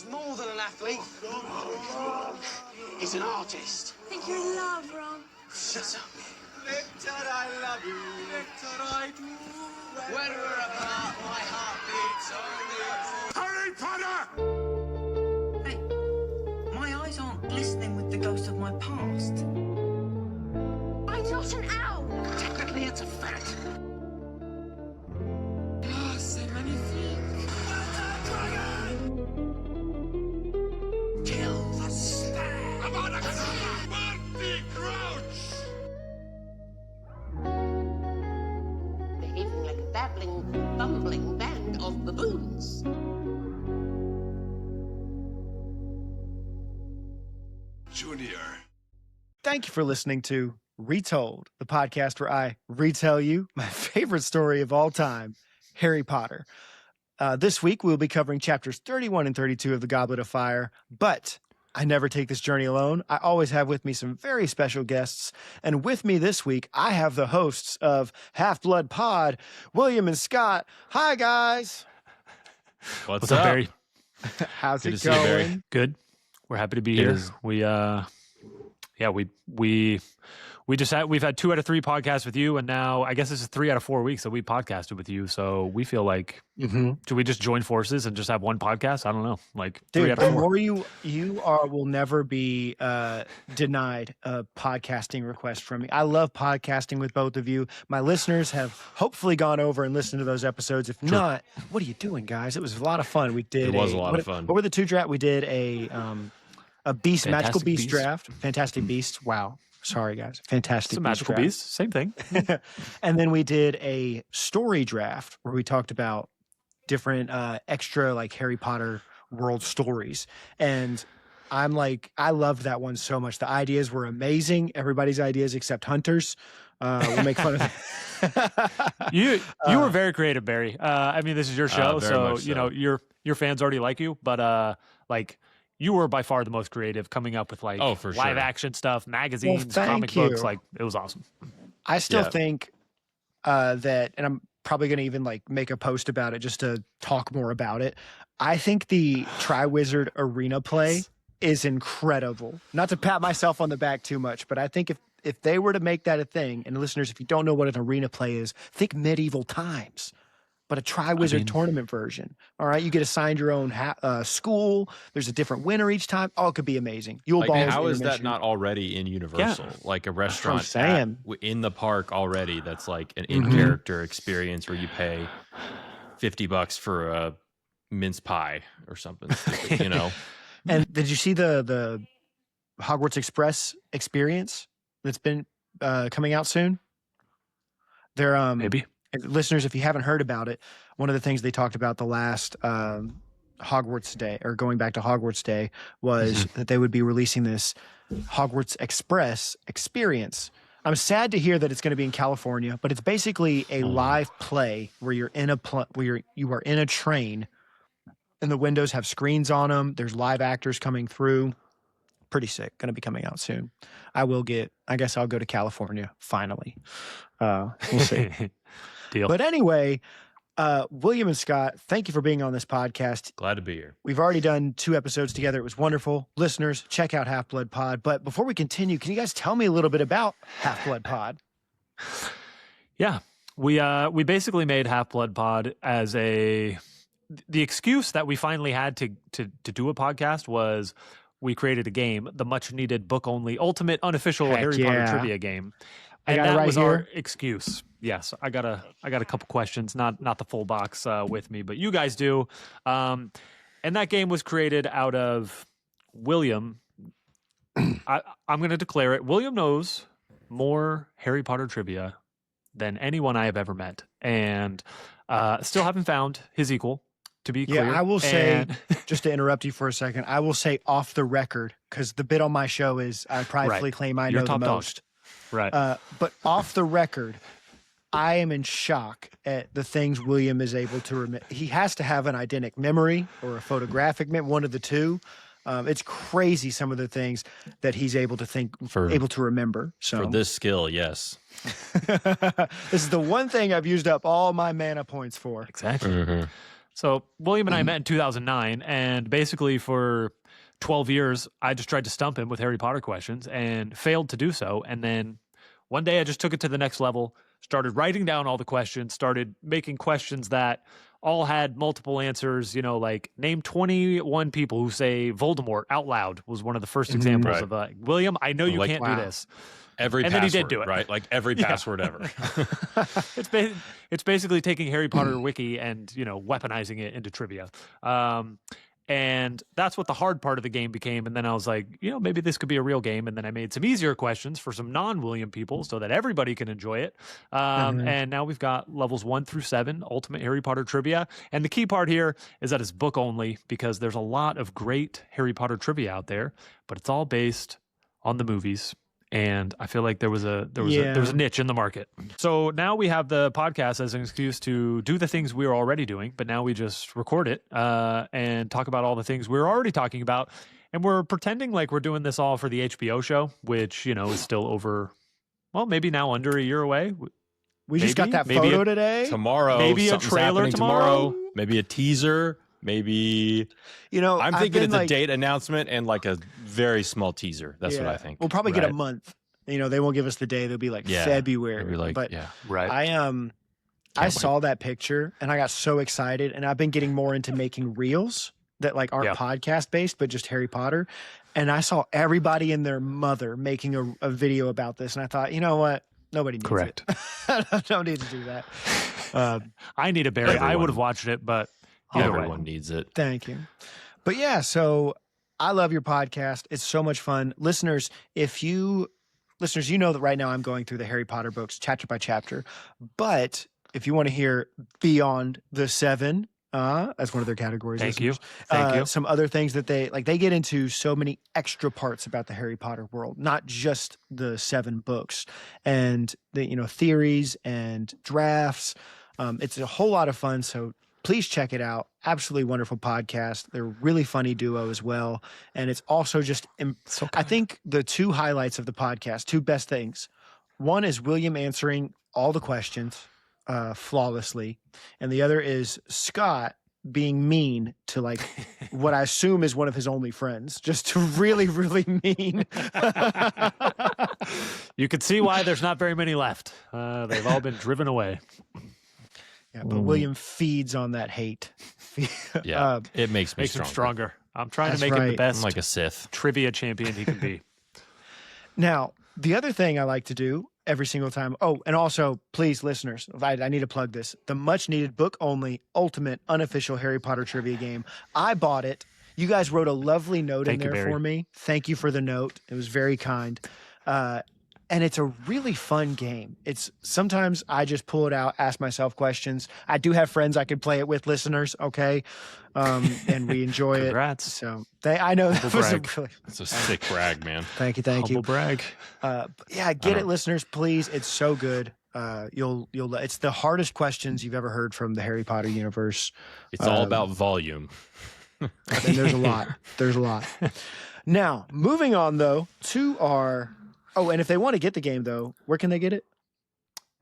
He's more than an athlete. He's an artist. I think you're in love, Ron. Shut up. Victor, I love you. Victor, I do. When we're apart, my heart beats only. Harry Potter! Hey, my eyes aren't glistening with the ghost of my past. I'm not an owl. Technically, it's a fact. Ah, c'est magnifique. Kill the stag. I'm on a Marty Crouch! Behaving like a babbling, bumbling band of baboons. Junior. Thank you for listening to Retold, the podcast where I retell you my favorite story of all time, Harry Potter. This week, we'll be covering chapters 31 and 32 of the Goblet of Fire, but I never take this journey alone. I always have with me some very special guests, and with me this week, I have the hosts of Half-Blood Pod, William and Scott. Hi, guys. What's up, Barry? How's Good it to see you, Barry. going? Good. We're happy to be here. We've had 2 out of 3 podcasts with you, and now I guess this is 3 out of 4 weeks that we podcasted with you. So we feel like should we just join forces and just have one podcast? I don't know, like 3 Dude, out of 4. the more you will never be denied a podcasting request from me. I love podcasting with both of you. My listeners have hopefully gone over and listened to those episodes. If not, what are you doing, guys? It was a lot of fun. We did. It was a lot of fun. What were the 2 draft? We did a beast, magical Fantastic beast Beast. draft, fantastic beast. Wow. Sorry, guys. Fantastic It's a magical draft. beast. Same thing. And then we did a story draft where we talked about different extra like Harry Potter world stories. And I'm like, I loved that one so much. The ideas were amazing. Everybody's ideas except Hunter's. We'll make fun of it. You were very creative, Barry. I mean, this is your show, very so much you know so. your fans already like you, but like you were by far the most creative, coming up with like for live sure. action stuff, magazines, thank comic you. books. Like it was awesome. I still Yeah. think that, and I'm probably going to even like make a post about it just to talk more about it. I think the Triwizard Arena play is incredible. Not to pat myself on the back too much, but I think if they were to make that a thing, and listeners, if you don't know what an arena play is, think medieval times, but a Triwizard tournament version. All right, you get assigned your own school. There's a different winner each time. Oh, it could be amazing. Like, how is that not already in Universal? Yeah. Like a what I'm restaurant saying. in the park already. That's like an in-character experience where you pay $50 for a mince pie or something. You know. And did you see the Hogwarts Express experience that's been coming out soon? They're Maybe. listeners, if you haven't heard about it, one of the things they talked about the last Hogwarts Day, or going back to Hogwarts Day, was that they would be releasing this Hogwarts Express experience. I'm sad to hear that it's going to be in California, but it's basically a live play where you're in you are in a train, and the windows have screens on them. There's live actors coming through. Pretty sick. Going to be coming out soon. I guess I'll go to California finally. We'll see. Deal. But anyway, William and Scott, thank you for being on this podcast. Glad to be here. We've already done 2 episodes together. It was wonderful. Listeners, check out Half-Blood Pod. But before we continue, can you guys tell me a little bit about Half-Blood Pod? Yeah, we basically made Half-Blood Pod as the excuse that we finally had to do a podcast was we created a game, the much needed book only ultimate unofficial Heck Harry Potter yeah. trivia game. I And got it that right was our here. excuse. Yes, I got a couple questions, not the full box with me, but you guys do. And that game was created out of William. I'm going to declare it. William knows more Harry Potter trivia than anyone I have ever met, and still haven't found his equal. To be clear, Yeah, I will say, And- just to interrupt you for a second, I will say off the record, because the bit on my show is I pridefully Right. claim I You're know the top dog. most. right. But off the record, I am in shock at the things William is able to remember. He has to have an eidetic memory or a photographic memory, one of the two. It's crazy some of the things that he's able to remember. So For this skill, yes. this is the one thing I've used up all my mana points for. Exactly. Mm-hmm. So William and I met in 2009, and basically for 12 years, I just tried to stump him with Harry Potter questions and failed to do so. And then one day I just took it to the next level, started writing down all the questions, started making questions that all had multiple answers, you know, like name 21 people who say Voldemort out loud was one of the first examples Right. of William, I know you Like, can't do this. Every And password, then he did do it. right? Like every password ever. It's basically taking Harry Potter wiki and, you know, weaponizing it into trivia. And that's what the hard part of the game became. And then I was like, you know, maybe this could be a real game. And then I made some easier questions for some non-William people so that everybody can enjoy it. And now we've got levels 1 through 7, Ultimate Harry Potter Trivia. And the key part here is that it's book only because there's a lot of great Harry Potter trivia out there, but it's all based on the movies. And I feel like there was a niche in the market. So now we have the podcast as an excuse to do the things we were already doing, but now we just record it and talk about all the things we were already talking about. And we're pretending like we're doing this all for the HBO show, which, you know, is still over, well, maybe now under a year away. We just got that maybe photo today. Tomorrow, Maybe a something's trailer happening tomorrow. Maybe a teaser. Maybe You know, I'm I've thinking been it's like, a date announcement and like a very small teaser. That's what yeah, I think. We'll probably get a Right. month. You know, they won't give us the day. They'll be like Yeah. February. Maybe like, but yeah. Right. I saw that picture and I got so excited, and I've been getting more into making reels that like aren't podcast based, but just Harry Potter. And I saw everybody and their mother making a video about this, and I thought, you know what? Nobody needs Correct. it. I don't need to do that. I need a berry. I Everyone. would have watched it, but either way. Everyone needs it. Thank you. But yeah, so I love your podcast. It's so much fun. Listeners, you know that right now I'm going through the Harry Potter books chapter by chapter. But if you want to hear Beyond the Seven, that's one of their categories. Thank you. listeners, Thank you. Some other things that they get into so many extra parts about the Harry Potter world, not just the 7 books, and the, you know, theories and drafts. It's a whole lot of fun. So please check it out. Absolutely wonderful podcast. They're a really funny duo as well. And it's also just, I think the 2 highlights of the podcast, 2 best things. One is William answering all the questions flawlessly. And the other is Scott being mean to like what I assume is one of his only friends, just to really, really mean. You can see why there's not very many left. They've all been driven away. Yeah, but William feeds on that hate. Yeah. It makes me Makes him stronger. stronger. I'm trying to That's make him the right. best I'm like a Sith. trivia champion he can be. Now, the other thing I like to do every single time. Oh, and also, please, listeners, I need to plug this. The much needed book only ultimate unofficial Harry Potter trivia game. I bought it. You guys wrote a lovely note in Thank you, there Barry. for me. Thank you for the note. It was very kind. And it's a really fun game. It's sometimes I just pull it out, ask myself questions. I do have friends I could play it with, listeners. Okay. And we enjoy Congrats. it. So I know that Humble was brag. a really, It's a sick brag, man. thank you. Humble brag. But yeah, get it, listeners, please. It's so good. You'll it's the hardest questions you've ever heard from the Harry Potter universe. It's all about volume. And there's a lot. There's a lot. Now, moving on though to our and if they want to get the game though, where can they get it?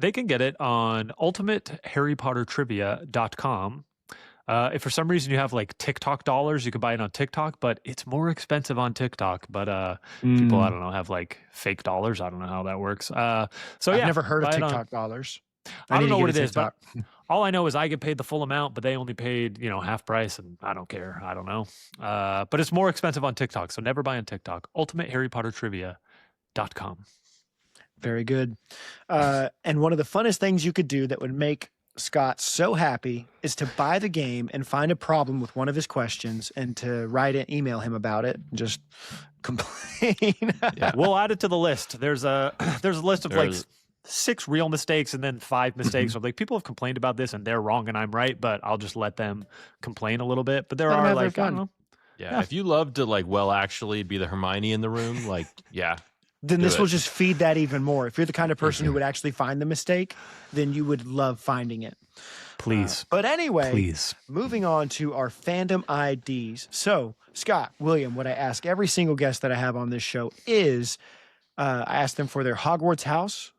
They can get it on ultimateharrypottertrivia.com. If for some reason you have like TikTok dollars, you can buy it on TikTok, but it's more expensive on TikTok. But people, I don't know, have like fake dollars. I don't know how that works. So I've yeah, never heard of buy it on- TikTok dollars. I need don't to know get what a it is, but TikTok. all I know is I get paid the full amount, but they only paid, half price, and I don't care. I don't know. But it's more expensive on TikTok, so never buy on TikTok. ultimateharrypottertrivia.com. Very good. And one of the funnest things you could do that would make Scott so happy is to buy the game and find a problem with one of his questions and to write and email him about it. And just complain. We'll add it to the list. There's a list of like There's- 6 real mistakes and then 5 mistakes. Of like people have complained about this and they're wrong and I'm right, but I'll just let them complain a little bit. But there Let 'em are have their like I don't fun. know. Yeah. If you love to like actually be the Hermione in the room, like, yeah. Then Do this will it. just feed that even more. If you're the kind of person who would actually find the mistake, then you would love finding it. Please. But anyway, Please. moving on to our fandom IDs. So, Scott, William, what I ask every single guest that I have on this show is I ask them for their Hogwarts house,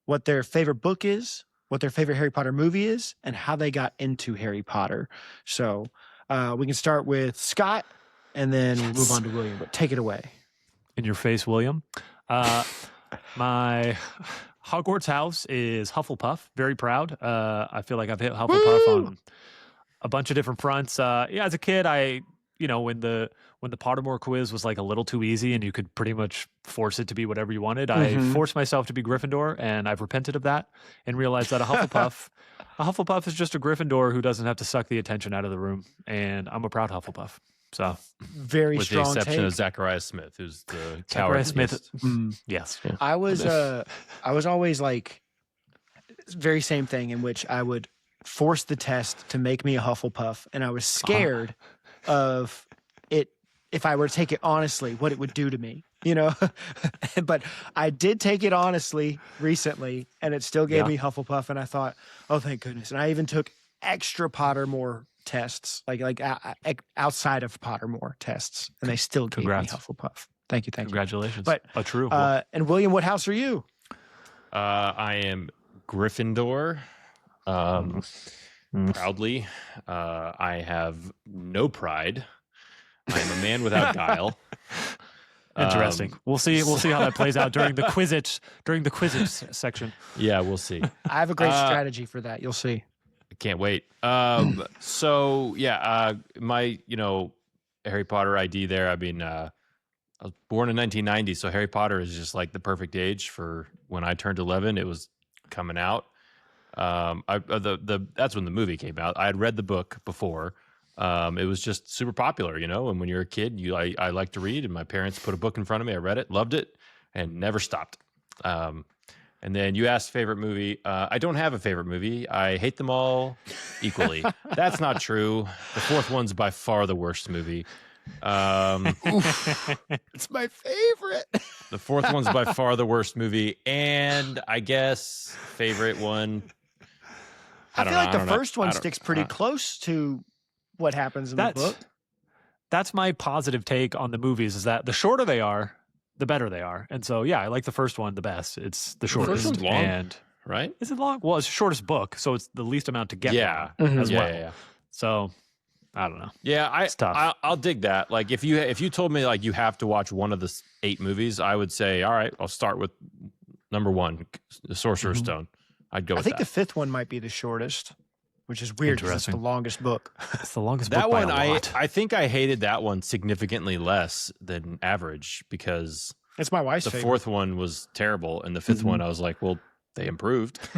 what their favorite book is, what their favorite Harry Potter movie is, and how they got into Harry Potter. So we can start with Scott, and then we'll move on to William. But take it away. In your face, William. My Hogwarts house is Hufflepuff. Very proud. I feel like I've hit Hufflepuff on a bunch of different fronts. As a kid, when the Pottermore quiz was like a little too easy and you could pretty much force it to be whatever you wanted, I forced myself to be Gryffindor, and I've repented of that and realized that a Hufflepuff is just a Gryffindor who doesn't have to suck the attention out of the room, and I'm a proud Hufflepuff. So very with strong the exception take. of Zachariah Smith, who's the Zachariah coward. Smith. Yes. Yeah. I was always like very same thing, in which I would force the test to make me a Hufflepuff, and I was scared of it if I were to take it honestly, what it would do to me, But I did take it honestly recently, and it still gave me Hufflepuff, and I thought, oh, thank goodness. And I even took extra Pottermore tests, like outside of Pottermore tests, and they still gave me Hufflepuff. Thank you. Congratulations. But true. And William, what house are you? I am Gryffindor. Proudly. I have no pride. I am a man without guile. Interesting. We'll see how that plays out during the Quizzitch section. Yeah, we'll see. I have a great strategy for that. You'll see. I can't wait. So yeah, my Harry Potter ID there. I mean, I was born in 1990, so Harry Potter is just like the perfect age for when I turned 11. It was coming out. That's when the movie came out. I had read the book before. It was just super popular, and when you're a kid, I like to read, and my parents put a book in front of me. I read it, loved it, and never stopped. And then you asked favorite movie. I don't have a favorite movie. I hate them all equally. That's not true. The fourth one's by far the worst movie. It's my favorite. The fourth one's by far the worst movie, and I guess favorite one. I feel like the first one sticks pretty close to what happens in the book. That's my positive take on the movies, is that the shorter they are, the better they are. And so, yeah, I like the first one the best. It's the shortest. The first one's long, and right? Is it long? Well, it's the shortest book, so it's the least amount to get as well. Yeah. So, I don't know. Yeah, it's tough. I'll dig that. Like if you told me like you have to watch one of the 8 movies, I would say, all right, I'll start with number 1, The Sorcerer's Stone. I'd go with that. I think the 5th one might be the shortest, which is weird because it's the longest book. It's the longest that book one, by a lot. I think I hated that one significantly less than average because it's my wife's the favorite. 4th one was terrible, and the 5th one I was like, well, they improved. So,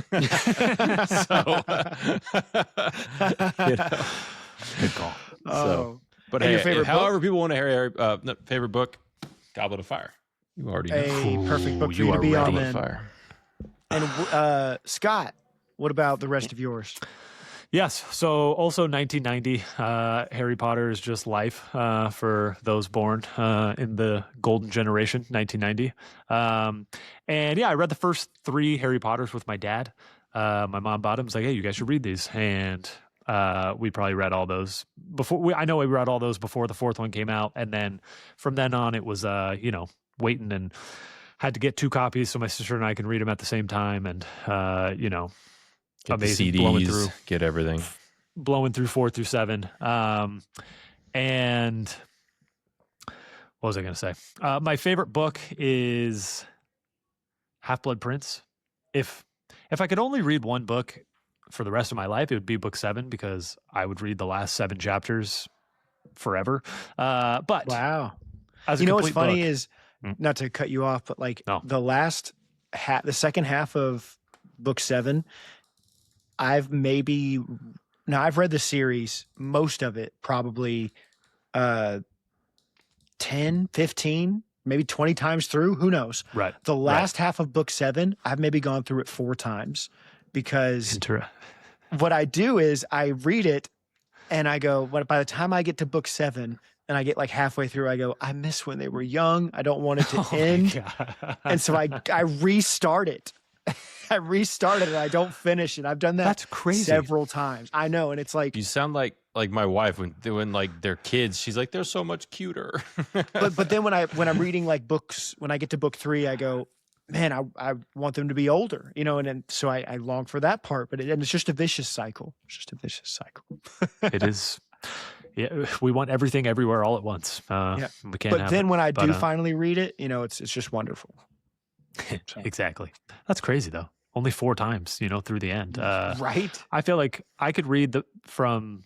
Good call. So, but and hey, your favorite however people want to hear favorite book, Goblet of Fire. You already know. A perfect book for you to be on then. And Scott, what about the rest of yours? Yes. So also 1990, Harry Potter is just life for those born in the golden generation, 1990. And yeah, I read the first 3 Harry Potters with my dad. My mom bought them. Was like, hey, you guys should read these. And we probably read all those before. I know we read all those before the 4th one came out. And then from then on, it was, waiting and had to get 2 copies so my sister and I can read them at the same time. And, Get amazing, the CDs, blowing through, get everything. blowing through 4 through 7. And what was I going to say? My favorite book is Half-Blood Prince. If I could only read one book for the rest of my life, it would be book 7 because I would read the last 7 chapters forever. But wow, as a you know what's complete funny book, is not to cut you off, but like No. the second half of book 7, I've read the series, most of it probably 10, 15, maybe 20 times through. Who knows? Right. The last half of book 7, I've maybe gone through it 4 times because what I do is I read it and I go, by the time I get to book 7 and I get like halfway through, I go, I miss when they were young. I don't want it to end. And so I restart it. I restarted it. I don't finish it. I've done that That's crazy. several times. I know. And it's like, You sound like my wife when like they're kids. She's like, they're so much cuter. but then when I'm reading like books, when I get to book 3, I go, man, I want them to be older, you know, and then so I long for that part, but and it's just a vicious cycle. It's just a vicious cycle. It is. Yeah, we want everything everywhere all at once. Yeah. We can't. But then when I do do finally read it, you know, it's just wonderful. So. Exactly. That's crazy though. Only 4 times, you know, through the end. Right. I feel like I could read from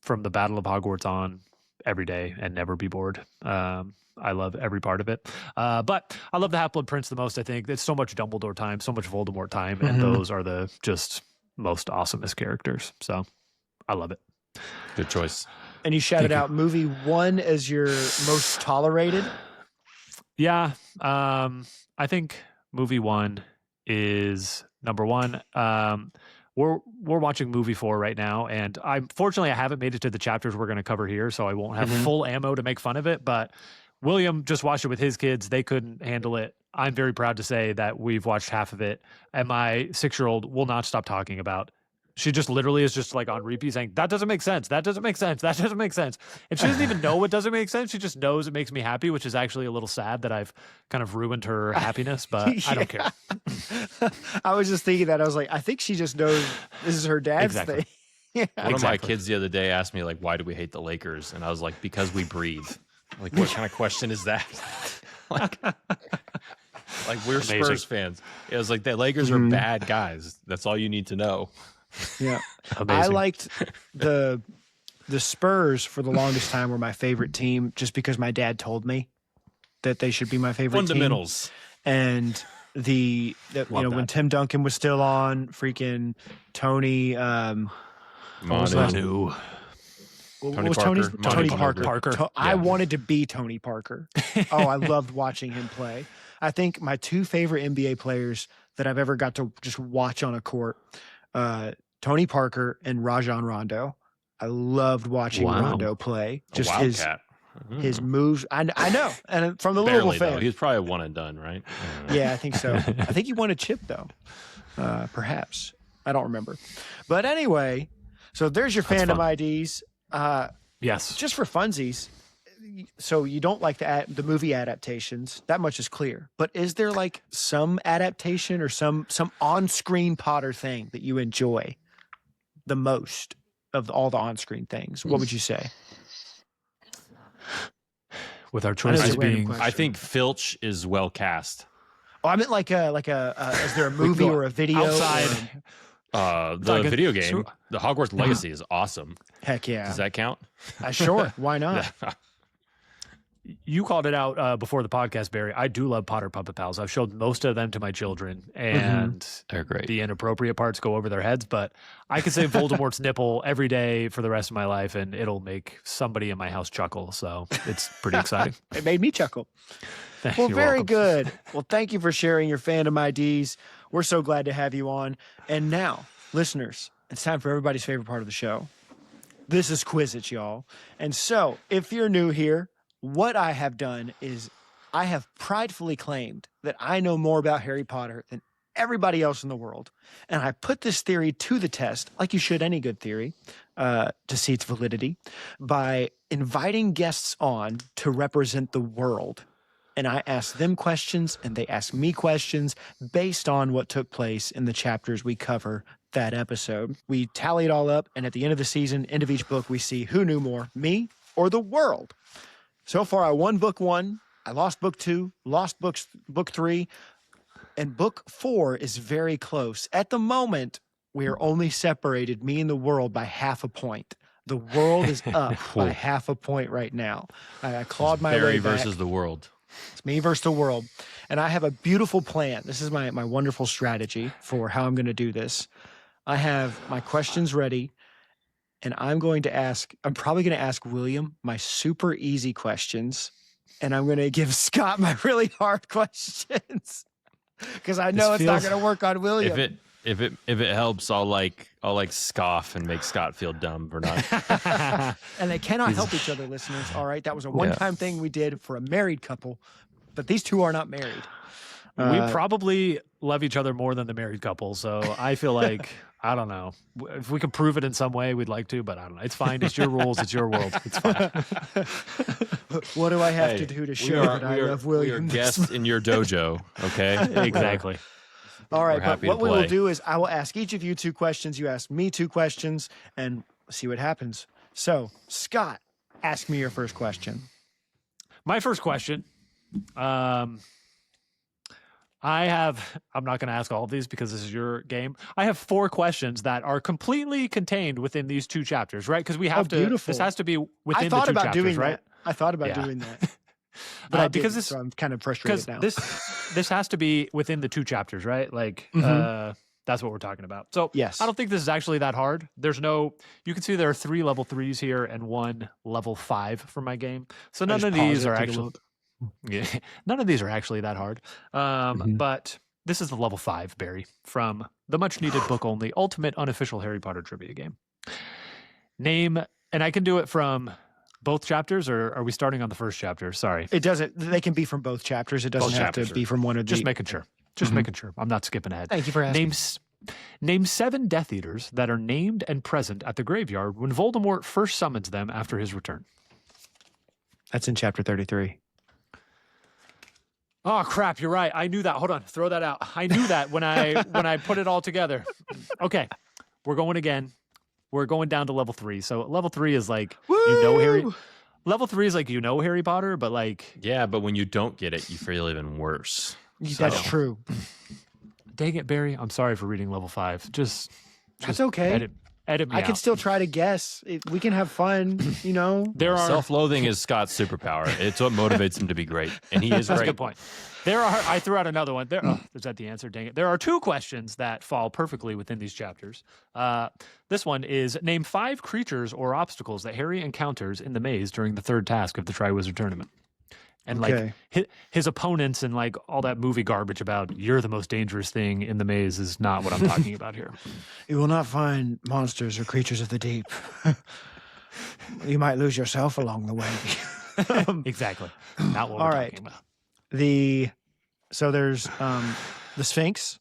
the Battle of Hogwarts on every day and never be bored. I love every part of it. But I love the Half-Blood Prince the most, I think. It's so much Dumbledore time, so much Voldemort time, and those are the just most awesomest characters. So I love it. Good choice. And you shouted out movie 1 as your most tolerated? Yeah. I think movie 1 is number 1. We're watching movie 4 right now, and fortunately I haven't made it to the chapters we're going to cover here, so I won't have full ammo to make fun of it. But William just watched it with his kids; they couldn't handle it. I'm very proud to say that we've watched half of it, and my 6-year-old will not stop talking about. She just literally is just like on repeat saying, "That doesn't make sense. That doesn't make sense. That doesn't make sense." And she doesn't even know what doesn't make sense. She just knows it makes me happy, which is actually a little sad that I've kind of ruined her happiness, but I don't care. I was just thinking that. I was like, I think she just knows this is her dad's thing. Yeah. One of my kids the other day asked me, like, why do we hate the Lakers? And I was like, because we breathe. Like, what kind of question is that? like we're Amazing. Spurs fans. It was like, the Lakers are bad guys. That's all you need to know. Yeah. Amazing. I liked the Spurs for the longest time were my favorite team just because my dad told me that they should be my favorite Fundamentals. team. And you know, when Tim Duncan was still on, freaking Tony what was that? Manu. What was Tony's? Tony Parker. I wanted to be Tony Parker. Oh, I loved watching him play. I think my 2 favorite NBA players that I've ever got to just watch on a court, Tony Parker and Rajon Rondo. I loved watching Rondo play. Just his moves. I know. And from the Louisville fan. Though. He was probably a one and done, right? Yeah, I think so. I think he won a chip though. Perhaps. I don't remember. But anyway, so there's your fandom IDs. Yes. Just for funsies. So you don't like the movie adaptations. That much is clear. But is there like some adaptation or some on-screen Potter thing that you enjoy the most of all the on-screen things? What would you say? With our choices being, I think Filch is well cast. Oh, I meant like a is there a movie or a video? Outside. The video game, the Hogwarts Legacy is awesome. Heck yeah. Does that count? Sure. Why not? You called it out before the podcast, Barry. I do love Potter Puppet Pals. I've showed most of them to my children, and they're great. The inappropriate parts go over their heads, but I could say Voldemort's nipple every day for the rest of my life, and it'll make somebody in my house chuckle. So it's pretty exciting. It made me chuckle. Well, very good. Well, thank you for sharing your fandom IDs. We're so glad to have you on. And now, listeners, it's time for everybody's favorite part of the show. This is Quizzitch, y'all. And so, if you're new here, what I have done is I have pridefully claimed that I know more about Harry Potter than everybody else in the world. And I put this theory to the test, like you should any good theory, to see its validity, by inviting guests on to represent the world. And I ask them questions, and they ask me questions based on what took place in the chapters we cover that episode. We tally it all up, and at the end of the season, end of each book, we see who knew more, me or the world. So far, I won book 1, I lost book 2, lost book 3, and book 4 is very close. At the moment, we are only separated, me and the world, by half a point. The world is up by half a point right now. I clawed my way back. Barry versus the world. It's me versus the world. And I have a beautiful plan. This is my wonderful strategy for how I'm going to do this. I have my questions ready, and I'm probably going to ask William my super easy questions, and I'm going to give Scott my really hard questions because I know it's not going to work on William. If it helps, I'll scoff and make Scott feel dumb for not. And they cannot help each other, listeners. All right, that was a one-time thing we did for a married couple, but these two are not married. We probably love each other more than the married couple, so I feel like I don't know. If we can prove it in some way, we'd like to, but I don't know. It's fine. It's your rules. It's your world. It's fine. What do I have to Hey, do to we show are- that I we are- love We are William? guests in your dojo, okay? Exactly. All right, We're but happy to what we will play. do is I will ask each of you 2 questions. You ask me 2 questions, and see what happens. So, Scott, ask me your first question. My first question. I'm not going to ask all of these because this is your game. I have 4 questions that are completely contained within these 2 chapters, right? Because we have to. beautiful. This has to be within I thought the 2 about chapters, doing right? that. I thought about Yeah. doing that. But I because didn't, this, so I'm kind of because frustrated now. this has to be within the 2 chapters, right? Like that's what we're talking about. So Yes. I don't think this is actually that hard. There's no. You can see there are 3 level 3s here and 1 level 5 for my game. So none just of pause these it, are take a actually. look. Yeah, none of these are actually that hard. But this is the level 5, Barry, from the much needed book only ultimate unofficial Harry Potter trivia game. Name, and I can do it from both chapters, or are we starting on the first chapter? Sorry. It doesn't. They can be from both chapters. It doesn't Both have chapters to be from one of the. Just making sure. Just making sure. I'm not skipping ahead. Thank you for asking. Name 7 Death Eaters that are named and present at the graveyard when Voldemort first summons them after his return. That's in chapter 33. Oh crap! You're right. I knew that. Hold on. Throw that out. I knew that when I put it all together. Okay, we're going again. We're going down to level 3. So level 3 is like Harry. Level 3 is like Harry Potter, but like Yeah, but when you don't get it, you feel even worse. That's true. dang it, Barry. I'm sorry for reading level 5. Just That's okay. edit me I can out. still try to guess. We can have fun, you know. There are Self-loathing is Scott's superpower. It's what motivates him to be great, and he is That's a great. good point. I threw out another one. Is that the answer? Dang it. There are 2 questions that fall perfectly within these chapters. This one is name 5 creatures or obstacles that Harry encounters in the maze during the 3rd task of the Triwizard Tournament. And Okay. like his opponents and like all that movie garbage about you're the most dangerous thing in the maze is not what I'm talking about here. You will not find monsters or creatures of the deep. You might lose yourself along the way. Exactly. Not what All we're right. talking about. So there's the Sphinx.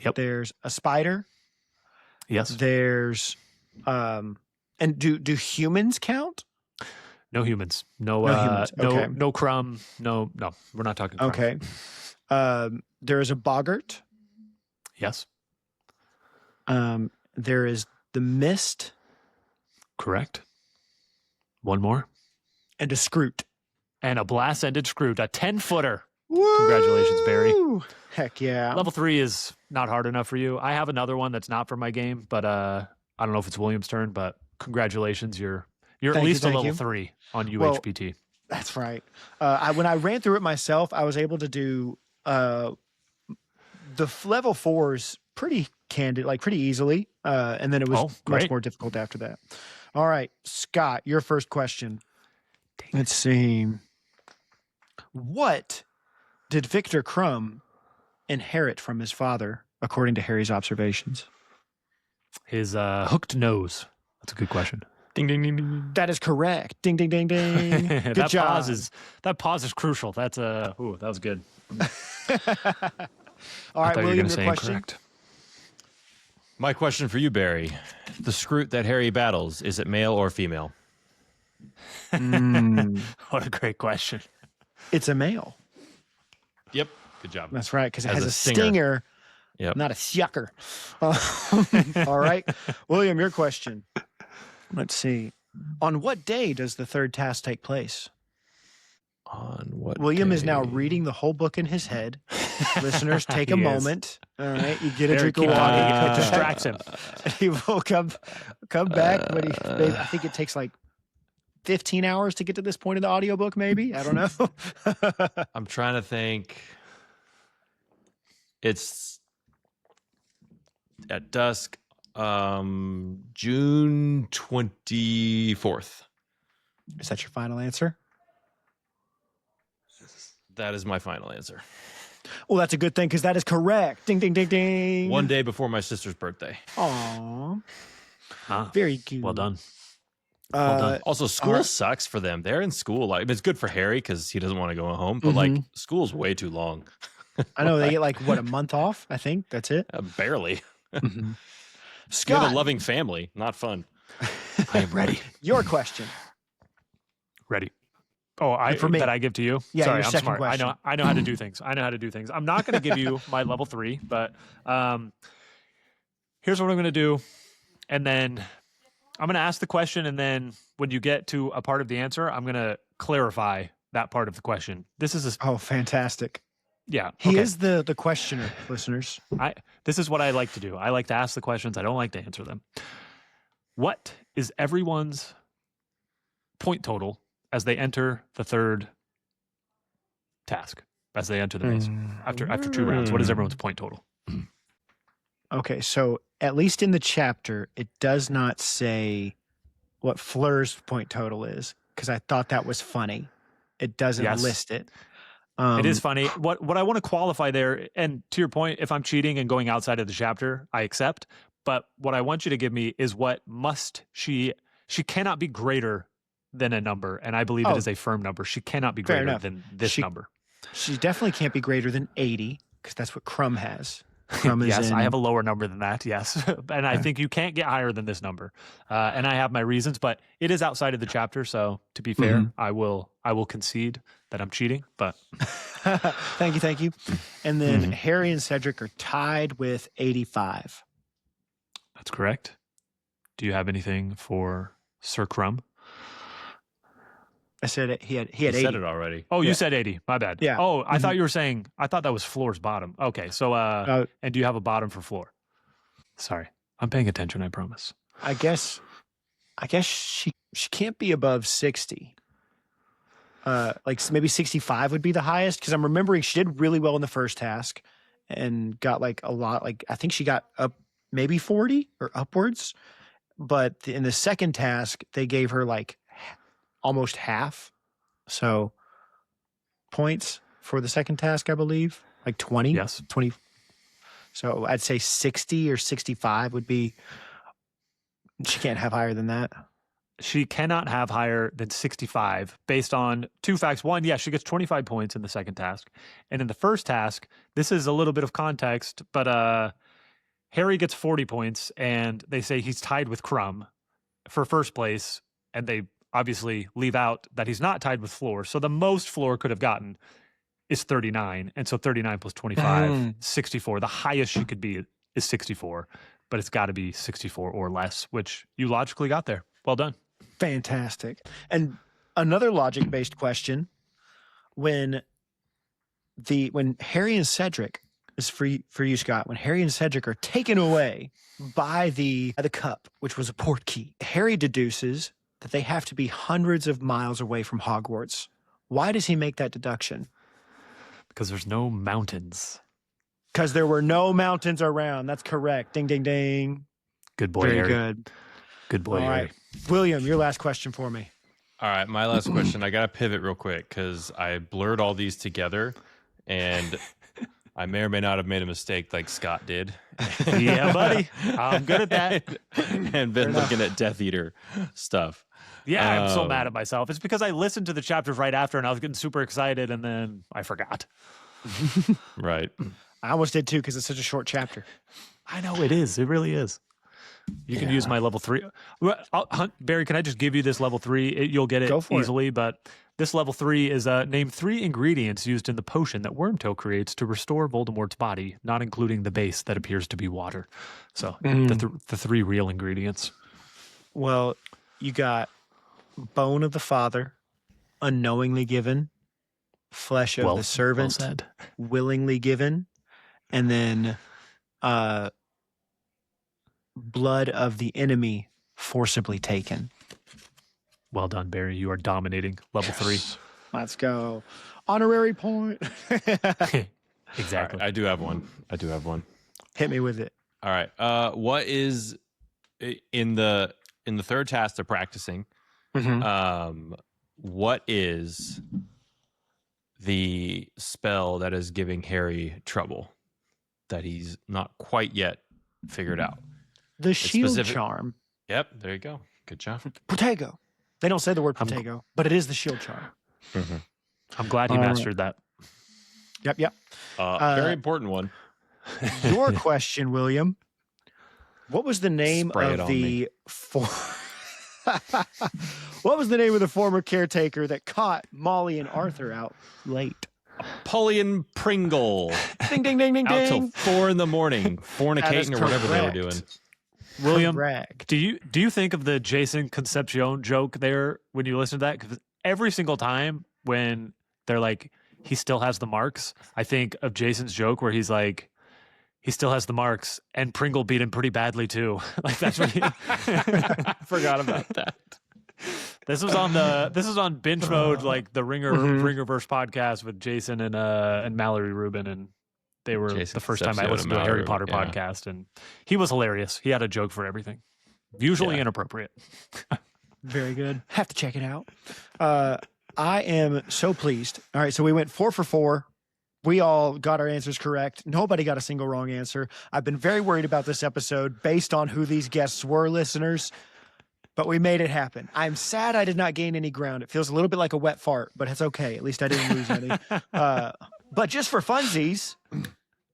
Yep. There's a spider. Yes. There's and do humans count? No humans. No humans. Okay. no crumb. No, we're not talking crumb. Okay. There is a boggart. Yes. There is the mist Correct. One more. and a scroot. And a blast-ended Scroot, a 10-footer. Congratulations, Barry. Woo! Heck yeah. Level 3 is not hard enough for you. I have another one that's not for my game, but I don't know if it's William's turn, but congratulations. You're at Thank least you, a thank level you. 3 on Well, UHPT. That's right. When I ran through it myself, I was able to do the level 4s pretty candid, like pretty easily. And then it was much great. more difficult after that. All right, Scott, your first question. Let's see. What did Victor Crumb inherit from his father, according to Harry's observations? His hooked nose. That's a good question. Ding, ding, ding, ding. That is correct. Ding, ding, ding, ding. Good that job. pause is crucial. That's that was good. All right, I thought you were William, gonna your say question. incorrect. My question for you, Barry: the Scroot that Harry battles, is it male or female? What a great question. It's a male. Yep. Good job. That's right, because it Has has a a stinger. stinger, Yep. not a sucker. All right, William, your question. Let's see. On what day does the 3rd task take place? On what? William is now day? reading the whole book in his head. Listeners, take a He is. moment. All right, you get a Very drink of keen. water. It distracts him. He will come back, but I think it takes like 15 hours to get to this point in the audiobook, maybe. I don't know. I'm trying to think. It's at dusk, June 24th. Is that your final answer? That is my final answer. Well, that's a good thing because that is correct. Ding, ding, ding, ding. One day before my sister's birthday. Aw. Ah, Very good. well done. Also, school sucks for them. They're in school. Like, it's good for Harry because he doesn't want to go home, but like school's way too long. I know they get like, what, a month off? I think that's it. Barely. You Scott, have a loving family. Not fun. I am ready. your question. Ready. Oh, For me. that I give to you. Yeah, Sorry, your I'm second smart. question. I know how to do things. I know how to do things. I'm not going to give you my level 3, but here's what I'm going to do, and then I'm going to ask the question, and then when you get to a part of the answer, I'm going to clarify that part of the question. This is Oh, fantastic. yeah. He okay. is the questioner, listeners. This is what I like to do. I like to ask the questions. I don't like to answer them. What is everyone's point total as they enter the third task? As they enter the maze after 2 rounds, what is everyone's point total? Okay, so at least in the chapter, it does not say what Fleur's point total is, because I thought that was funny. It doesn't Yes. list it. It is funny. What I want to qualify there, and to your point, if I'm cheating and going outside of the chapter, I accept. But what I want you to give me is what must she cannot be greater than a number, and I believe it is a firm number. She cannot be Fair greater enough. than this number. She definitely can't be greater than 80, because that's what Crumb has. Crumb is Yes, in, I have a lower number than that. Yes, and I think you can't get higher than this number. And I have my reasons, but it is outside of the chapter. So to be fair, I will concede that I'm cheating. But Thank you. And then Harry and Cedric are tied with 85. that's correct. Do you have anything for Sir Crumb? I said he had You 80. said it already. Oh, Yeah. you said 80. My bad. Yeah. Oh, I thought you were saying. I thought that was Floor's bottom. Okay, so and do you have a bottom for Floor? Sorry, I'm paying attention. I promise. I guess she can't be above 60. Like maybe 65 would be the highest, because I'm remembering she did really well in the first task and got like a lot. Like I think she got up maybe 40 or upwards, but in the second task they gave her like almost half. So points for the second task, I believe, like 20. Yes. 20. So I'd say 60 or 65 would be. She can't have higher than that. She cannot have higher than 65 based on 2 facts. One, yeah, she gets 25 points in the second task. And in the first task, this is a little bit of context, but Harry gets 40 points, and they say he's tied with Crumb for first place, and they obviously leave out that he's not tied with Floor. So the most Floor could have gotten is 39. And so 39 plus 25, 64. The highest she could be is 64, but it's got to be 64 or less, which you logically got there. Well done. Fantastic. And another logic-based question: when Harry and Cedric, is for you, Scott, when Harry and Cedric are taken away by the cup, which was a port key, Harry deduces that they have to be hundreds of miles away from Hogwarts. Why does he make that deduction? Because there's no mountains. Because there were no mountains around. That's correct. Ding, ding, ding. Good boy, Very Harry. good. Good boy, All Harry. right. William, your last question for me. All right, my last question. I got to pivot real quick because I blurred all these together, and I may or may not have made a mistake like Scott did. Yeah, buddy. I'm good at that. And been looking at Death Eater stuff. Yeah, I'm so mad at myself. It's because I listened to the chapters right after, and I was getting super excited, and then I forgot. Right. I almost did too, because it's such a short chapter. I know it is. It really is. You can use my level 3. Barry, can I just give you this level 3? You'll get it Go for it. easily, but this level 3 is name 3 ingredients used in the potion that Wormtail creates to restore Voldemort's body, not including the base that appears to be water. So the 3 real ingredients. Well, you got bone of the father, unknowingly given, flesh of the servant, well said. willingly given, and then blood of the enemy forcibly taken. Well done, Barry. You are dominating level 3. Let's go. Honorary point. Exactly. All right, I do have one. Hit me with it. All right. What is in the third task they're practicing? What is the spell that is giving Harry trouble that he's not quite yet figured out? The shield specific- charm. Yep, there you go. Good job. Protego. They don't say the word Protego, but it is the shield charm. I'm glad you mastered that. Yep. Very important one. Your question, William. What was the name Spray it of on the What was the name of the former caretaker that caught Molly and Arthur out late? Pullian Pringle. Ding, ding, ding, ding, Out till ding. 4 a.m, fornicating or whatever they were correct. doing. William, Correct. do you think of the Jason Concepcion joke there when you listen to that? Because every single time when they're like, he still has the marks, I think of Jason's joke where he's like, he still has the marks, and Pringle beat him pretty badly too. Like that's what he Forgot about that. This was on binge mode, like the Ringerverse podcast with Jason and Mallory Rubin, and they were Jason the first time I Concepcion listened and to a Harry Mallory Potter Rubin, podcast, and he was hilarious. He had a joke for everything, usually Yeah. inappropriate. Very good. Have to check it out. I am so pleased. All right, so we went 4 for 4. We all got our answers correct. Nobody got a single wrong answer. I've been very worried about this episode based on who these guests were, listeners, but we made it happen. I'm sad I did not gain any ground. It feels a little bit like a wet fart, but it's okay. At least I didn't lose any. But just for funsies,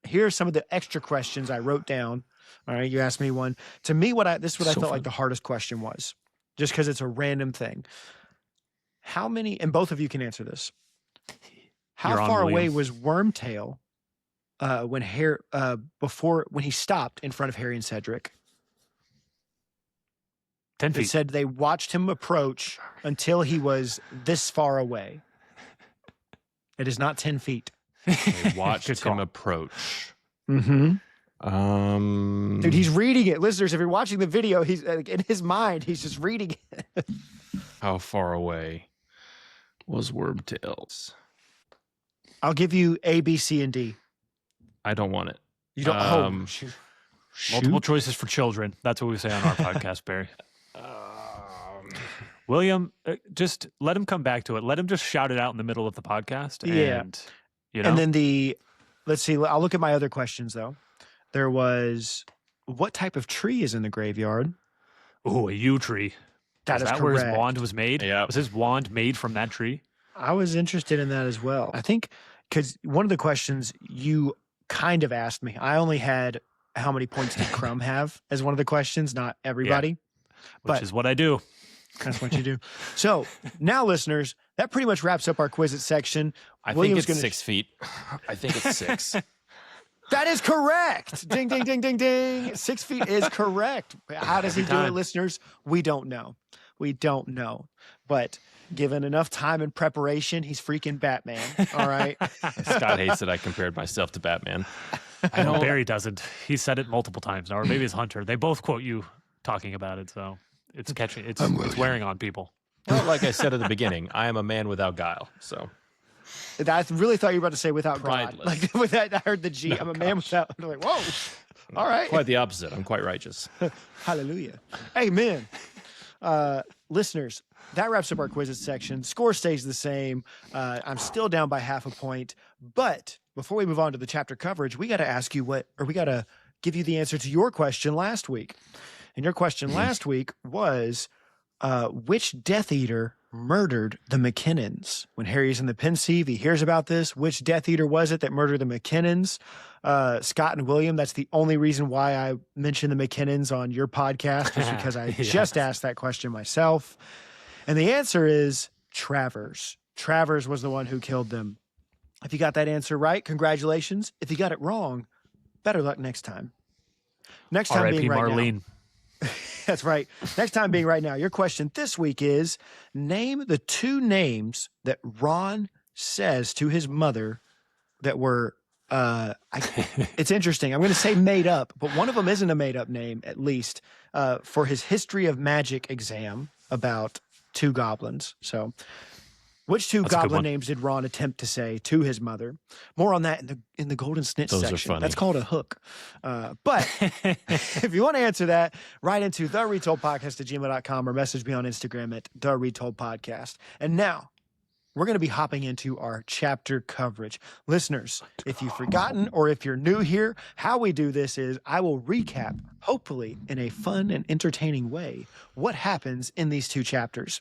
here are some of the extra questions I wrote down. All right, you asked me one. To me, this is what I felt like the hardest question was, just because it's a random thing. How many, and both of you can answer this. How You're on, far away William. was Wormtail when he stopped in front of Harry and Cedric? 10 It feet. said they watched him approach until he was this far away. It is not 10 feet. They watched Good him call. approach. Mm-hmm. Dude, Dude, he's reading it. Listeners, if you're watching the video, he's in his mind, he's just reading it. how far away was Wormtails? I'll give you A, B, C, and D. I don't want it. You don't. Um, shoot. Multiple choices for children. That's what we say on our podcast, Barry. William, just let him come back to it. Let him just shout it out in the middle of the podcast. Yeah. And, you know, And then let's see. I'll look at my other questions though. There was, what type of tree is in the graveyard? ooh, a yew tree. That is that where his correct. wand was made? Yeah. Was his wand made from that tree? I was interested in that as well. I think because one of the questions you kind of asked me, I only had how many points did Crumb have as one of the questions, not everybody. Which But- is what I do. That's what you do. So now, listeners, that pretty much wraps up our Quizzitch section. I William's think it's gonna- 6 feet. I think it's 6. That is correct. Ding, ding, ding, ding, ding. 6 feet is correct. How does he do it, time. listeners? We don't know. We don't know. But given enough time and preparation, he's freaking Batman. All right. Scott hates that I compared myself to Batman. I know Barry doesn't. He said it multiple times now, or maybe it's Hunter. They both quote you talking about it, so it's catching. It's wearing on people. Well, like I said at the beginning, I am a man without guile. So I really thought you were about to say without God. Prideless. Like with that, I heard the G. I'm a man without. I'm like, whoa. All right. quite the opposite. I'm quite righteous. Hallelujah. Amen. Listeners, that wraps up our Quizzes section. Score stays the same. I'm still down by half a point. But before we move on to the chapter coverage, we got to ask you we got to give you the answer to your question last week. And your question last week was, which Death Eater murdered the McKinnons? When Harry's in the Pensieve, he hears about this. Which Death Eater was it that murdered the McKinnons? Scott and William, that's the only reason why I mentioned the McKinnons on your podcast, is because I just asked that question myself. And the answer is Travers. Travers was the one who killed them. If you got that answer right, congratulations. If you got it wrong, better luck next time. Next time R.I.P. being right now. Marlene. That's right. Next time being right now. Your question this week is, name the 2 names that Ron says to his mother that were, it's interesting. I'm going to say made up, but one of them isn't a made up name, at least, for his history of magic exam about 2 goblins. So which 2 That's a good goblin one. names did Ron attempt to say to his mother? More on that in the Golden Snitch Those are section. funny. That's called a hook. But if you want to answer that, write into theretoldpodcast@gmail.com or message me on Instagram at theretoldpodcast. And now we're going to be hopping into our chapter coverage. Listeners, if you've forgotten or if you're new here, how we do this is I will recap, hopefully in a fun and entertaining way, what happens in these 2 chapters.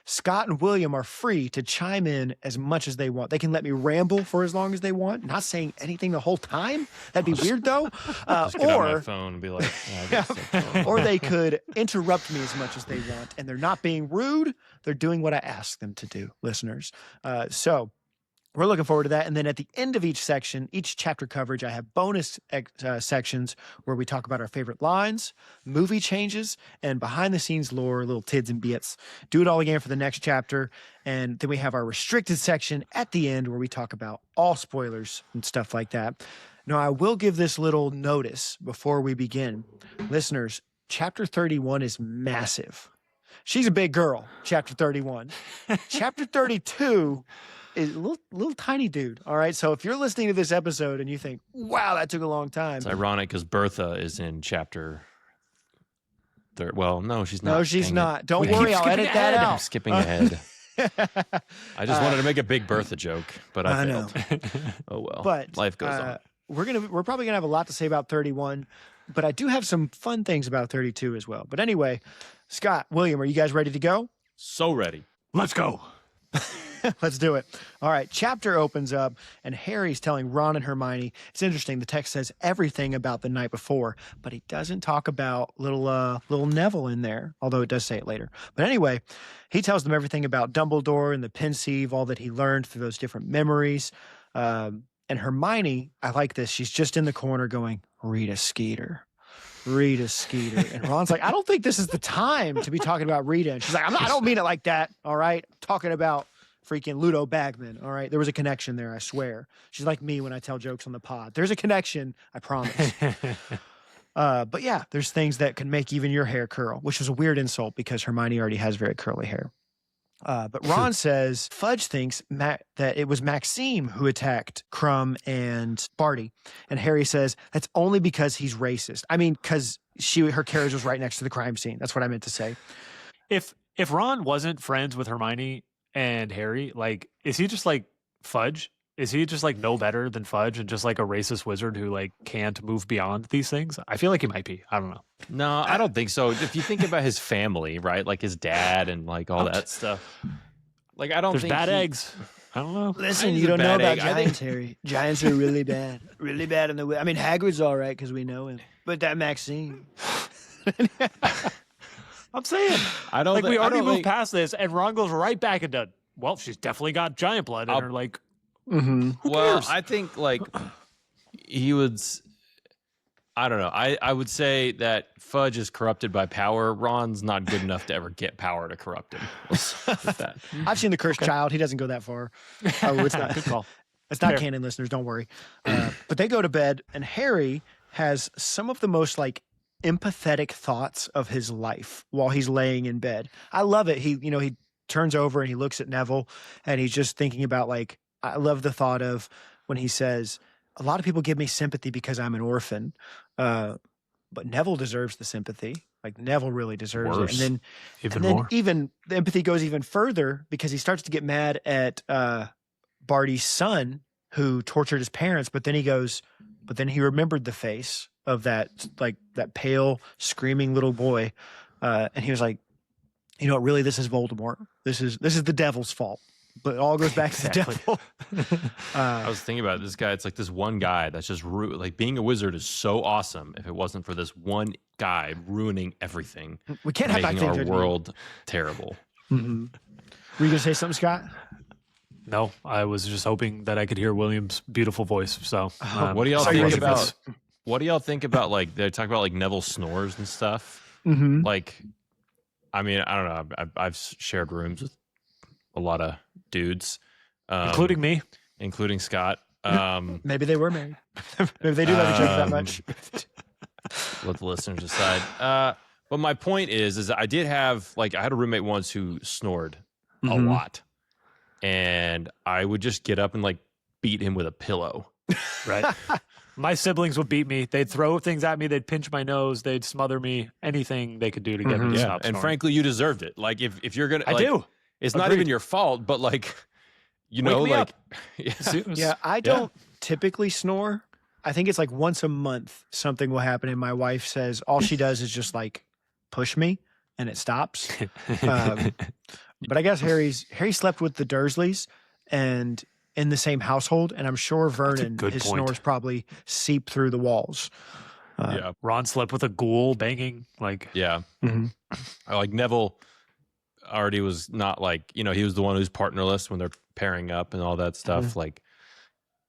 Scott and William are free to chime in as much as they want. They can let me ramble for as long as they want, not saying anything the whole time. That'd be weird, though. Just get on my phone and be like, Or they could interrupt me as much as they want, and they're not being rude. They're doing what I ask them to do, listeners. So we're looking forward to that. And then at the end of each section, each chapter coverage, I have bonus sections where we talk about our favorite lines, movie changes, and behind-the-scenes lore, little tids and bits. Do it all again for the next chapter. And then we have our restricted section at the end where we talk about all spoilers and stuff like that. Now, I will give this little notice before we begin. Listeners, Chapter 31 is massive. She's a big girl, Chapter 31. Chapter 32 is a little tiny dude. All right. So if you're listening to this episode and you think, wow, that took a long time. It's ironic because Bertha is in chapter 3. Well, no, she's not. No, she's Dang not. it. Don't worry. I'll edit that I'm out. skipping ahead. I just wanted to make a big Bertha joke, but I failed. Oh, well. But life goes on. We're probably going to have a lot to say about 31, but I do have some fun things about 32 as well. But anyway, Scott, William, are you guys ready to go? So ready. Let's go. Let's do it. All right. Chapter opens up and Harry's telling Ron and Hermione. It's interesting. The text says everything about the night before, but he doesn't talk about little Neville in there, although it does say it later. But anyway, he tells them everything about Dumbledore and the Pensieve, all that he learned through those different memories. And Hermione, I like this. She's just in the corner going, Rita Skeeter. Rita Skeeter. And Ron's like, I don't think this is the time to be talking about Rita. And she's like, I don't mean it like that. All right. I'm talking about freaking Ludo Bagman. All right. There was a connection there, I swear. She's like me when I tell jokes on the pod. There's a connection, I promise. But yeah, there's things that can make even your hair curl, which was a weird insult because Hermione already has very curly hair. But Ron says Fudge thinks that it was Maxime who attacked Crumb and Barty. And Harry says that's only because he's racist. I mean, because her carriage was right next to the crime scene. That's what I meant to say. If Ron wasn't friends with Hermione and Harry, like, is he just like Fudge? Is he just like no better than Fudge and just like a racist wizard who like can't move beyond these things? I feel like he might be. I don't know. No, I don't think so. If you think about his family, right? Like his dad and like all that stuff. Like I don't There's think bad eggs. I don't know. Listen, He's you a don't know bad about egg. I giants, Harry. Giants are really bad. Really bad in the I mean, Hagrid's all right because we know him. But that Maxine. I'm saying. I don't Like thi- we I already don't moved think- past this and Ron goes right back into, well, she's definitely got giant blood in her. Like, Mm-hmm. Well, cares? I think like he would. I don't know. I would say that Fudge is corrupted by power. Ron's not good enough to ever get power to corrupt him. With that. I've seen The Cursed Child. He doesn't go that far. Oh, it's not. good call. It's not Fair. canon, listeners. Don't worry. But they go to bed, and Harry has some of the most like empathetic thoughts of his life while he's laying in bed. I love it. He turns over and he looks at Neville, and he's just thinking about like. I love the thought of when he says, "A lot of people give me sympathy because I'm an orphan, but Neville deserves the sympathy. Like Neville really deserves Worse. it." And Even then more. even the empathy goes even further because he starts to get mad at Barty's son who tortured his parents. But then he remembered the face of that pale screaming little boy. And he was like, you know what, really, this is Voldemort. This is the devil's fault. But it all goes back to the devil. I was thinking about this guy. It's like this one guy that's just like being a wizard is so awesome. If it wasn't for this one guy ruining everything, We can't have making back our things. world terrible. Mm-hmm. Were you gonna say something, Scott? No, I was just hoping that I could hear William's beautiful voice. So, What do y'all Sorry, think Richard. about? What do y'all think about like they talk about like Neville snores and stuff? Mm-hmm. Like, I mean, I don't know. I've shared rooms with a lot of dudes, including me. including Scott. Maybe they were married. Maybe they do love each other that much. Let the listeners decide. But my point is I did have I had a roommate once who snored a Mhm. lot, and I would just get up and like beat him with a pillow. Right. My siblings would beat me. They'd throw things at me. They'd pinch my nose. They'd smother me. Anything they could do to get me to stop and snoring. frankly, you deserved it. Like if you're gonna, I like, do. It's not Agreed. even your fault, but like, you Wake know, me like, up. yeah. Yeah, I don't typically snore. I think it's like once a month something will happen, and my wife says all she does is just like push me, and it stops. But I guess Harry slept with the Dursleys and in the same household, and I'm sure Vernon, his snores probably seep through the walls. Yeah. Ron slept with a ghoul banging. Like, Yeah. Mhm. Like Neville already was not like, he was the one who's partnerless when they're pairing up and all that stuff. Like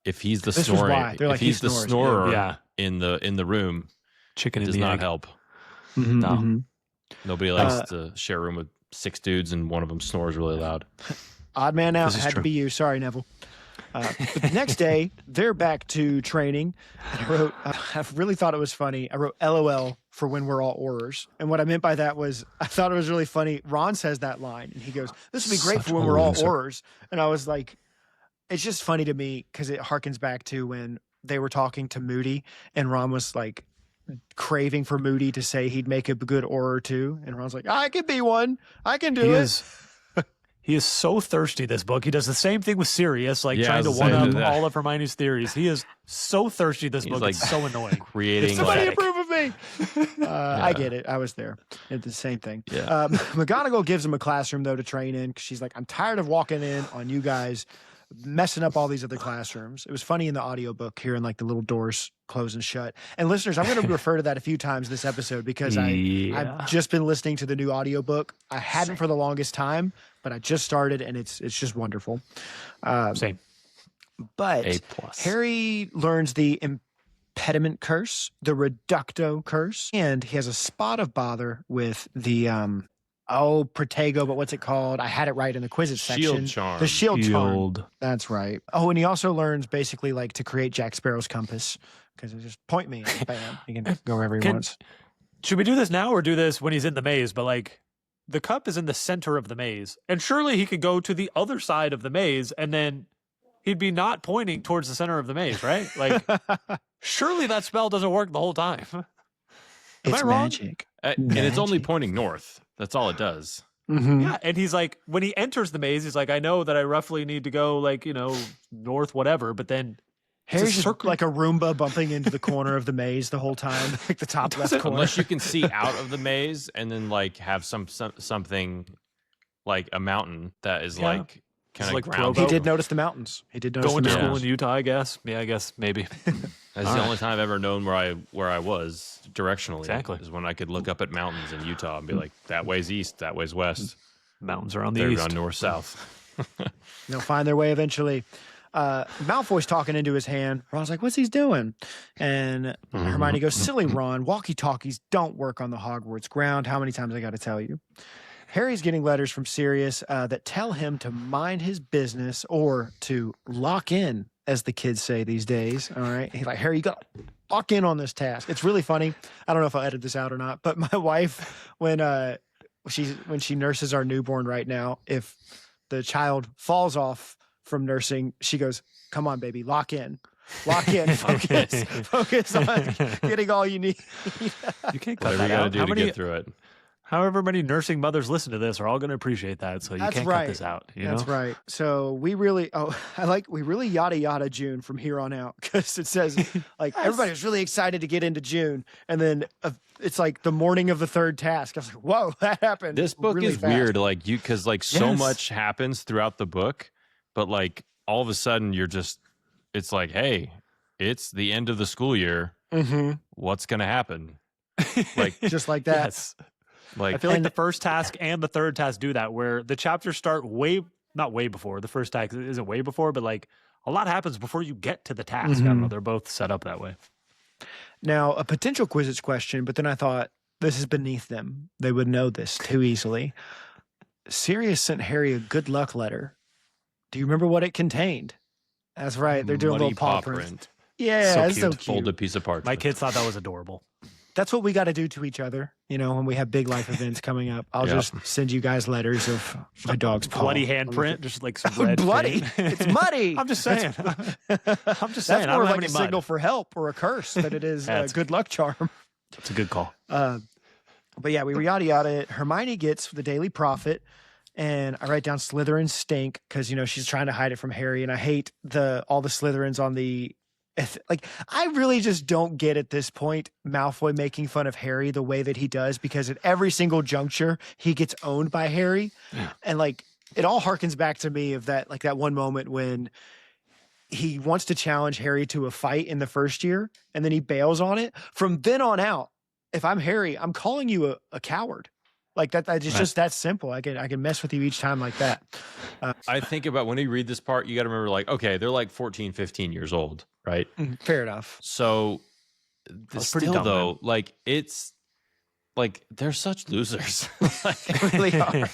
if he's the This was snoring, why. They're like, if he's he the snores. snorer Yeah. in the room, chicken does in the not egg. help. Mhm, No. mhm. Nobody likes to share a room with 6 dudes and one of them snores really loud. Odd man out. This is Had to true. be you. Sorry, Neville. But the next day, they're back to training. And I wrote, I really thought it was funny. I wrote LOL for when we're all Aurors. And what I meant by that was, I thought it was really funny. Ron says that line and he goes, this would be great Such for when a we're all loser. Aurors. And I was like, it's just funny to me because it harkens back to when they were talking to Moody and Ron was like craving for Moody to say he'd make a good Auror too. And Ron's like, I can be one. I can do it. He is so thirsty, this book. He does the same thing with Sirius, like Yeah, I trying to was saying one-up that. all of Hermione's theories. He is so thirsty, this He's book. like It's so annoying. creating Somebody like, approve of me. I get it. I was there. It's the same thing. Yeah. McGonagall gives him a classroom, though, to train in because she's like, I'm tired of walking in on you guys messing up all these other classrooms. It was funny in the audiobook hearing like the little doors close and shut. And listeners, I'm going to refer to that a few times this episode because I've just been listening to the new audiobook. I hadn't for the longest time, but I just started and it's just wonderful. Same. But A+. Harry learns the impediment curse, the reducto curse, and he has a spot of bother with the Protego, but what's it called? I had it right in the Quizzitch section. Shield charm. The shield charm. That's right. Oh, and he also learns basically like to create Jack Sparrow's compass because it just point me and bam, he can go wherever he wants. Should we do this now or do this when he's in the maze? But like the cup is in the center of the maze. And surely he could go to the other side of the maze and then he'd be not pointing towards the center of the maze, right? Like surely that spell doesn't work the whole time. Am It's I wrong? magic. And it's only Magic. pointing north. That's all it does. Mhm. Yeah, and he's like, when he enters the maze, he's like, I know that I roughly need to go like, north, whatever, but then Harry's just circle. like a Roomba bumping into the corner of the maze the whole time, like the top left corner. Unless you can see out of the maze and then like have something like a mountain that is Yeah. like kind of like ground. Frodo. He did notice the mountains. He did notice going the to mountains. school in Utah, I guess. Yeah, I guess maybe. That's the only time I've ever known where I was directionally. Exactly. Is when I could look up at mountains in Utah and be like, that way's east, that way's west, Mountains are on the they're east. on north south. They'll find their way eventually. Malfoy's talking into his hand. Ron's like, what's he doing? And Hermione goes, silly Ron, walkie-talkies don't work on the Hogwarts ground. How many times I got to tell you? Harry's getting letters from Sirius that tell him to mind his business or to lock in, as the kids say these days. All right. He's like, Harry, you got to lock in on this task. It's really funny. I don't know if I'll edit this out or not, but my wife, when she nurses our newborn right now, if the child falls off from nursing, she goes, come on, baby, lock in, focus on getting all you need. You can't cut Whatever that you got to out. do to get through it. However many nursing mothers listen to this are all going to appreciate that. So you That's can't right. cut this out. That's right. So we really, we really yada yada June from here on out because it says like everybody was really excited to get into June, and then it's like the morning of the third task. I was like, whoa, that happened. This book really is fast. weird, like because like so Yes. much happens throughout the book, but like all of a sudden it's like, hey, it's the end of the school year. Mm-hmm. What's gonna happen? Like Just like that. Yes. like I feel like And- the first task and the third task do that, where the chapters start not way before. The first task isn't way before, but like a lot happens before you get to the task. I don't know. They're both set up that way. Now, a potential Quizzitch question, but then I thought this is beneath them. They would know this too easily. Sirius sent Harry a good luck letter. Do you remember what it contained? That's right. They're doing muddy little paw prints. Yeah, So it's so cute. cute. Folded piece of parchment. My kids thought that was adorable. That's what we got to do to each other. When we have big life events coming up, I'll Yeah. just send you guys letters of my dog's paw. Bloody handprint, just like some red Bloody. paint. It's muddy. I'm just saying. I'm just That's saying. I more don't have like any a mud. signal for help or a curse than it is a That's- good luck charm. It's a good call. But yeah, we yada yada it. Hermione gets the Daily Prophet, and I write down Slytherin stink because she's trying to hide it from Harry, and I hate all the Slytherins on the Like, I really just don't get at this point Malfoy making fun of Harry the way that he does, because at every single juncture he gets owned by Harry. And like, it all harkens back to me of that, like that one moment when he wants to challenge Harry to a fight in the first year and then he bails on it. From then on out, if I'm Harry, I'm calling you a coward. Like that it's just that simple. I can mess with you each time like that. I think about when you read this part, you got to remember, like, okay, they're like 14, 15 years old, right? Fair enough. So That's pretty still dumb, though, man. like, it's like they're such losers. They really are.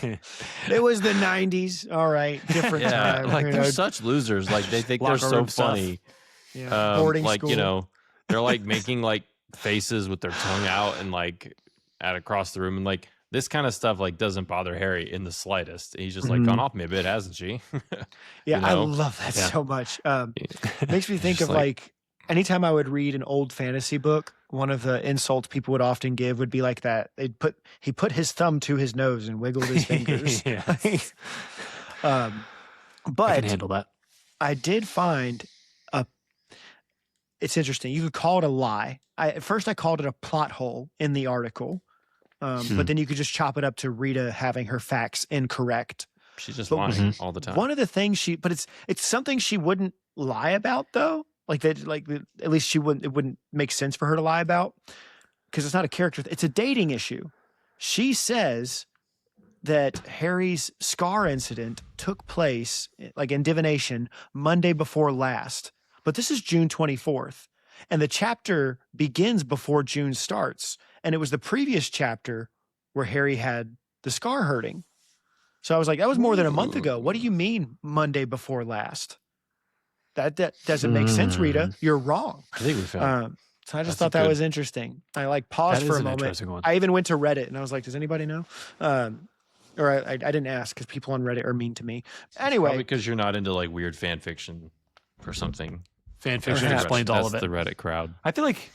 It was the 90s. All right. Different time. Like, you they're know. such losers. Like, they think they're Locker so room stuff. funny. Yeah. Boarding like, school. you know, they're like making like faces with their tongue out and like at across the room, and like this kind of stuff like doesn't bother Harry in the slightest. He's just like gone off me a bit, hasn't she? Yeah, you I know? love that so much. Makes me think just of like anytime I would read an old fantasy book, one of the insults people would often give would be like that. He put his thumb to his nose and wiggled his fingers. Yeah. I But can handle that. I did find it's interesting. You could call it a lie. At first I called it a plot hole in the article. But then you could just chop it up to Rita having her facts incorrect. She's just But lying all the time. One of the things it's something she wouldn't lie about though. At least she wouldn't, it wouldn't make sense for her to lie about, because it's not a character. It's a dating issue. She says that Harry's scar incident took place like in divination Monday before last, but this is June 24th. And the chapter begins before June starts. And it was the previous chapter where Harry had the scar hurting. So I was like, that was more than a month ago. What do you mean Monday before last? That doesn't make sense, Rita. You're wrong. I think we found. So I just That's thought that good- was interesting. I like paused That for is a an moment. interesting one. I even went to Reddit and I was like, does anybody know? Or I didn't ask because people on Reddit are mean to me. Anyway, Probably because you're not into like weird fan fiction or something. Fan fiction Perhaps. explains all of That's it. the Reddit crowd. I feel like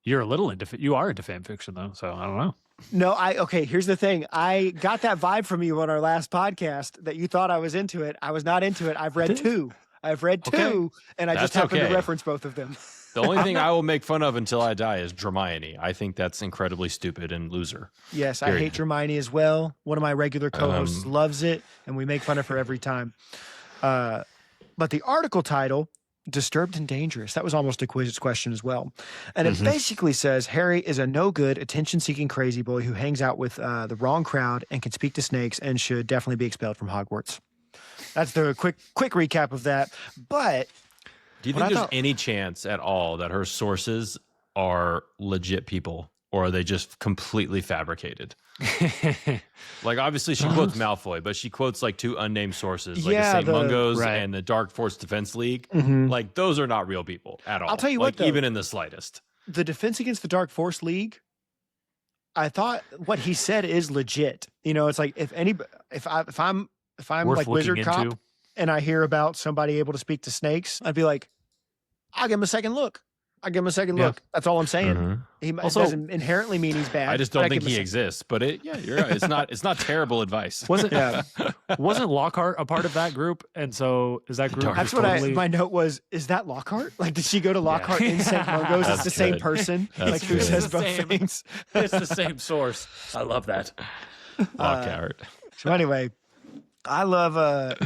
you are into fan fiction though, so I don't know. no, okay, here's the thing. I got that vibe from you on our last podcast that you thought I was into it. I was not into it. I've read two. And I just That's happened okay. to reference both of them. The only thing I will make fun of until I die is Hermione. I think that's incredibly stupid and loser. Yes, I Period. hate Hermione as well. One of my regular co-hosts loves it, and we make fun of her every time. But the article title, Disturbed and Dangerous, that was almost a quiz question as well. And it basically says Harry is a no-good, attention-seeking crazy boy who hangs out with the wrong crowd and can speak to snakes and should definitely be expelled from Hogwarts. That's the quick recap of that. But Do you What I think there's thought- any chance at all that her sources are legit people, or are they just completely fabricated? Like, obviously, she quotes Malfoy, but she quotes like two unnamed sources, like Yeah, the St. the- Mungos right. and the Dark Force Defense League. Mhm. Like, those are not real people at all. I'll tell you like, what, though. even in the slightest. the Defense Against the Dark Force League, I thought what he said is legit. You know, it's like if I'm Worth like looking Wizard Cop into. and I hear about somebody able to speak to snakes, I'd be like, I'll give him a second look. Look. That's all I'm saying. Mhm. He Also- doesn't inherently mean he's bad. I just but don't give think him a he sec- exists. But you're right. It's not terrible advice. Wasn't Yeah. wasn't Lockhart a part of that group? And so is that group Dark That's what totally, my note was. Is that Lockhart? Like, did she go to Lockhart in St. Mungo's? It's That's the same good. person. That's Like, who good. says It's the both same. things? it's the same source. I love that. Lockhart. So anyway, I love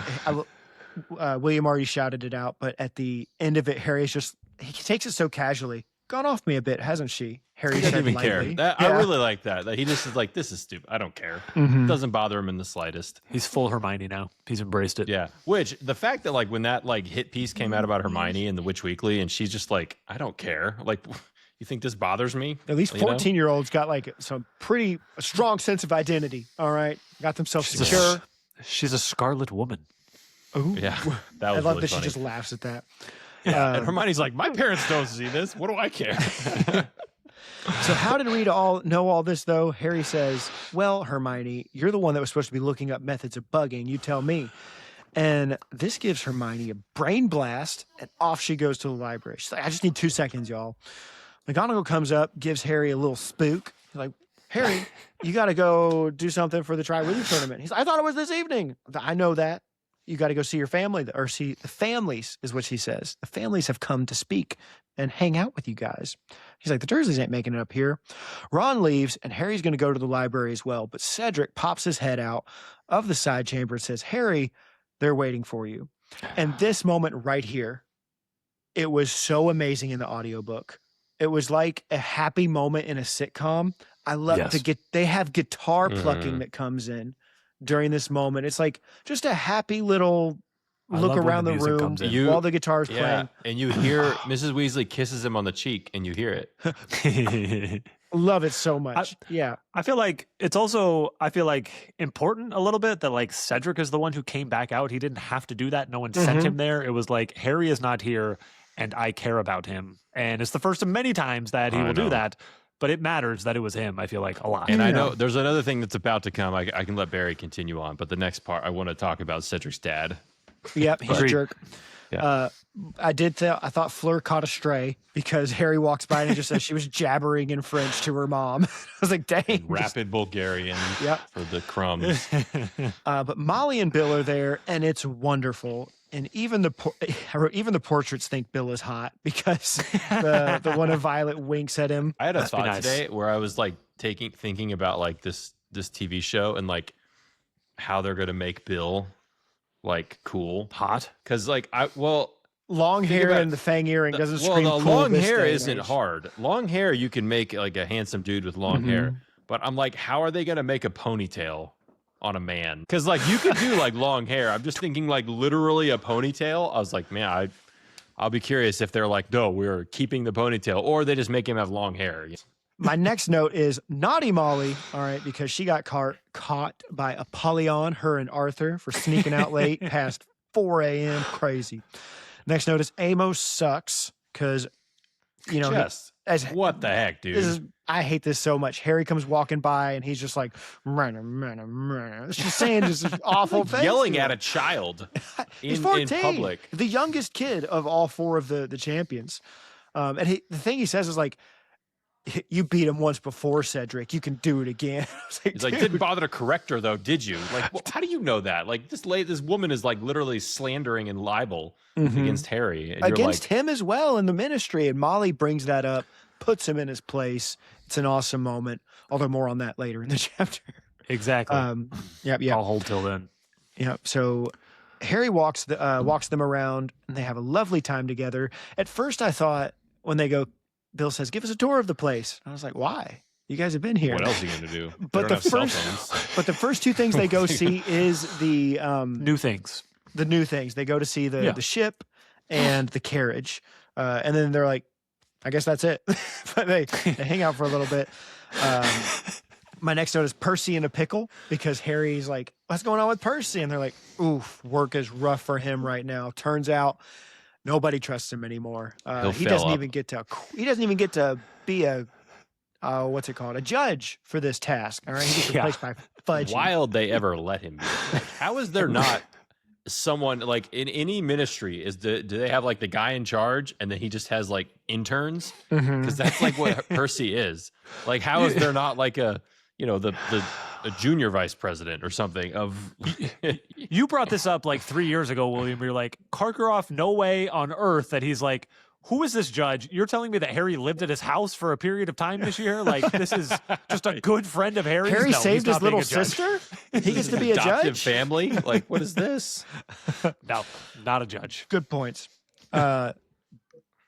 William already shouted it out, but at the end of it, Harry's just he takes it so casually. Gone off me a bit, hasn't she? Harry He doesn't said even care. lightly. I really like that. That he just is like, this is stupid. I don't care. Mhm. Doesn't bother him in the slightest. He's full Hermione now. He's embraced it. Yeah. Which the fact that like when that like hit piece came out about Hermione in the Witch Weekly, and she's just like, I don't care. Like, you think this bothers me? At least You know? 14-year-olds got like some pretty strong sense of identity. All right, got themselves She's a- secure. She's a scarlet woman. Ooh. Yeah. That I was love really that funny. she just laughs at that. And Hermione's like, my parents don't see this. What do I care? So how did Rita know all this, though? Harry says, well, Hermione, you're the one that was supposed to be looking up methods of bugging. You tell me. And this gives Hermione a brain blast, and off she goes to the library. She's like, I just need 2 seconds, y'all. McGonagall comes up, gives Harry a little spook. He's like, Harry, you got to go do something for the Tri-Wizard tournament. He's like, I thought it was this evening. I know that. you got to go see your family, or see the families, is what she says. The families have come to speak and hang out with you guys. He's like, the Dursleys ain't making it up here. Ron leaves, and Harry's going to go to the library as well. But Cedric pops his head out of the side chamber and says, Harry, they're waiting for you. And this moment right here, it was so amazing in the audiobook. It was like a happy moment in a sitcom. I love they have guitar plucking that comes in during this moment. It's like just a happy little look around the room while the guitar's playing. And you hear Mrs. Weasley kisses him on the cheek, and you hear it. Love it so much. I feel like it's also, important a little bit that like Cedric is the one who came back out. He didn't have to do that. No one sent him there. It was like, Harry is not here and I care about him. And it's the first of many times that he will do that. But it matters that it was him, I feel like, a lot. And I know there's another thing that's about to come. I can let Barry continue on. But the next part, I want to talk about Cedric's dad. Yep, he's a jerk. Yeah. I thought Fleur caught a stray because Harry walks by and just says she was jabbering in French to her mom. I was like, dang. Rapid Bulgarian for the crumbs. But Molly and Bill are there, and it's wonderful. And even the portraits think Bill is hot because the one of Violet winks at him. I had a thought today where I was like thinking about like this TV show and like how they're going to make Bill like cool, hot. Because like long hair and the fang earring doesn't scream the cool. Long hair isn't hard. Long hair, you can make like a handsome dude with long hair. But I'm like, how are they going to make a ponytail on a man? Because like you could do like long hair. I'm just thinking like literally a ponytail. I was like, man, I'll be curious if they're like, no, we're keeping the ponytail, or they just make him have long hair. My next note is naughty Molly, all right, because she got caught by Apollyon, her and Arthur, for sneaking out late past 4 a.m. Crazy. Next note is Amos sucks because, you know, what the heck, dude? I hate this so much. Harry comes walking by and he's just like, it's just saying just awful things. Yelling at a child in public. The youngest kid of all 4 of the champions. And the thing he says is like, you beat him once before, Cedric. You can do it again. He's like, didn't bother to correct her though, did you? Like, how do you know that? Like, this woman is like literally slandering and libel against Harry, and against him as well in the ministry. And Molly brings that up, puts him in his place. It's an awesome moment. Although more on that later in the chapter. Exactly. I'll hold till then. Yeah. So Harry walks them around, and they have a lovely time together. At first, I thought when they go, Bill says, give us a tour of the place. I was like, why? You guys have been here. What else are you going to do? But the first 2 things they go see is the new things. The new things. They go to see the ship and the carriage. And then they're like, I guess that's it. But they hang out for a little bit. My next note is Percy in a pickle, because Harry's like, what's going on with Percy? And they're like, oof, work is rough for him right now. Turns out nobody trusts him anymore. He doesn't even get to be a what's it called? A judge for this task. All right, he gets replaced by Fudge. Wild they ever let him be. Like, how is there not someone like in any ministry? Do they have like the guy in charge, and then he just has like interns? Because that's like what Percy is. Like, how is there not like a junior vice president or something of You brought this up like 3 years ago, William. You're like, Karkaroff, no way on earth that he's like, who is this judge? You're telling me that Harry lived at his house for a period of time this year? Like, this is just a good friend of Harry's? Harry saved his little sister? He gets to be a adoptive judge? family? Like, what is this? No, not a judge. Good points. But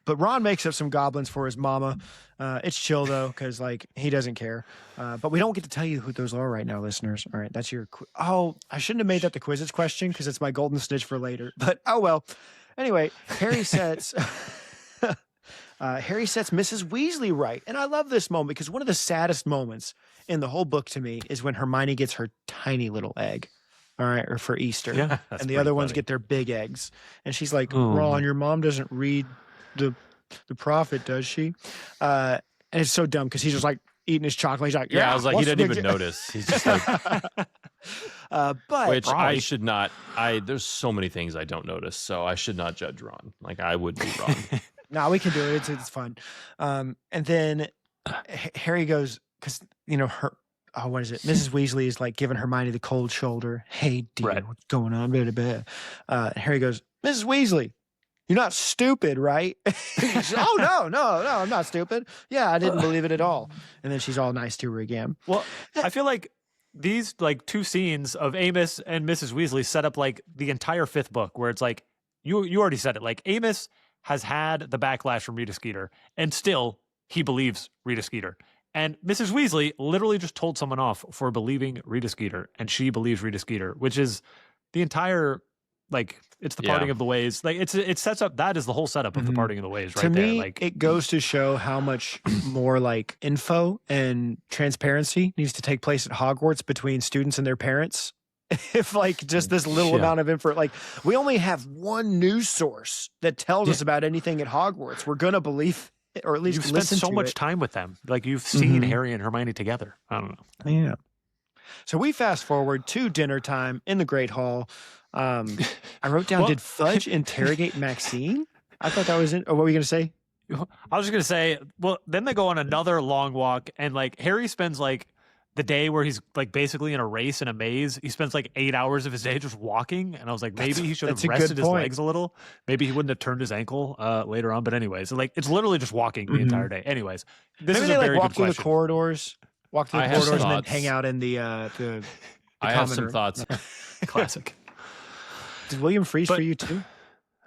Ron makes up some goblins for his mama. It's chill, though, because, like, he doesn't care. But we don't get to tell you who those are right now, listeners. All right, that's your... I shouldn't have made that the Quizzitch question, because it's my golden snitch for later. But, oh, well. Anyway, Harry sets Mrs. Weasley right. And I love this moment, because one of the saddest moments in the whole book to me is when Hermione gets her tiny little egg. All right, or for Easter. Yeah, and the other ones get their big eggs. And she's like, Ron, your mom doesn't read the prophet, does she? And it's so dumb, because he's just like eating his chocolate. He's like, I was like, he didn't even notice. He's just like, but which I should not. There's so many things I don't notice, so I should not judge Ron. Like, I would be wrong. No, we can do it. It's fun. And then Harry goes, because oh, what is it? Mrs. Weasley is like giving Hermione the cold shoulder. Hey, dear, Right. what's going on? Blah, blah, blah. And Harry goes, Mrs. Weasley, you're not stupid, right? She's, oh, no, I'm not stupid. Yeah, I didn't believe it at all. And then she's all nice to her again. Well, I feel like these like two scenes of Amos and Mrs. Weasley set up like the entire fifth book, where it's like you already said it. Like Amos has had the backlash from Rita Skeeter, and still he believes Rita Skeeter. And Mrs. Weasley literally just told someone off for believing Rita Skeeter, and she believes Rita Skeeter, which is the entire like it's the parting of the ways. Like it sets up that is the whole setup of the parting of the ways right to there. me, Like it goes to show how much more like info and transparency needs to take place at Hogwarts between students and their parents. If like just this little amount of info, like we only have one news source that tells us about anything at Hogwarts, we're gonna believe it, or at least you've spent listen so to much it. time with them. Like you've seen Harry and Hermione together. I don't know. Yeah. So we fast forward to dinner time in the Great Hall. I wrote down, Well- did Fudge interrogate Maxine? I thought that was it. Or what were you going to say? I was just gonna say, well, then they go on another long walk, and like Harry spends like the day where he's like basically in a race in a maze. He spends like 8 hours of his day just walking, and I was like, maybe he should have that's a good rested his point. legs a little. Maybe he wouldn't have turned his ankle later on. But anyways, like it's literally just walking the entire day. Anyways, this Maybe is they a like very walk good through the question. corridors, and I have then thoughts. hang out in the I have some common room. thoughts. Classic. Did William freeze But- for you too?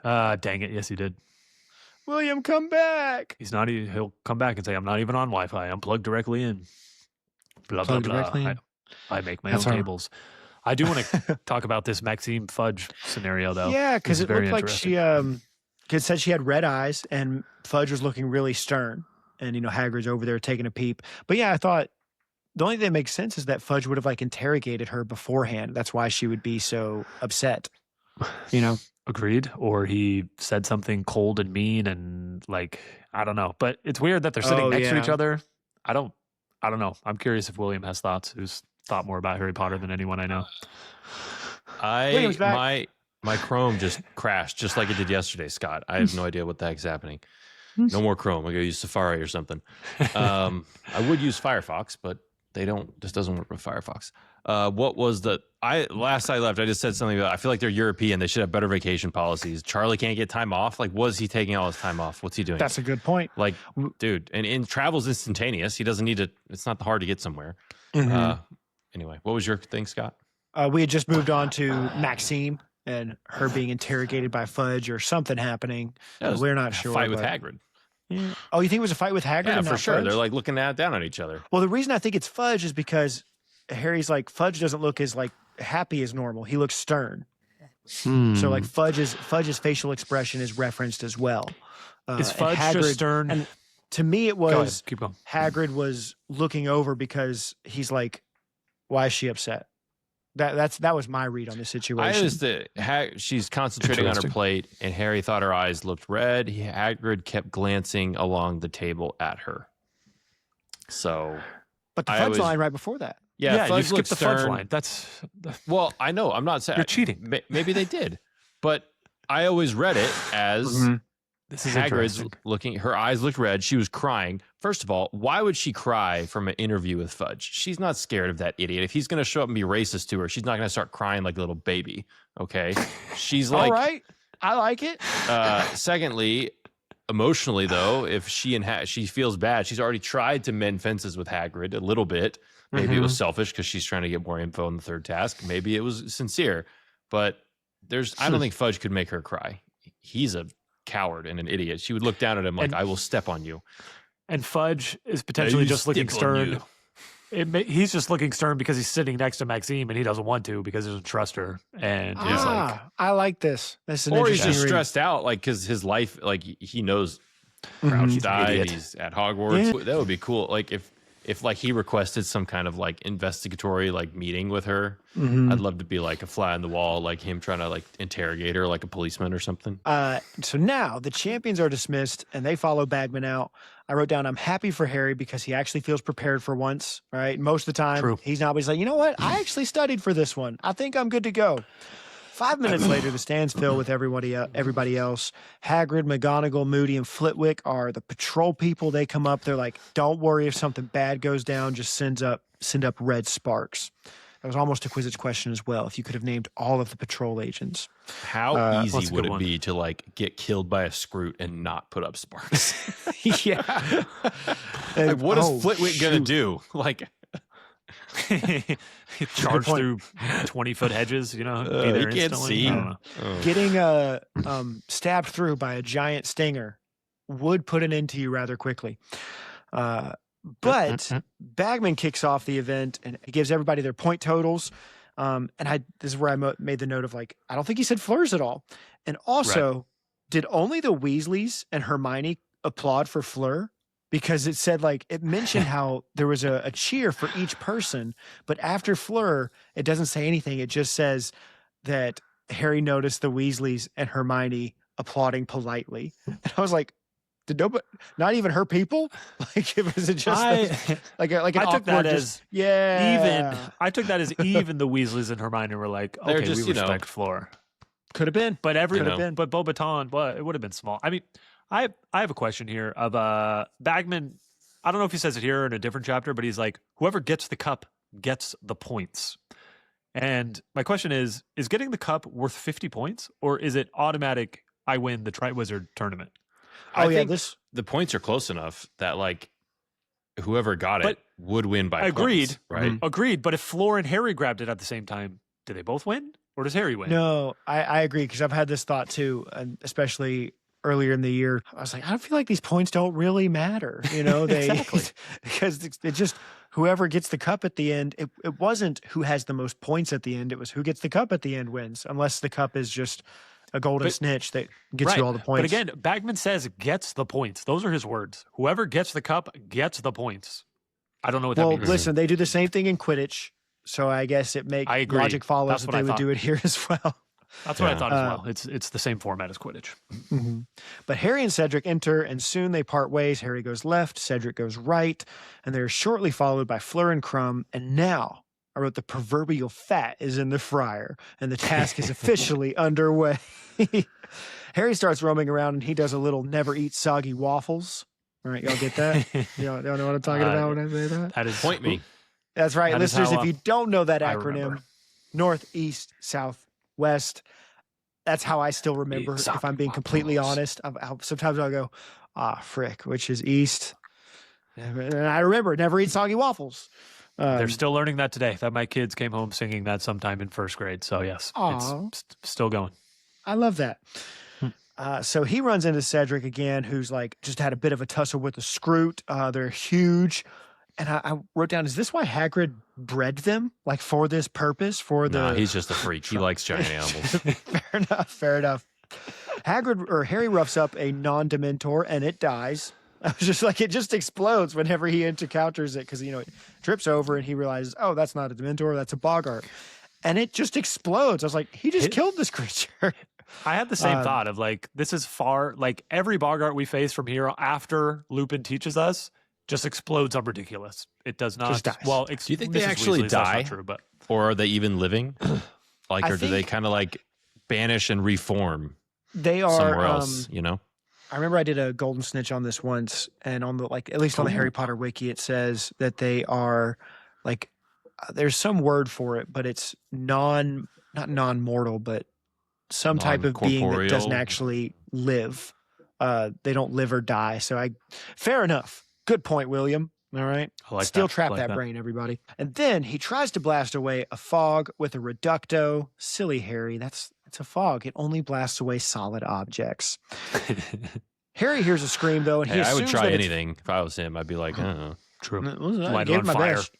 Dang it, yes he did. William, come back. He's not. He'll come back and say, "I'm not even on Wi-Fi. I'm plugged directly in." Blah Plugged blah blah. directly in. I make my That's own our- tables. I do want to talk about this Maxime Fudge scenario though. Yeah, because This is it very looked like interesting. she it said she had red eyes, and Fudge was looking really stern, and Hagrid's over there taking a peep. But yeah, I thought the only thing that makes sense is that Fudge would have like interrogated her beforehand. That's why she would be so upset. Agreed. Or he said something cold and mean and like I don't know. But it's weird that they're sitting Oh, next to each yeah. other. I don't know. I'm curious if William has thoughts. Who's thought more about Harry Potter than anyone I know. William's back. My Chrome just crashed just like it did yesterday, Scott. I have no idea what the heck's happening. No more Chrome. I gotta use Safari or something. I would use Firefox, but this doesn't work with Firefox. What was last I left, I just said something about I feel like they're European. They should have better vacation policies. Charlie can't get time off. Like, was he taking all his time off? What's he doing? That's a good point. Like, dude, and travel's instantaneous. He doesn't need to, it's not hard to get somewhere. Anyway, what was your thing, Scott? We had just moved on to Maxime and her being interrogated by Fudge or something happening. It was We're not a sure. Fight with but- Hagrid. Yeah. Oh, you think it was a fight with Hagrid? Yeah, and for not sure. Fudge? They're like looking down at each other. Well, the reason I think it's Fudge is because Harry's like Fudge doesn't look as like happy as normal. He looks stern. So like Fudge's facial expression is referenced as well. Is and Fudge just stern? And to me, it Go ahead. was Keep going. Hagrid was looking over because he's like, why is she upset? That was my read on the situation. She's concentrating on her Interesting. plate, and Harry thought her eyes looked red. Hagrid kept glancing along the table at her. So, But the I Fudge always- line right before that. Yeah, you Fudge skipped looked the Fudge stern. line. That's Well, I know. I'm not saying You're cheating. Maybe they did, but I always read it as this is Hagrid's interesting. looking. Her eyes looked red. She was crying. First of all, why would she cry from an interview with Fudge? She's not scared of that idiot. If he's going to show up and be racist to her, she's not going to start crying like a little baby. Okay, she's like, All right, I like it. Secondly, emotionally though, if she feels bad, she's already tried to mend fences with Hagrid a little bit. Maybe it was selfish because she's trying to get more info on the third task. Maybe it was sincere, but I don't think Fudge could make her cry. He's a coward and an idiot. She would look down at him like, And- I will step on you. And Fudge is potentially just looking step on stern. He's just looking stern because he's sitting next to Maxime and he doesn't want to because he doesn't trust her. And he's like, I like this. This is an Or he's interesting just read. stressed out, like because his life, like he knows Crouch an died. idiot. He's at Hogwarts. That would be cool. Like if like he requested some kind of like investigatory like meeting with her, I'd love to be like a fly on the wall, like him trying to like interrogate her like a policeman or something. So now the champions are dismissed and they follow Bagman out. I wrote down, I'm happy for Harry because he actually feels prepared for once, right? Most of the time, True. he's not always like, you know what? I actually studied for this one. I think I'm good to go. 5 minutes later, the stands fill with everybody else. Hagrid, McGonagall, Moody, and Flitwick are the patrol people. They come up. They're like, don't worry if something bad goes down. Just send up send up red sparks. That was almost a Quizzitch question as well. If you could have named all of the patrol agents. How that's easy a would good it one. be to like get killed by a Scroot and not put up sparks? Yeah. Like, what is Oh, Flitwick gonna shoot. do? Like, Charge point. through 20-foot hedges, be there he can't instantly. see. I don't know. oh. Getting stabbed through by a giant stinger would put an end to you rather quickly. But Bagman kicks off the event and he gives everybody their point totals. And this is where I made the note of like, I don't think he said Fleurs at all. And also, did only the Weasleys and Hermione applaud for Fleur? Because it said like, it mentioned how there was a cheer for each person, but after Fleur, it doesn't say anything. It just says that Harry noticed the Weasleys and Hermione applauding politely. And I was like, did nobody, not even her people? Like, was it just like an I took awkward that just- as yeah, I took that as even the Weasleys and Hermione were like, They're okay, just, we respect Fleur. could have been. But Could have been. but Beaubaton, well, it would have been small. I mean, I have a question here of Bagman. I don't know if he says it here or in a different chapter, but he's like, whoever gets the cup gets the points. And my question is getting the cup worth 50 points, or is it automatic? I win the Triwizard tournament. I Oh yeah, think this the points are close enough that like whoever got But- it would win by Agreed. points, right? Agreed. But if Fleur and Harry grabbed it at the same time, do they both win, or does Harry win? No, I agree because I've had this thought too, and especially earlier in the year. I was like, I feel like these points don't really matter, They Exactly. because it just whoever gets the cup at the end. It wasn't who has the most points at the end. It was who gets the cup at the end wins, unless the cup is just a golden But- snitch that gets Right. you all the points. But again, Bagman says gets the points. Those are his words. Whoever gets the cup gets the points. I don't know what that well, means. listen, they do the same thing in Quidditch, so I guess I agree. logic follows That's that what they I would thought. do it here as well. That's what I Yeah. thought as well. It's the same format as Quidditch. Mhm. But Harry and Cedric enter, and soon they part ways. Harry goes left, Cedric goes right, and they're shortly followed by Fleur and Crumb. And now, I wrote the proverbial fat is in the fryer, and the task is officially underway. Harry starts roaming around, and he does a little never eat soggy waffles. All right, y'all get that? Y'all know what I'm talking about when I say that? That is Point me. That's right, That is listeners. how, If you don't know that I acronym, remember. North, East, South, West. That's how I still remember. Eat If I'm being completely honest, sometimes I'll go, frick, which is East. And I remember never eat soggy waffles. They're still learning that today. That my kids came home singing that sometime in first grade. So yes, Aw. it's still going. I love that. So he runs into Cedric again, who's like just had a bit of a tussle with a Scroot. They're huge. And I wrote down, is this why Hagrid bred them? Like for this purpose? For the Nah, he's just a freak. He likes giant animals. Fair enough. Harry roughs up a non-Dementor and it dies. I was just like, it just explodes whenever he encounters it because, it trips over and he realizes, oh, that's not a Dementor, that's a Boggart. And it just explodes. I was like, he just killed this creature. I had the same thought of like, this is far, like every Boggart we face from here after Lupin teaches us just explodes up ridiculous. It does not. Just dies. Well, Do you think they Mrs. actually Weasley's, that's not die? true, but Or are they even living? Like, I or do they think- kind of like banish and reform They are somewhere else? I remember I did a golden snitch on this once, and on the at least on the Harry Potter wiki, it says that they are like there's some word for it, but it's not non-mortal, but some type of being that doesn't Non-corporeal. actually live. They don't live or die. So fair enough. Good point, William. All right. I like Still that. trap I like that brain, everybody. And then he tries to blast away a fog with a reducto. Silly Harry. It's a fog. It only blasts away solid objects. Harry hears a scream though, and he Hey, I would assumes try that it's- anything if I was him. I'd be like, true. I Light it gave on my fire. best.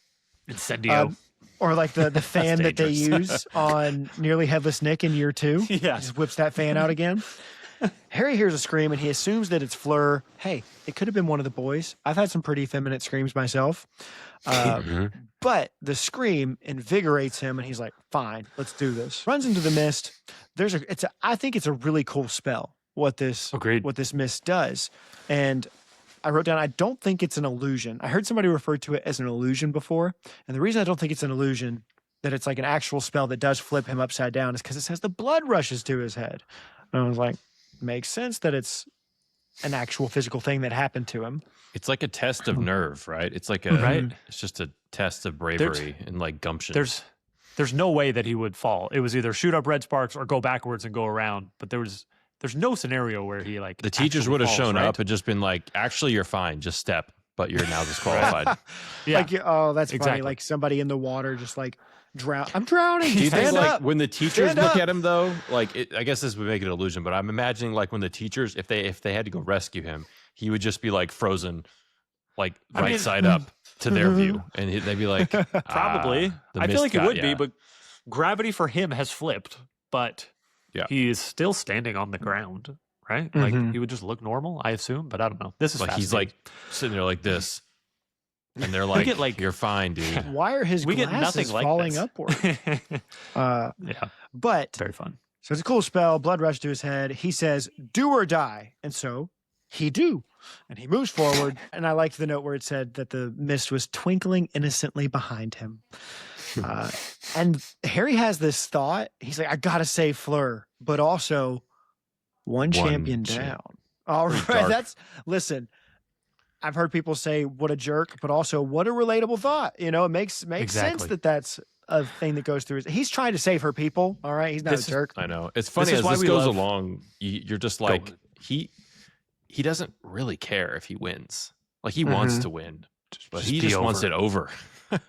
Incendio. Or like the fan that they dangerous. use on Nearly Headless Nick in year 2. Yeah. Just whips that fan out again. Harry hears a scream and he assumes that it's Fleur. Hey, it could have been one of the boys. I've had some pretty effeminate screams myself. But the scream invigorates him and he's like, fine, let's do this. Runs into the mist. I think it's a really cool spell what this mist does. And I wrote down, I don't think it's an illusion. I heard somebody refer to it as an illusion before. And the reason I don't think it's an illusion, that it's like an actual spell that does flip him upside down, is because it says the blood rushes to his head. And I was like, makes sense that it's an actual physical thing that happened to him. It's like a test of nerve, right? It's like a Right. It's just a test of bravery and like gumption. There's no way that he would fall. It was either shoot up red sparks or go backwards and go around. But there's no scenario where he like the teachers actually would have falls, shown right? up and just been like, actually, you're fine. Just step, but you're now disqualified. Yeah. Like, oh, that's funny. Exactly. Like somebody in the water just like drown. I'm drowning. Do you think Stand like up. when the teachers Stand look up. at him though, like I guess this would make it an illusion, but I'm imagining like when the teachers, if they had to go rescue him, he would just be like frozen, like right side up to their view, and they'd be like, Probably. the I feel mist like it got would ya." be, but gravity for him has flipped, but Yeah. he is still standing on the ground, right? Like Mhm. he would just look normal, I assume, but I don't know. This is like he's like sitting there like this, and they're like, get, like- "You're fine, dude." Why are his we get glasses nothing like falling this. upward? Yeah, But very fun. so it's a cool spell. Blood rush to his head. He says, "Do or die," and so he do, and he moves forward. And I liked the note where it said that the mist was twinkling innocently behind him. And Harry has this thought. He's like, "I gotta save Fleur, but also one champion down." All right, dark. listen. I've heard people say what a jerk, but also what a relatable thought. You know, it makes sense Exactly. that that's a thing that goes through. He's trying to save her people. All right, he's not This a is- jerk. I know. It's funny is as why this we goes love- along. You're just like he doesn't really care if he wins. Like he wants to win, but he be just wants over. it over.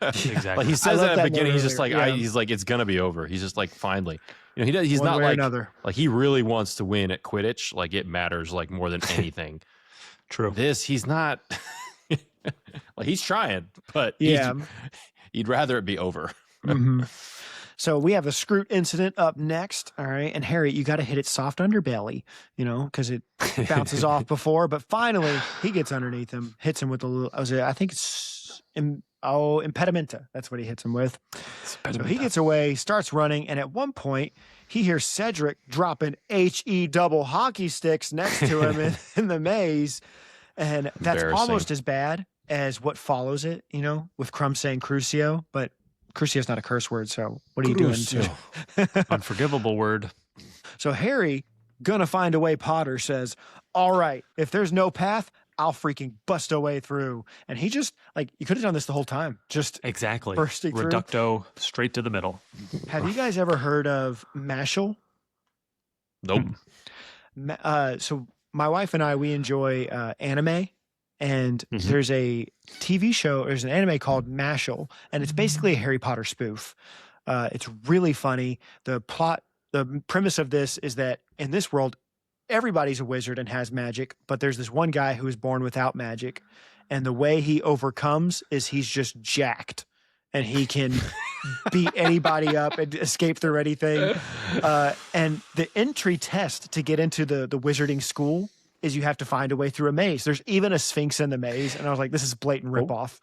Exactly. Like he says love that at that the beginning. note He's just like, earlier, yeah. he's like, it's gonna be over. He's just like, finally, you know, he's One not way or like another. like he really wants to win at Quidditch. Like it matters like more than anything. True. This he's not. Like he's trying, but Yeah. he'd rather it be over. Mhm. So we have a Scroot incident up next. All right. And Harry, you got to hit it soft underbelly, you know, because it bounces off before. But finally, he gets underneath him, hits him with a little, I think it's, impedimenta. That's what he hits him with. So he gets away, starts running. And at one point, he hears Cedric dropping HE double hockey sticks next to him in the maze. And that's Embarrassing. almost as bad as what follows it, you know, with Crumb saying Crucio. But Crucio's not a curse word, so what are you doing? Unforgivable word. So Harry, gonna find a way, Potter says, all right, if there's no path, I'll freaking bust a way through. And he just, like, you could have done this the whole time. Just, Exactly. Bursting through. Reducto straight to the middle. have you guys ever heard of Mashal? Nope. So my wife and I, we enjoy anime. And Mhm. there's a TV show, there's an anime called Mashal, and it's basically a Harry Potter spoof. It's really funny. The premise of this is that in this world, everybody's a wizard and has magic, but there's this one guy who is born without magic. And the way he overcomes is he's just jacked and he can beat anybody up and escape through anything. And the entry test to get into the wizarding school is you have to find a way through a maze. There's even a sphinx in the maze. And I was like, this is blatant ripoff.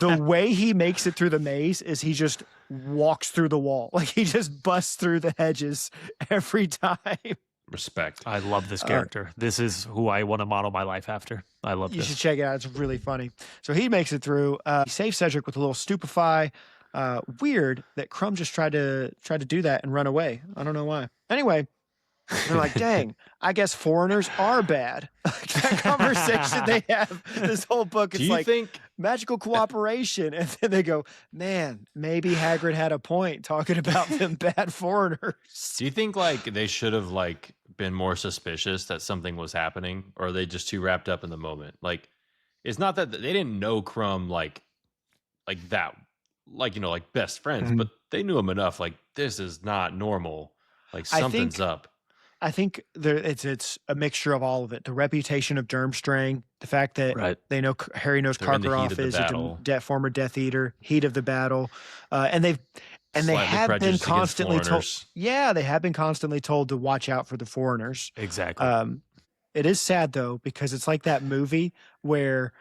The way he makes it through the maze is he just walks through the wall. Like he just busts through the hedges every time. Respect. I love this character. This is who I want to model my life after. I love You this. should check it out. It's really funny. So he makes it through. He saves Cedric with a little stupefy. Weird that Crumb just tried to do that and run away. I don't know why. Anyway, they're like, dang, I guess foreigners are bad. That conversation they have this whole book. It's Do you like think magical cooperation. And then they go, man, maybe Hagrid had a point talking about them bad foreigners. Do you think like they should have like been more suspicious that something was happening, or are they just too wrapped up in the moment? Like, it's not that they didn't know Crumb like that, like, you know, like best friends, Mhm. but they knew him enough. Like, this is not normal. Like I something's think- up. I think it's a mixture of all of it. The reputation of Durmstrang, the fact that Right. they know Harry knows They're in the heat Karkaroff of the is battle. a former Death Eater, heat of the battle, and they Slightly have been prejudiced against constantly told. foreigners. Yeah, they have been constantly told to watch out for the foreigners. Exactly. It is sad though because it's like that movie where.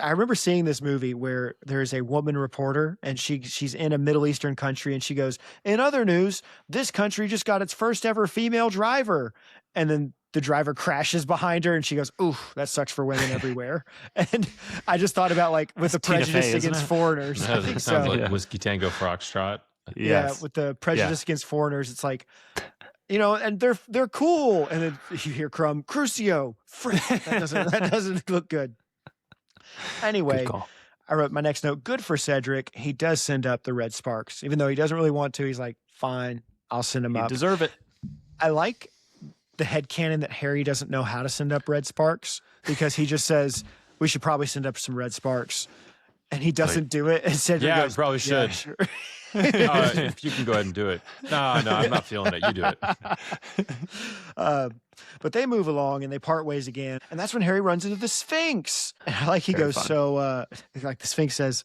I remember seeing this movie where there's a woman reporter and she's in a Middle Eastern country and she goes, in other news, this country just got its first ever female driver. And then the driver crashes behind her and she goes, ooh, that sucks for women everywhere. And I just thought about like with the Tina prejudice Fey, isn't against it? foreigners. I think Sounds so. like Yeah. Whiskey Tango Foxtrot. Yeah, Yes. with the prejudice against foreigners, it's like, you know, and they're cool. And then you hear Crumb, Crucio, frick. That doesn't look good. Anyway, Good call. I wrote my next note. Good for Cedric. He does send up the red sparks, even though he doesn't really want to. He's like, fine, I'll send him You up. deserve it. I like the headcanon that Harry doesn't know how to send up red sparks because he just says, we should probably send up some red sparks. And he doesn't do it. And Cedric Yeah, goes, I probably "Yeah, should." sure." If you can go ahead and do it. No, I'm not feeling it. You do it. But they move along and they part ways again. And that's when Harry runs into the Sphinx. And I like he Very goes, fun. so like the Sphinx says,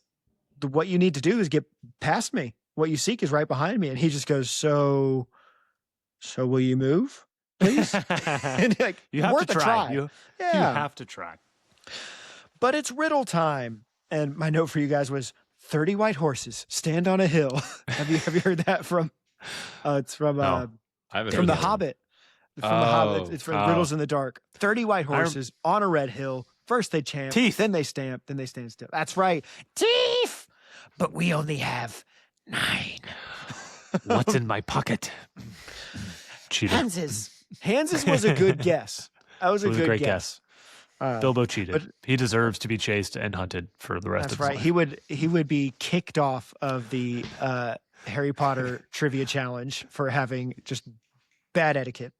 what you need to do is get past me. What you seek is right behind me. And he just goes, so will you move, please? And like, You have worth to a try. You Yeah. have to try. But it's riddle time. And my note for you guys was 30 white horses stand on a hill. Have you heard that from it's from No, I haven't from heard the that one. Hobbit. From the Hobbit. It's from Oh. Riddles in the Dark. 30 white horses on a red hill. First they champ, Teeth. then they stamp, then they stand still. That's right. Teeth. But we only have 9. What's in my pocket? Cheater. Hans's was a good guess. That was It a was good a great guess. guess. Bilbo cheated. but- He deserves to be chased and hunted for the rest That's of his right. life. He would be kicked off of the Harry Potter trivia challenge for having just bad etiquette.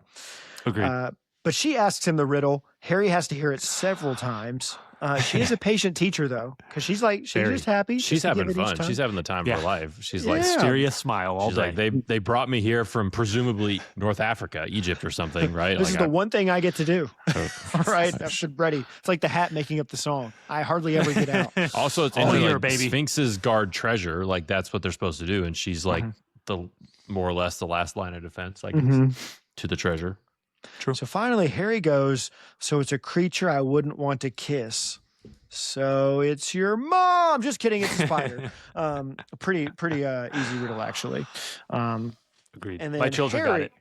Agreed. But she asks him the riddle. Harry has to hear it several times. She is a patient teacher, though, because she's Very. just happy. She's just to having give it each fun. time. She's having the time of Yeah. her life. She's Yeah. like, Mysterious smile all she's day. like, they brought me here from presumably North Africa, Egypt or something, right? This is Like, the one thing I get to do. Oh. All right, I'm ready. It's like the hat making up the song. I hardly ever get out. Also, it's All interesting, year, like, baby. Sphinxes guard treasure. Like that's what they're supposed to do, and she's like the more or less the last line of defense, I guess, to the treasure. So finally, Harry goes, so it's a creature I wouldn't want to kiss. So it's your mom. Just kidding. It's a spider. Pretty easy riddle, actually. Agreed. And My then children got Harry- it.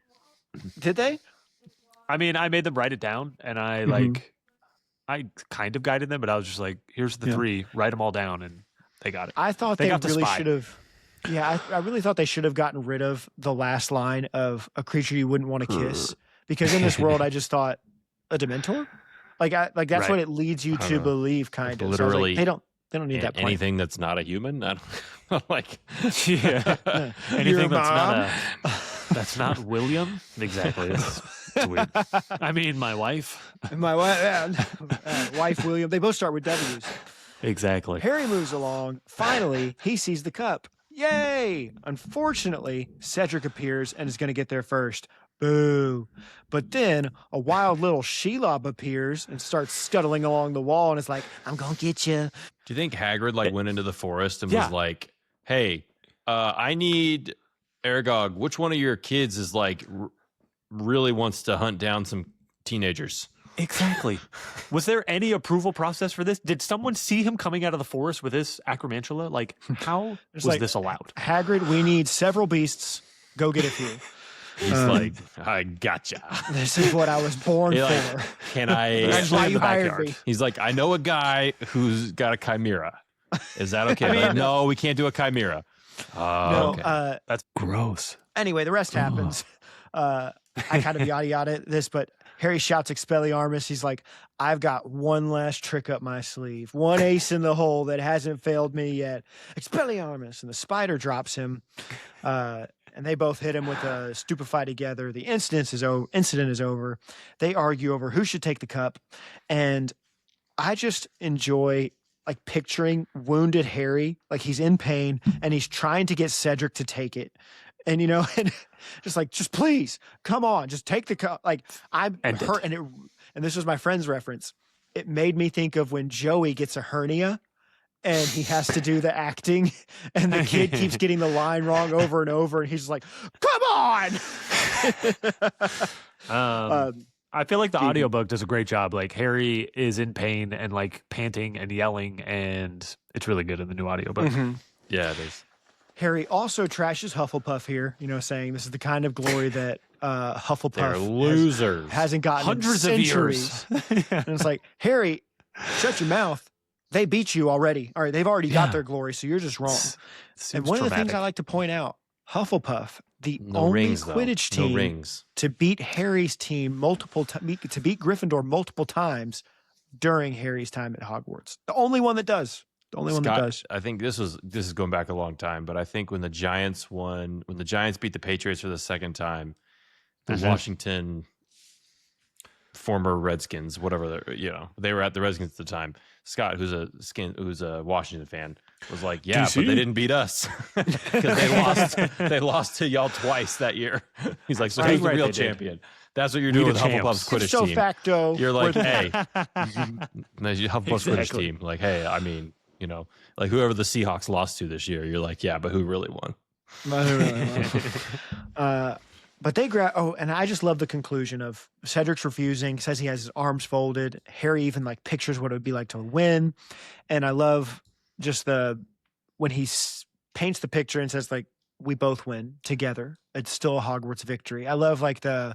Did they? I mean, I made them write it down, and I kind of guided them, but I was just like, "Here's the 3. Write them all down," and they got it. I thought They they got the really spy. should have. Yeah, I really thought they should have gotten rid of the last line of a creature you wouldn't want to kiss, because in this world, I just thought a Dementor. Like that's Right. what it leads you to believe, kind of. So I was like, Literally they don't need that point. Anything that's not a human, I don't, like Yeah. Your Anything mom? that's not William. Exactly. It's weird. I mean, my wife. And my wife William. They both start with W's. Exactly. Harry moves along. Finally, he sees the cup. Yay! Unfortunately, Cedric appears and is going to get there first. Boo. But then a wild little Shelob appears and starts scuttling along the wall and is like, I'm going to get you. Do you think Hagrid like went into the forest and Yeah. was like, "Hey, I need Aragog. Which one of your kids is like really wants to hunt down some teenagers?" Exactly. Was there any approval process for this? Did someone see him coming out of the forest with this acromantula? Like, how was like- this allowed? Hagrid, we need several beasts. Go get a few. He's like, "I gotcha." This is what I was born You're for. like, "Can I?" That's why in you the hired backyard. me. He's like, "I know a guy who's got a chimera. Is that okay?" I Like, mean- no, we can't do a chimera. No, Okay. That's gross. anyway, the rest happens. I kind of yada yada this, but Harry shouts Expelliarmus. He's like, I've got one last trick up my sleeve. One ace in the hole that hasn't failed me yet. Expelliarmus. And the spider drops him. And they both hit him with a stupefy together. The incident is over. They argue over who should take the cup. And I just enjoy like picturing wounded Harry, like he's in pain and he's trying to get Cedric to take it. And and just please, come on, just take the cup. Like I'm End it. hurt, and this was my friend's reference. It made me think of when Joey gets a hernia, and he has to do the acting, and the kid keeps getting the line wrong over and over, and he's just like, "Come on!" I feel like the audiobook does a great job. Like Harry is in pain and like panting and yelling, and it's really good in the new audiobook. Yeah, it is. Harry also trashes Hufflepuff here, saying this is the kind of glory that Hufflepuff They're losers. hasn't gotten Hundreds in of centuries. years. And it's like, Harry, shut your mouth. They beat you already. All right, they've already got their glory, so you're just wrong. Seems And one of the things traumatic. I like to point out, Hufflepuff, the No only rings, though. Quidditch No team rings. to beat Harry's team to beat Gryffindor multiple times during Harry's time at Hogwarts. The only one that does. The only one that does. I think this is going back a long time, but I think when the Giants beat the Patriots for the second time, the Washington former Redskins, whatever they were at the Redskins at the time. Scott, who's a Washington fan, was like, "Yeah, DC? but they didn't beat us because they lost to y'all twice that year." He's like, "So who's the real champion?" That's what you're doing with Hufflepuff's Quidditch Ipso team. facto, You're like, "Hey, Hufflepuff's Quidditch team." Like, "Hey, I mean, like whoever the Seahawks lost to this year." You're like, "Yeah, but who really won?" But they grab. Oh, and I just love the conclusion of Cedric's refusing. Says he has his arms folded. Harry even like pictures what it would be like to win, and I love just when he paints the picture and says like, "We both win together. It's still a Hogwarts victory." I love like the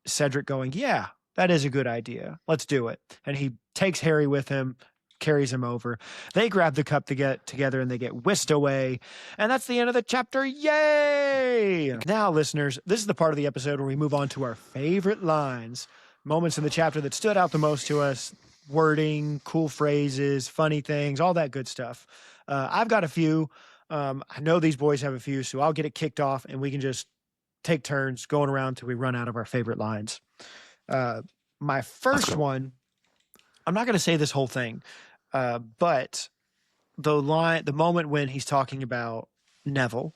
Cedric going, "Yeah, that is a good idea. Let's do it." And he takes Harry with him, carries him over. They grab the cup to get together and they get whisked away. And that's the end of the chapter. Yay! Now, listeners, this is the part of the episode where we move on to our favorite lines, moments in the chapter that stood out the most to us, wording, cool phrases, funny things, all that good stuff. I've got a few. I know these boys have a few, so I'll get it kicked off and we can just take turns going around till we run out of our favorite lines. My first one, I'm not going to say this whole thing, but the moment when he's talking about Neville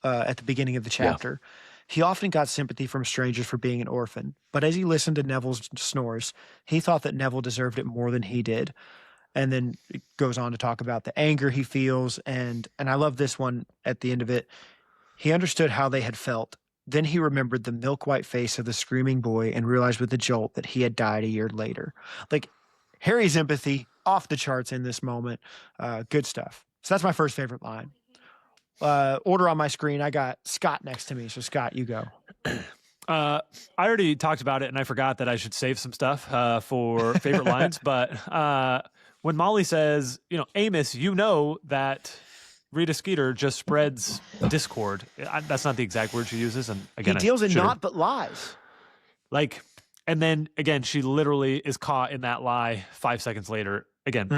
at the beginning of the chapter, he often got sympathy from strangers for being an orphan. But as he listened to Neville's snores, he thought that Neville deserved it more than he did. And then it goes on to talk about the anger he feels. And I love this one at the end of it. He understood how they had felt. Then he remembered the milk-white face of the screaming boy and realized with a jolt that he had died a year later. Like, Harry's empathy off the charts in this moment. Good stuff. So that's my first favorite line. Order on my screen. I got Scott next to me. So Scott, you go. I already talked about it and I forgot that I should save some stuff for favorite lines. But when Molly says, Amos, that Rita Skeeter just spreads discord. That's not the exact word she uses. And again, he deals in naught but lies. Like, and then again, she literally is caught in that lie 5 seconds later. Again,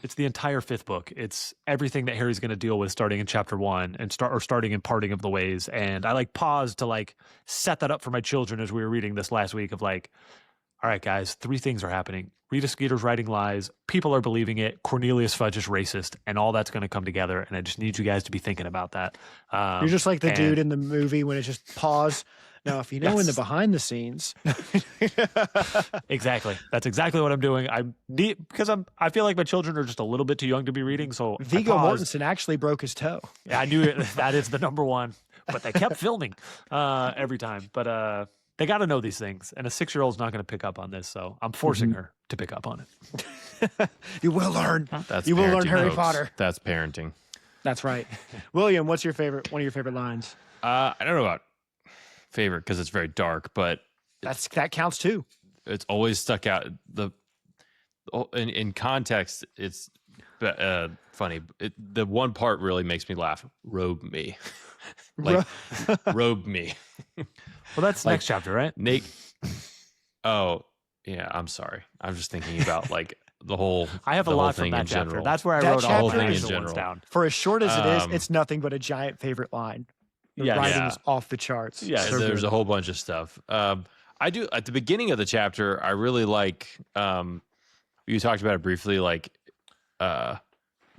it's the entire fifth book. It's everything that Harry's going to deal with starting in chapter 1 and starting in Parting of the Ways. And I paused to set that up for my children as we were reading this last week of all right, guys, 3 things are happening. Rita Skeeter's writing lies. People are believing it. Cornelius Fudge is racist, and all that's going to come together. And I just need you guys to be thinking about that. You're just like the dude in the movie when it just pause. Now, if you know in the behind the scenes, exactly. That's exactly what I'm doing. I feel like my children are just a little bit too young to be reading. So Viggo Mortensen actually broke his toe. Yeah, I knew it. That is the number one. But they kept filming every time. But they got to know these things, and a 6-year-old's not going to pick up on this. So I'm forcing her to pick up on it. You will learn. You will learn Harry Potter. That's parenting. That's right. William, what's your favorite? One of your favorite lines? I don't know about favorite because it's very dark, but that counts too. It's always stuck out. In context, it's funny. The one part really makes me laugh. Robe me, robe me. Well, that's next chapter, right? Nate. Oh yeah, I'm sorry. I'm just thinking about the whole. I have a lot from that chapter. General. That's where I wrote all the thing in ones general down. For as short as it is, it's nothing but a giant favorite line. The writing is off the charts. Yeah, so there's a whole bunch of stuff. I do at the beginning of the chapter. I really like. You talked about it briefly, the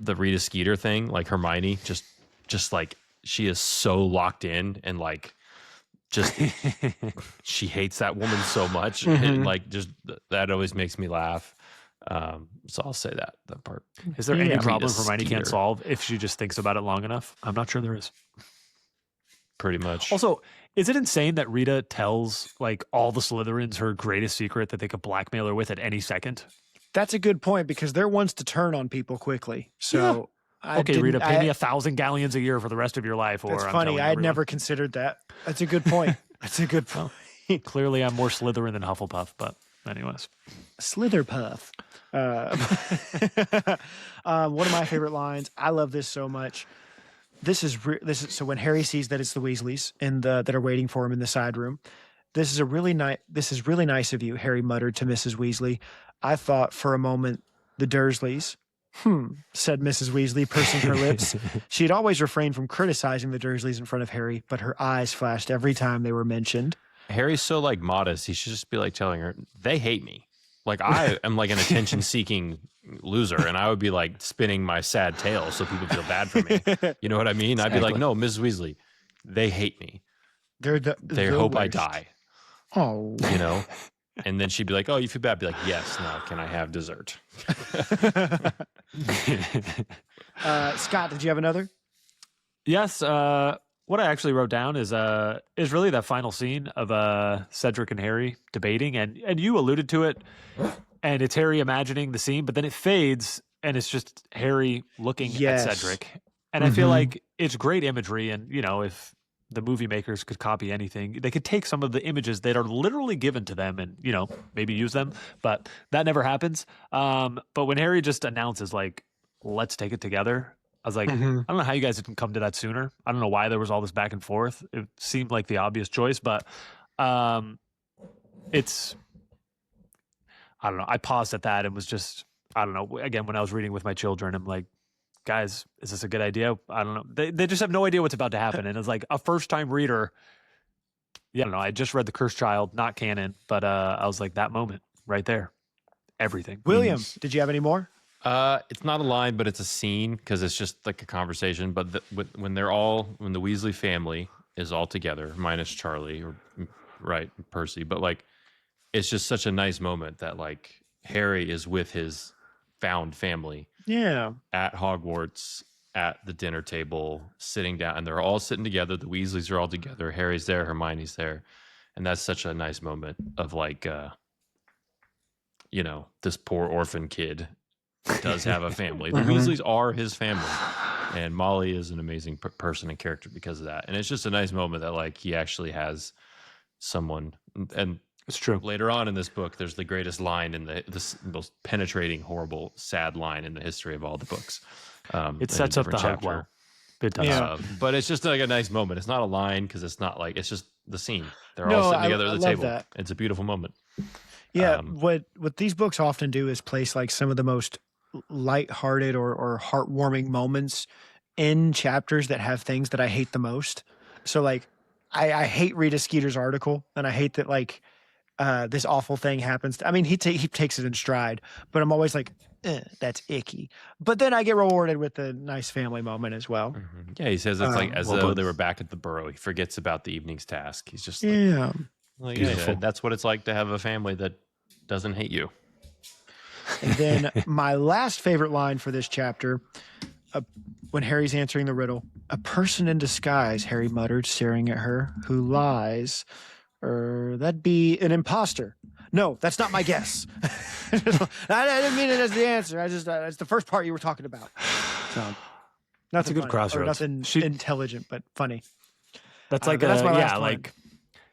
Rita Skeeter thing, Hermione, just she is so locked in and just she hates that woman so much, and just that always makes me laugh. So I'll say that part. Is there any problem Rita Hermione can't Skeeter. solve if she just thinks about it long enough? I'm not sure there is. Pretty much. Also, is it insane that Rita tells all the Slytherins her greatest secret that they could blackmail her with at any second? That's a good point because they're ones to turn on people quickly. So, okay, Rita, pay me 1,000 galleons a year for the rest of your life. Or that's I'm funny. telling I had everyone. never considered that. That's a good point. That's a good point. Clearly, I'm more Slytherin than Hufflepuff, but anyways. Slitherpuff. One of my favorite lines. I love this so much. this is so when Harry sees that it's the Weasleys that are waiting for him in the side room. This is really nice of you, Harry muttered to Mrs. Weasley. I thought for a moment the Dursleys. Said Mrs. Weasley, pursing her lips. She had always refrained from criticizing the Dursleys in front of Harry, but her eyes flashed every time they were mentioned. Harry's so like modest. He should just be like telling her, they hate me. Like I am like an attention seeking loser, and I would be like spinning my sad tale so people feel bad for me. You know what I mean? I'd be like, no, Mrs. Weasley, they hate me. They hope I die. Oh, you know? And then she'd be like, oh, you feel bad? I'd be like, yes, now can I have dessert? Scott, did you have another? Yes. What I actually wrote down is really that final scene of Cedric and Harry debating, and you alluded to it, and it's Harry imagining the scene, but then it fades, and it's just Harry looking at Cedric. And I feel like it's great imagery, and, you know, if the movie makers could copy anything, they could take some of the images that are literally given to them and, you know, maybe use them, but that never happens. But when Harry just announces, like, let's take it together, I was like, I don't know how you guys didn't come to that sooner. I don't know why there was all this back and forth. It seemed like the obvious choice, but it's, I don't know. I paused at that and was just, I don't know. Again, when I was reading with my children, I'm like, guys, is this a good idea? I don't know. They just have no idea what's about to happen. And it's like a first-time reader, yeah, I don't know. I just read The Cursed Child, not canon, but I was like, that moment right there, everything. William, did you have any more? It's not a line, but it's a scene because it's just like a conversation. But when the Weasley family is all together, minus Charlie, or right, Percy, but like, it's just such a nice moment that like Harry is with his found family. Yeah. At Hogwarts, at the dinner table, sitting down, and they're all sitting together. The Weasleys are all together. Harry's there, Hermione's there. And that's such a nice moment of like, you know, this poor orphan kid does have a family. The Weasleys are his family. And Molly is an amazing person and character because of that. And it's just a nice moment that like he actually has someone. And it's true. Later on in this book, there's the greatest line in the most penetrating, horrible, sad line in the history of all the books. It sets up the hug well. It does. But it's just like a nice moment. It's not a line because it's not like, it's just the scene. They're all sitting together at the table. That. It's a beautiful moment. Yeah. What these books often do is place like some of the most lighthearted or heartwarming moments in chapters that have things that I hate the most. So like, I hate Rita Skeeter's article, and I hate that like, this awful thing happens. I mean, he takes it in stride, but I'm always like, that's icky. But then I get rewarded with a nice family moment as well. Yeah, he says it's like as though they were back at the Burrow. He forgets about the evening's task. He's just like, yeah, that's what it's like to have a family that doesn't hate you. And then my last favorite line for this chapter, when Harry's answering the riddle, a person in disguise, Harry muttered, staring at her, who lies. That'd be an imposter. No, that's not my guess. I didn't mean it as the answer. It's the first part you were talking about. So, that's a good crossroads. Nothing intelligent, but funny. That's like that's my last line. Like,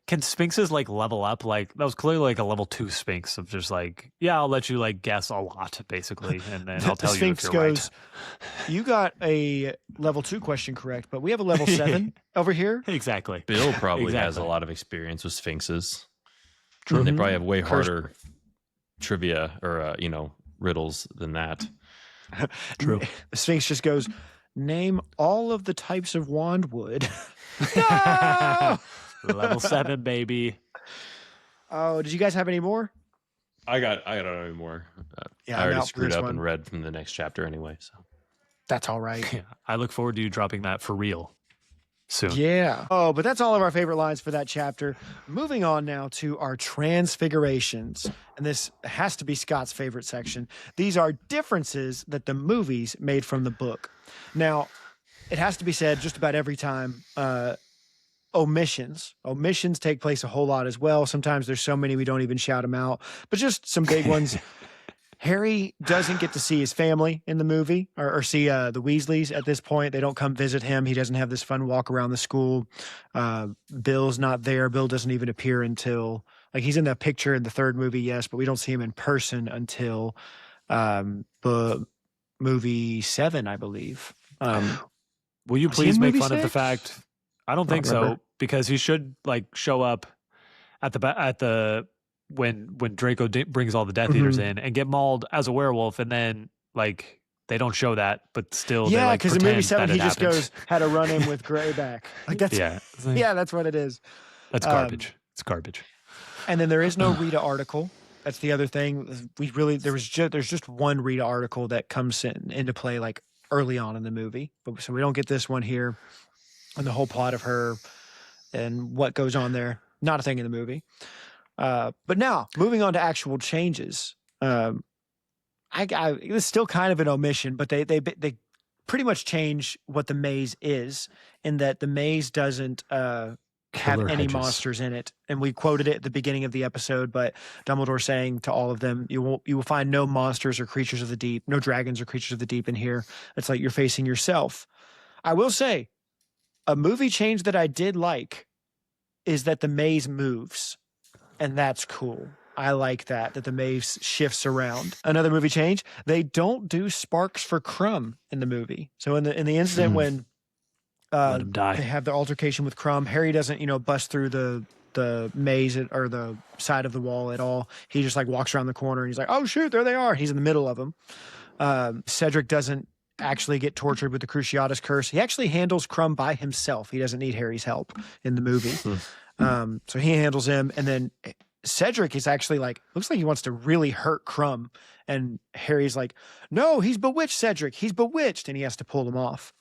can Sphinxes like level up? Like that was clearly like a level 2 Sphinx of just like, yeah, I'll let you like guess a lot basically, and then I'll tell you if you're right. You got a level 2 question correct, but we have a level 7 over here. Exactly. Bill probably has a lot of experience with Sphinxes. True. And they probably have way harder trivia or you know, riddles than that. True. The Sphinx just goes, name all of the types of wand wood. No! Level 7, baby. Oh, did you guys have any more? I don't know anymore. I already screwed up and read from the next chapter anyway. So that's all right. Yeah, I look forward to you dropping that for real soon. Yeah. Oh, but that's all of our favorite lines for that chapter. Moving on now to our Transfigurations. And this has to be Scott's favorite section. These are differences that the movies made from the book. Now, it has to be said just about every time, omissions take place a whole lot as well. Sometimes there's so many we don't even shout them out, but just some big ones. Harry doesn't get to see his family in the movie or see the Weasleys at this point. They don't come visit him. He doesn't have this fun walk around the school. Bill's not there. Bill doesn't even appear until like he's in the picture in the third movie. Yes, but we don't see him in person until the movie 7, I believe. Will you Was he in please make movie fun of the 6? fact? I don't I think don't remember. so, because he should like show up at the when Draco brings all the Death Eaters in and get mauled as a werewolf, and then like they don't show that, but still they Yeah, like because in movie pretend 7 that he it just happened. goes had a run in with Greyback. Like that's Yeah, it's like, yeah, that's what it is. that's garbage. It's garbage. And then there is no Rita article. That's the other thing. There's just one Rita article that comes into play like early on in the movie, but so we don't get this one here, and the whole plot of her and what goes on there. Not a thing in the movie. But now moving on to actual changes. It's still kind of an omission, but they pretty much change what the maze is, in that the maze doesn't have Killer any hedges. monsters in it. And we quoted it at the beginning of the episode, but Dumbledore saying to all of them, you will find no monsters or creatures of the deep, no dragons or creatures of the deep in here. It's like you're facing yourself. I will say, a movie change that I did like is that the maze moves, and that's cool. I like that the maze shifts around. Another movie change, they don't do sparks for Crumb in the movie. So in the incident when Let him die. they have the altercation with Crumb, Harry doesn't, bust through the maze or the side of the wall at all. He just like walks around the corner and he's like, oh shoot, there they are. He's in the middle of them. Cedric doesn't actually get tortured with the Cruciatus curse. He actually handles Crumb by himself. He doesn't need Harry's help in the movie. So he handles him, and then Cedric is actually like, looks like he wants to really hurt Crumb, and Harry's like, no, he's bewitched, Cedric. He's bewitched, and he has to pull him off.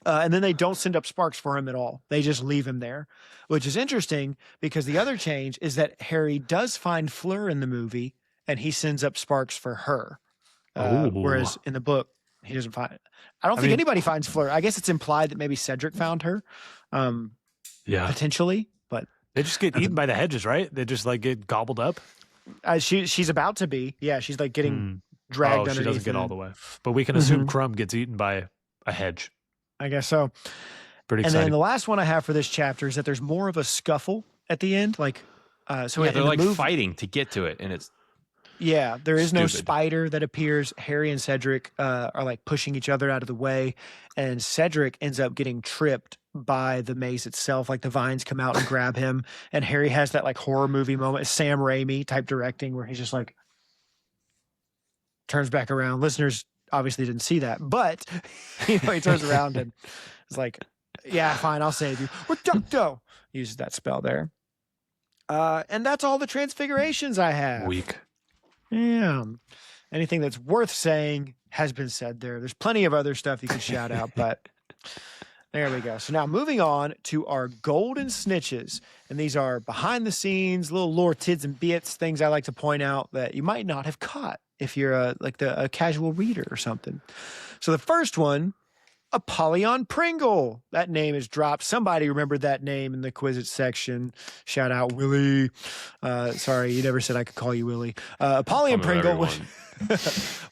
And then they don't send up sparks for him at all. They just leave him there, which is interesting because the other change is that Harry does find Fleur in the movie, and he sends up sparks for her. Whereas in the book, he doesn't find it. I don't think anybody finds Fleur. I guess it's implied that maybe Cedric found her, potentially, but They just get eaten by the hedges, right? They just like get gobbled up. she's about to be. Yeah, she's like getting dragged underneath. She doesn't get and- all the way, but we can assume Crumb gets eaten by a hedge. I guess so. Pretty And exciting. then the last one I have for this chapter is that there's more of a scuffle at the end. Like, so Yeah, in they're the like movie- fighting to get to it, and it's Yeah, there is no Stupid. spider that appears. Harry and Cedric are like pushing each other out of the way, and Cedric ends up getting tripped by the maze itself. Like the vines come out and grab him, and Harry has that like horror movie moment, Sam Raimi type directing, where he's just like turns back around. Listeners obviously didn't see that, but he turns around and is like, "Yeah, fine, I'll save you." Reducto uses that spell there, and that's all the transfigurations I have. Weak. Yeah. Anything that's worth saying has been said there. There's plenty of other stuff you could shout out, but there we go. So now moving on to our golden snitches. And these are behind the scenes, little lore tids and bits, things I like to point out that you might not have caught if you're a casual reader or something. So the first one, Apollyon Pringle. That name is dropped. Somebody remembered that name in the Quizzitch section. Shout out Willie. Sorry, you never said I could call you Willie. Apollyon Some of Pringle was, everyone.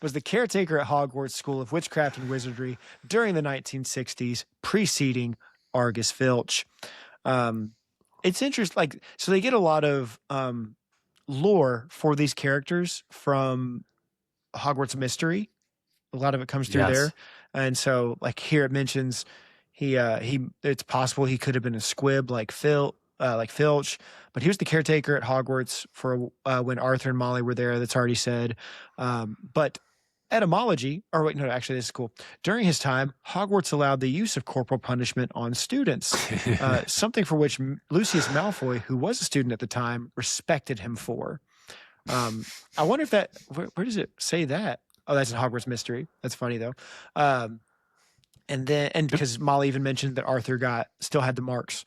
was the caretaker at Hogwarts School of Witchcraft and Wizardry during the 1960s, preceding Argus Filch. It's interesting. So they get a lot of lore for these characters from Hogwarts Mystery. A lot of it comes through Yes. there. And so, like here, it mentions it's possible he could have been a squib like Filch, but he was the caretaker at Hogwarts for when Arthur and Molly were there. That's already said. But etymology, or wait, no, actually, this is cool. During his time, Hogwarts allowed the use of corporal punishment on students, something for which Lucius Malfoy, who was a student at the time, respected him for. I wonder if that where does it say that? Oh, that's in Hogwarts Mystery. That's funny though. And because Molly even mentioned that Arthur still had the marks.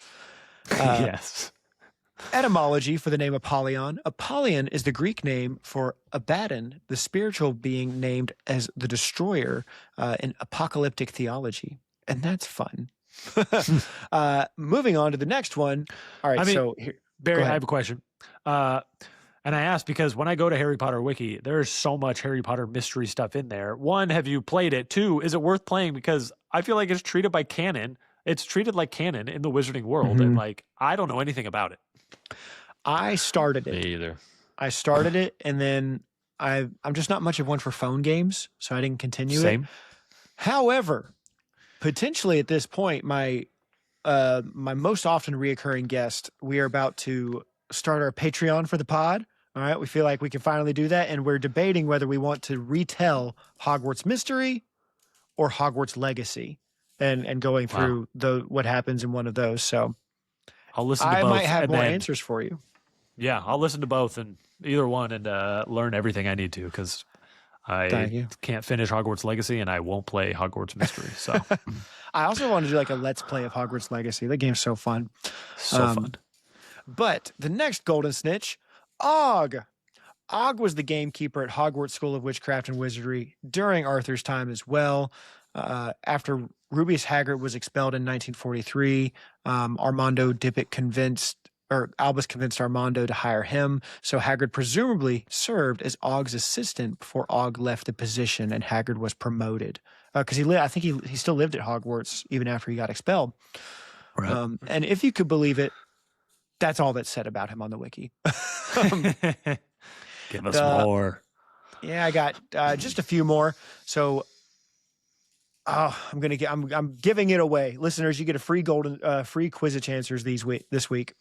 Yes. Etymology for the name Apollyon. Apollyon is the Greek name for Abaddon, the spiritual being named as the destroyer in apocalyptic theology. And that's fun. Moving on to the next one. All right, so here, Barry, go I ahead. have a question. And I asked because when I go to Harry Potter Wiki, there's so much Harry Potter mystery stuff in there. One, have you played it? Two, is it worth playing? Because I feel like it's treated by canon. It's treated like canon in the wizarding world. And like, I don't know anything about it. I started it. me either. I started it, and then I'm just not much of one for phone games, so I didn't continue it. Same. However, potentially at this point, my most often reoccurring guest, we are about to start our Patreon for the pod. All right. We feel like we can finally do that. And we're debating whether we want to retell Hogwarts Mystery or Hogwarts Legacy and going through what happens in one of those. So I'll listen to both. I might have and more then- answers for you. Yeah, I'll listen to both and either one and learn everything I need to because Thank I you. can't finish Hogwarts Legacy and I won't play Hogwarts Mystery. So I also want to do like a Let's Play of Hogwarts Legacy. That game's so fun. fun. But the next golden snitch, Og. Og was the gamekeeper at Hogwarts School of Witchcraft and Wizardry during Arthur's time as well. After Rubeus Hagrid was expelled in 1943, Albus convinced Armando to hire him. So Hagrid presumably served as Og's assistant before Og left the position and Hagrid was promoted. Because I think he still lived at Hogwarts even after he got expelled. Right. And if you could believe it, that's all that's said about him on the wiki. Give us more. Yeah, I got just a few more. So, I'm giving it away, listeners. You get a free free Quizzitch answers this week.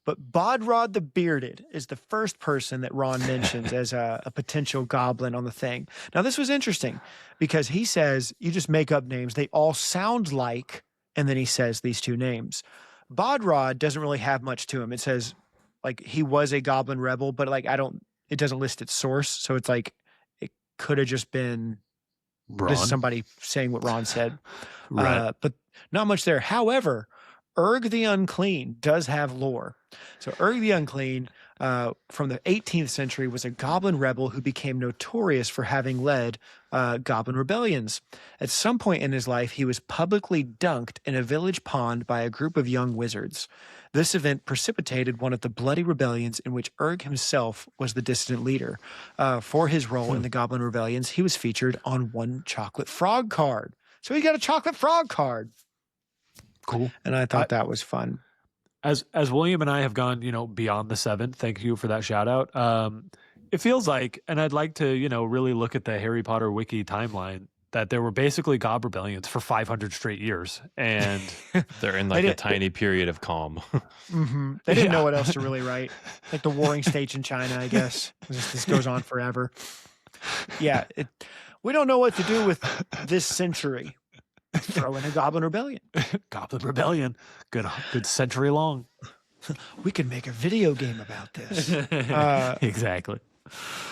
But Bodrod the Bearded is the first person that Ron mentions as a potential goblin on the thing. Now, this was interesting because he says you just make up names. They all sound like, and then he says these two names. Bodrod doesn't really have much to him. It says like he was a goblin rebel, but like it doesn't list its source. So it's like it could have just been just somebody saying what Ron said. Right. But not much there. However, Urg the Unclean does have lore. So Urg the Unclean from the 18th century was a goblin rebel who became notorious for having led goblin rebellions. At some point in his life, he was publicly dunked in a village pond by a group of young wizards. This event precipitated one of the bloody rebellions in which Urg himself was the dissident leader. For his role in the goblin rebellions, he was featured on one chocolate frog card. So he got a chocolate frog card. Cool. And I thought that was fun. As William and I have gone, beyond the 7, thank you for that shout out. It feels like, and I'd like to, really look at the Harry Potter wiki timeline, that there were basically gob rebellions for 500 straight years. And They're in like a tiny period of calm. Mm-hmm. They didn't know what else to really write. Like the warring states in China, I guess. This goes on forever. Yeah. We don't know what to do with this century. Throw in a goblin rebellion. Goblin rebellion, good century long. We could make a video game about this. Exactly.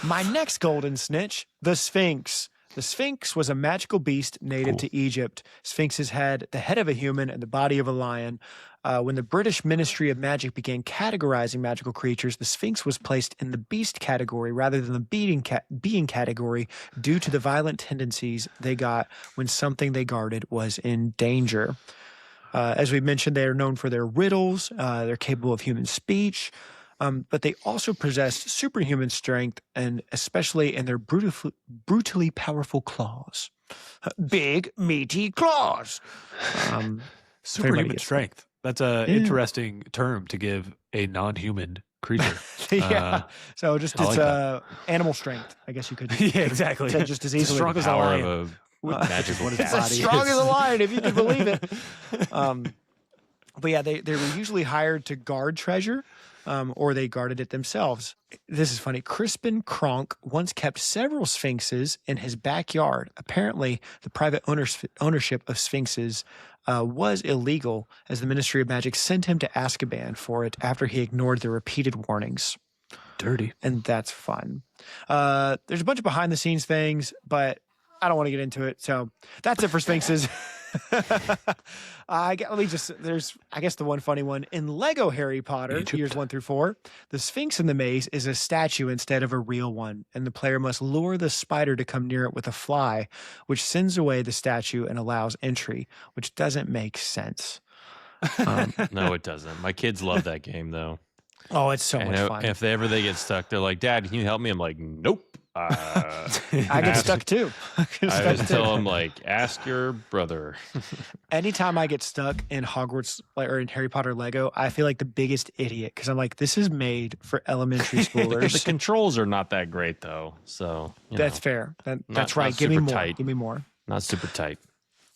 My next golden snitch, the Sphinx. The Sphinx was a magical beast native to Egypt. Sphinxes had the head of a human and the body of a lion. When the British Ministry of Magic began categorizing magical creatures, the Sphinx was placed in the beast category rather than the being category due to the violent tendencies they got when something they guarded was in danger. As we mentioned, they are known for their riddles. They're capable of human speech. But they also possessed superhuman strength, and especially in their brutally powerful claws. Big, meaty claws. Superhuman strength. That's an interesting term to give a non-human creature. Yeah. So just I it's like animal strength, I guess you could Yeah, exactly. say just as It's as easily. strong as a Power lion. of a magical It's as body. strong as a lion, if you can believe it. But yeah, they were usually hired to guard treasure, or they guarded it themselves. This is funny. Crispin Kronk once kept several sphinxes in his backyard. Apparently, the private ownership of sphinxes was illegal, as the Ministry of Magic sent him to Azkaban for it after he ignored their repeated warnings. Dirty. And that's fun. There's a bunch of behind-the-scenes things, but I don't want to get into it. So that's it for sphinxes. I guess the one funny one in Lego Harry Potter Egypt. years 1 through 4, the Sphinx in the maze is a statue instead of a real one, and the player must lure the spider to come near it with a fly, which sends away the statue and allows entry, which doesn't make sense. No, it doesn't. My kids love that game though. Oh, it's so much fun. If they get stuck, they're like, "Dad, can you help me?" I'm like, "Nope." I get stuck too. I just tell them like, "Ask your brother." Anytime I get stuck in Hogwarts or in Harry Potter Lego, I feel like the biggest idiot because I'm like, this is made for elementary schoolers. The controls are not that great though, so That's fair. That's Not right. Give me super more. tight. Give me more. not super tight.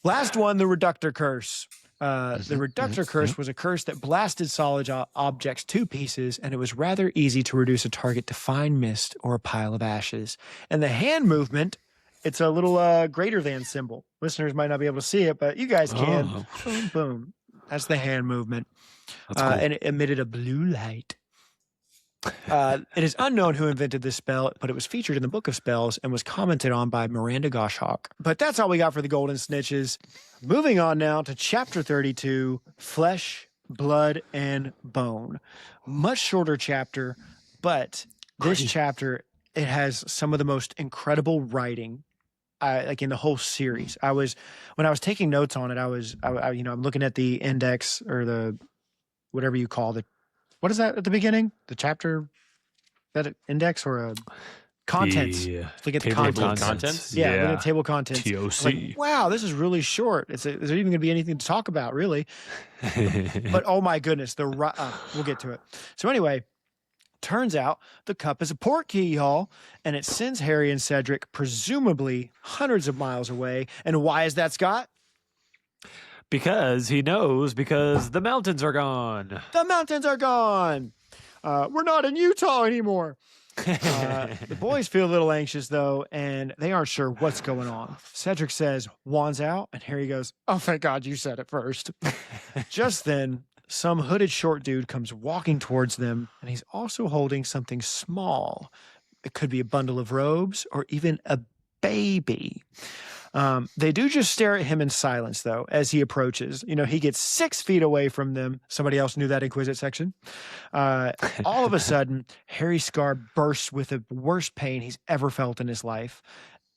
Last one, the Reductor Curse. The Reductor Curse was a curse that blasted solid objects to pieces, and it was rather easy to reduce a target to fine mist or a pile of ashes. And the hand movement, it's a little greater than symbol. Listeners might not be able to see it, but you guys can. Oh. Boom, boom. That's the hand movement. That's cool. And it emitted a blue light. It is unknown who invented this spell, but it was featured in the Book of Spells and was commented on by Miranda Goshawk. But that's all we got for the Golden Snitches. Moving on now to Chapter 32, Flesh, Blood, and Bone. Much shorter chapter, but this chapter, it has some of the most incredible writing like in the whole series. When I was taking notes on it, I'm looking at the index or the whatever you call it. What is that at the beginning? The chapter, that index or a contents? Look at the table of contents? Yeah, look at the table of contents. TOC. Like, wow, this is really short. Is there even going to be anything to talk about, really? But oh my goodness, we'll get to it. So anyway, turns out the cup is a port key, y'all, and it sends Harry and Cedric presumably hundreds of miles away. And why is that, Scott? Because he knows, because the mountains are gone. The mountains are gone. We're not in Utah anymore. The boys feel a little anxious, though, and they aren't sure what's going on. Cedric says, "Wands out," and Harry goes, "Oh, thank God you said it first." Just then, some hooded short dude comes walking towards them, and he's also holding something small. It could be a bundle of robes or even a baby. They do just stare at him in silence, though, as he approaches. He gets 6 feet away from them. Somebody else knew that in Quizzitch section. All of a sudden, Harry Scar bursts with the worst pain he's ever felt in his life.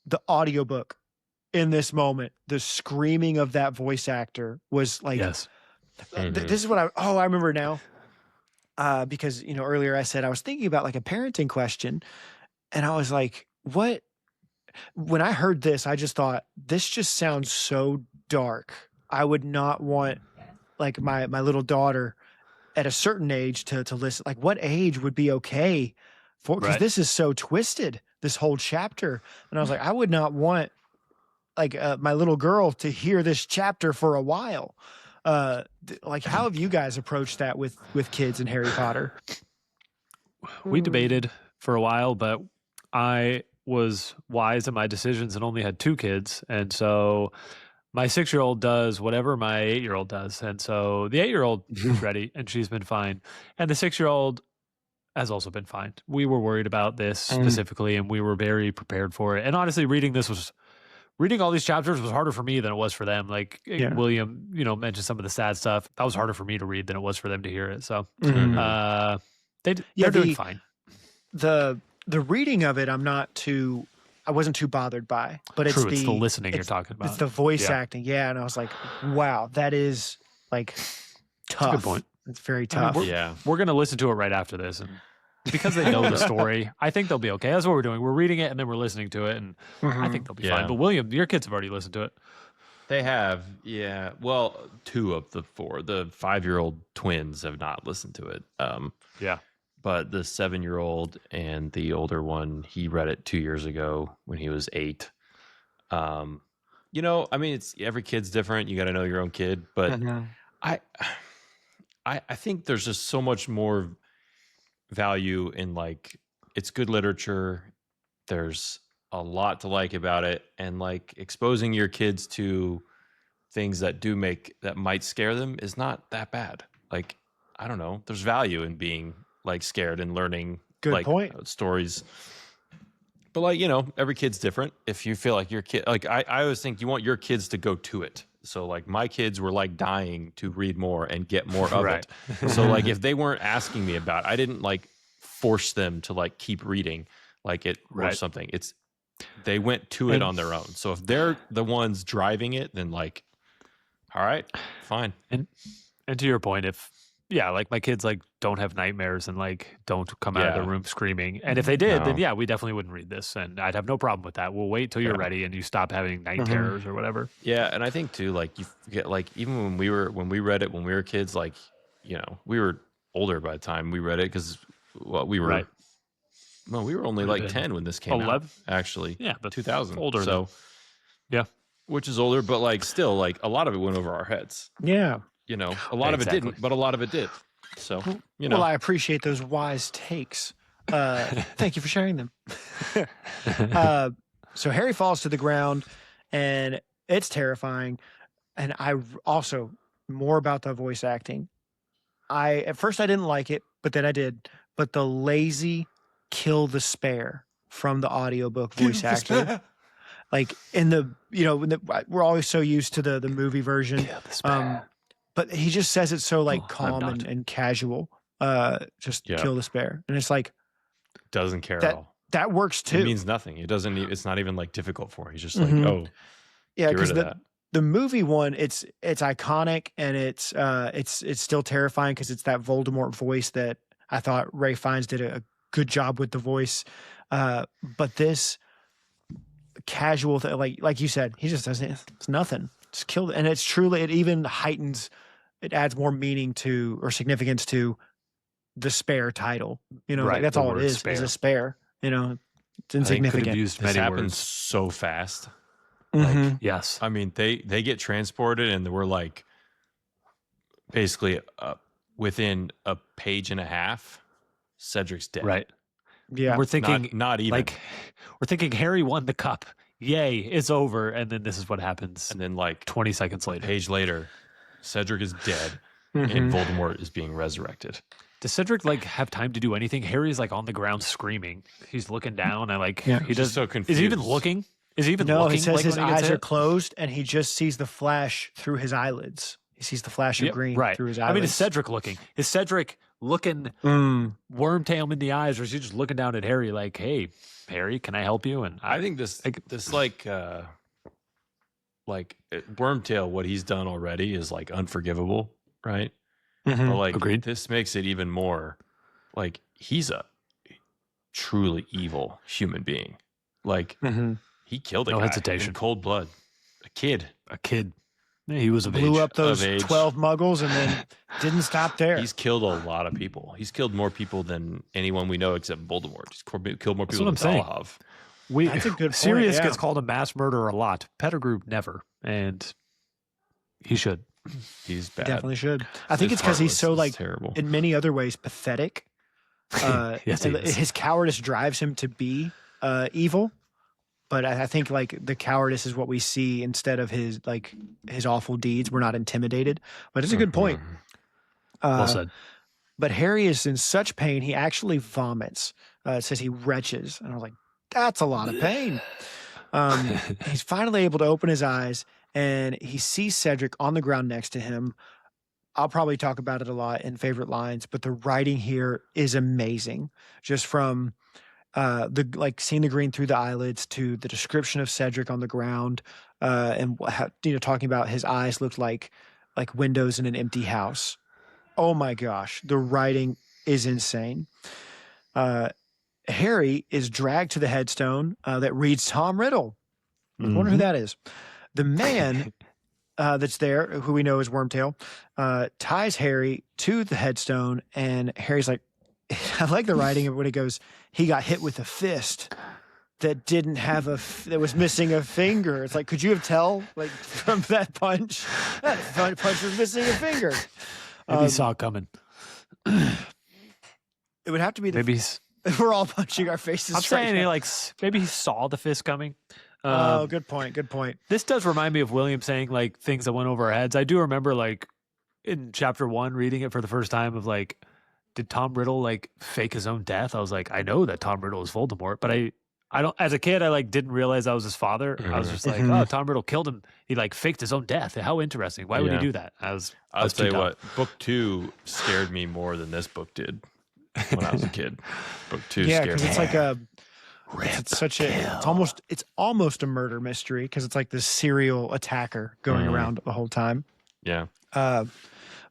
The audiobook in this moment, the screaming of that voice actor was like, yes. This is what I remember now. Because, earlier I said I was thinking about like a parenting question, and I was like, what? When I heard this, I just thought, this just sounds so dark. I would not want like my little daughter at a certain age to listen. Like, what age would be okay for, because this is so twisted, this whole chapter. And I was like, I would not want like my little girl to hear this chapter for a while. Like, how have you guys approached that with kids and Harry Potter? We debated for a while, but I was wise in my decisions and only had 2 kids. And so my 6-year-old does whatever my 8-year-old does. And so the 8-year-old is ready and she's been fine. And the 6-year-old has also been fine. We were worried about this specifically and we were very prepared for it. And honestly, reading all these chapters was harder for me than it was for them. Like William, mentioned some of the sad stuff. That was harder for me to read than it was for them to hear it. So they're doing fine. The reading of it, I wasn't too bothered by, but it's the listening you're talking about. It's the voice acting. Yeah. And I was like, wow, that is like tough. That's a good point. It's very tough. We're going to listen to it right after this. And because they know the story, I think they'll be okay. That's what we're doing. We're reading it and then we're listening to it. And I think they'll be fine. But William, your kids have already listened to it. They have. Yeah. Well, 2 of the 4. The 5-year-old twins have not listened to it. But the 7-year-old and the older one, he read it 2 years ago when he was 8. It's every kid's different. You got to know your own kid. But I think there's just so much more value in like, it's good literature. There's a lot to like about it, and like exposing your kids to things that might scare them is not that bad. Like, I don't know. There's value in being like scared and learning stories. But like, every kid's different. If you feel like your kid, like I always think you want your kids to go to it. So like my kids were like dying to read more and get more of it. So like if they weren't asking me about it, I didn't like force them to like keep reading like it or something. They went to it on their own. So if they're the ones driving it, then like, all right, fine. And to your point, like my kids like don't have nightmares and like don't come out of the room screaming. And if they did, then we definitely wouldn't read this, and I'd have no problem with that. We'll wait till you're ready and you stop having night terrors or whatever. Yeah, and I think too, like you forget, like even when we read it when we were kids, like we were older by the time we read it because we were we were only like 10 when this came out. Actually, but 2000 older. So yeah. which is older, but like still, like a lot of it went over our heads. Yeah. You know, a lot of it Exactly. didn't, but a lot of it did. So, you know, Well, I appreciate those wise takes. Thank you for sharing them. So Harry falls to the ground, and it's terrifying. And I also, more about the voice acting. At first I didn't like it, but then I did. But the lazy kill the spare from the audiobook voice actor. Like in the, we're always so used to the movie version. But he just says it so like calm and casual. Just kill the spare. And it's like, doesn't care at all. That works too. It means nothing. It doesn't. It's not even like difficult for him. He's just like, oh, yeah. Get rid of Because that. the movie one, it's iconic and it's still terrifying because it's that Voldemort voice that I thought Ray Fiennes did a good job with the voice. But this casual, like you said, he just doesn't. It's nothing. Just kill it, and it's truly. It even heightens. It adds more meaning to or significance to the spare title. Right, like that's all it is a spare. It's insignificant. Used This many happens words. so fast. Mhm. Like, Yes. I mean, they get transported, and we're like, basically, within a page and a half, Cedric's dead. Right. Yeah. We're thinking not even. like we're thinking Harry won the cup. Yay, it's over. And then this is what happens. And then like 20 seconds a later. page later, Cedric is dead, and Voldemort is being resurrected. Does Cedric like have time to do anything? Harry's like on the ground screaming. He's looking down. He He's does. so Is confused. he even looking? Is he even No, looking? he says like, his when he gets eyes are hit? closed, and he just sees the flash through his eyelids. He sees the flash of Yep, green right through his I eyelids. mean, is Cedric looking? Is Cedric looking Wormtail him in the eyes, or is he just looking down at Harry like, "Hey, Harry, can I help you?" And I think this Wormtail, what he's done already is like unforgivable, right? But like, Agreed. this makes it even more like he's a truly evil human being. Like he killed a No guy hesitation. in cold blood, a kid. Yeah, he was a blew age. up those age. 12 muggles and then didn't stop there. He's killed a lot of people. He's killed more people than anyone we know except Voldemort. He's killed more That's people what than I'm saying. Valahov. That's a good point, Sirius yeah. gets called a mass murderer a lot. Pettigrew never, and he should. He's bad. Definitely should. I think His it's because he's heartless so is like terrible. in many other ways pathetic. Yes, he and is. his cowardice drives him to be evil. But I think like the cowardice is what we see instead of his awful deeds. We're not intimidated. But it's a good point. Well said. But Harry is in such pain, he actually vomits. It says he retches. And I was like, that's a lot of pain. He's finally able to open his eyes, and he sees Cedric on the ground next to him. I'll probably talk about it a lot in favorite lines, but the writing here is amazing. Just from seeing the green through the eyelids to the description of Cedric on the ground, and talking about his eyes looked like windows in an empty house. Oh my gosh, the writing is insane. Harry is dragged to the headstone that reads Tom Riddle. I wonder who that is. The man that's there, who we know is Wormtail, ties Harry to the headstone, and Harry's like, I like the writing of when it goes, he got hit with a fist that didn't have that was missing a finger. It's like, could you have tell from that punch? That punch was missing a finger. Maybe he saw it coming. It would have to be Maybe he's. we're all punching our faces. I'm saying maybe he saw the fist coming. Oh, good point. Good point. This does remind me of William saying like things that went over our heads. I do remember like in chapter 1 reading it for the first time of like, did Tom Riddle like fake his own death? I was like, I know that Tom Riddle is Voldemort, but I don't. As a kid, I didn't realize I was his father. I was just like, oh, Tom Riddle killed him. He faked his own death. How interesting. Why would he do that? I was I'll too tell you dumb. what, book 2 scared me more than this book did when I was a kid. Book 2 Yeah, scared because me. it's like it's such a it's almost a murder mystery because it's like this serial attacker going around the whole time. Yeah.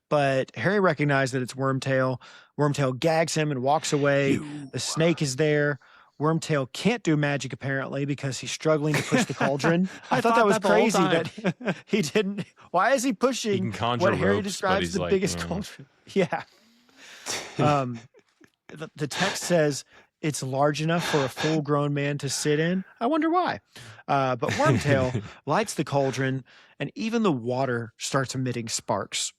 But Harry recognized that it's Wormtail. Wormtail gags him and walks away. The snake is there. Wormtail can't do magic apparently because he's struggling to push the cauldron. I thought that was the whole crazy time. that he didn't. Why is he He pushing can conjure what Harry ropes, but describes he's the like, biggest cauldron? Yeah. The text says it's large enough for a full-grown man to sit in. I wonder why. But Wormtail lights the cauldron, and even the water starts emitting sparks.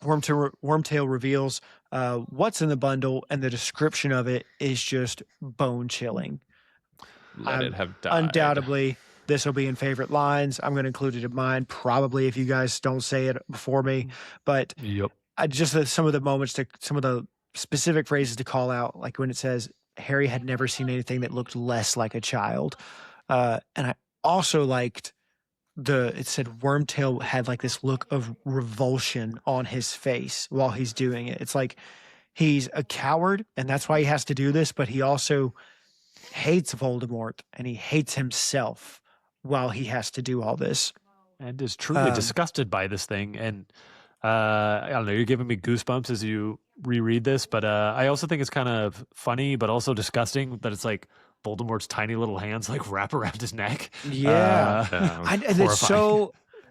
Wormtail reveals what's in the bundle, and the description of it is just bone-chilling. Let it have died. Undoubtedly, this will be in favorite lines. I'm going to include it in mine, probably, if you guys don't say it before me. But Yep. Some of the moments, some of the specific phrases to call out, like when it says, Harry had never seen anything that looked less like a child. And I also liked it said Wormtail had like this look of revulsion on his face while he's doing it. It's like he's a coward and that's why he has to do this, but he also hates Voldemort and he hates himself while he has to do all this. And is truly disgusted by this thing. And I don't know, you're giving me goosebumps as you reread this, but I also think it's kind of funny, but also disgusting that it's like Voldemort's tiny little hands like wrap around his neck. Yeah.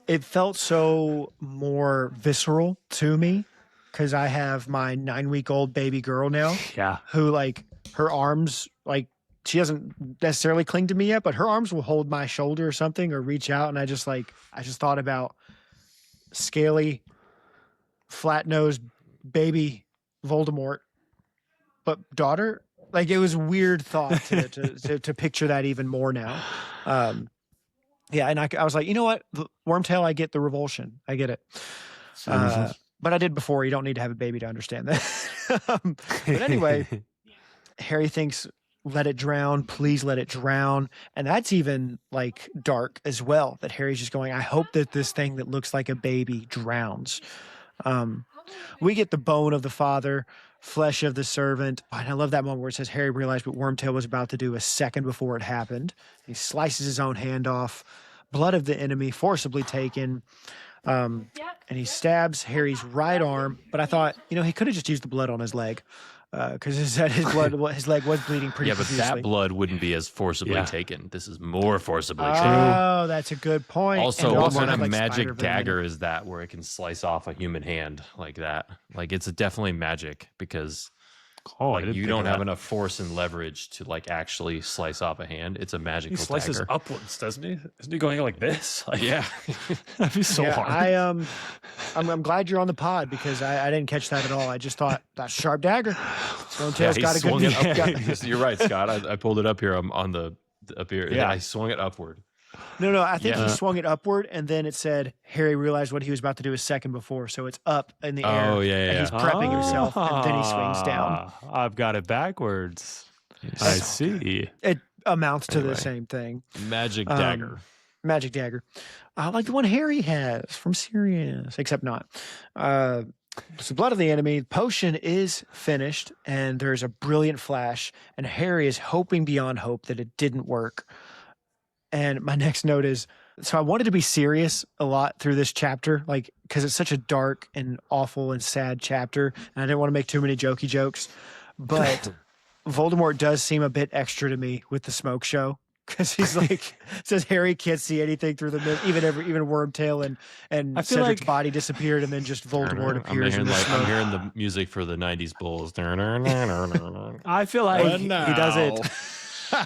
It felt so more visceral to me because I have my 9-week-old baby girl now. Yeah. Who like her arms, like she doesn't necessarily cling to me yet, but her arms will hold my shoulder or something or reach out. And I just thought about scaly, flat-nosed baby Voldemort, but daughter. Like it was a weird thought to picture that even more now. Yeah, and I was like, you know what, Wormtail, I get the revulsion, I get it. But I did before. You don't need to have a baby to understand that. But anyway, Harry thinks, "Let it drown, please let it drown," and that's even like dark as well. That Harry's just going, "I hope that this thing that looks like a baby drowns." We get the bone of the father, flesh of the servant. And I love that moment where it says Harry realized what Wormtail was about to do a second before it happened. He slices his own hand off, blood of the enemy forcibly taken, and he stabs Harry's right arm. But I thought, he could have just used the blood on his leg because his leg was bleeding pretty profusely. But that blood wouldn't be as forcibly taken. This is more forcibly taken. Oh, that's a good point. Also, what kind of magic dagger is that where it can slice off a human hand like that? Like, it's definitely magic because you don't have enough force and leverage to like actually slice off a hand. It's a magical dagger. He slices upwards, doesn't he? Isn't he going like this? Like, yeah. That'd be so hard. I'm glad you're on the pod because I didn't catch that at all. I just thought that sharp dagger. Wormtail's got a good. You're right, Scott. I pulled it up here up here. Yeah, I swung it upward. No, I think he swung it upward, and then it said Harry realized what he was about to do a second before, so it's up in the air. Oh, yeah. And he's prepping himself, and then he swings down. I've got it backwards. I see. It amounts to the same thing. Magic dagger. Magic dagger. Like the one Harry has from Sirius, except not. So blood of the enemy, potion is finished, and there's a brilliant flash, and Harry is hoping beyond hope that it didn't work. And my next note is, so I wanted to be serious a lot through this chapter, like, because it's such a dark and awful and sad chapter, and I didn't want to make too many jokey jokes, but Voldemort does seem a bit extra to me with the smoke show, because he's like, says Harry can't see anything through the mist, even Wormtail and Cedric's body disappeared, and then just Voldemort appears in the smoke. I'm hearing the music for the 90s Bulls. I feel like he does it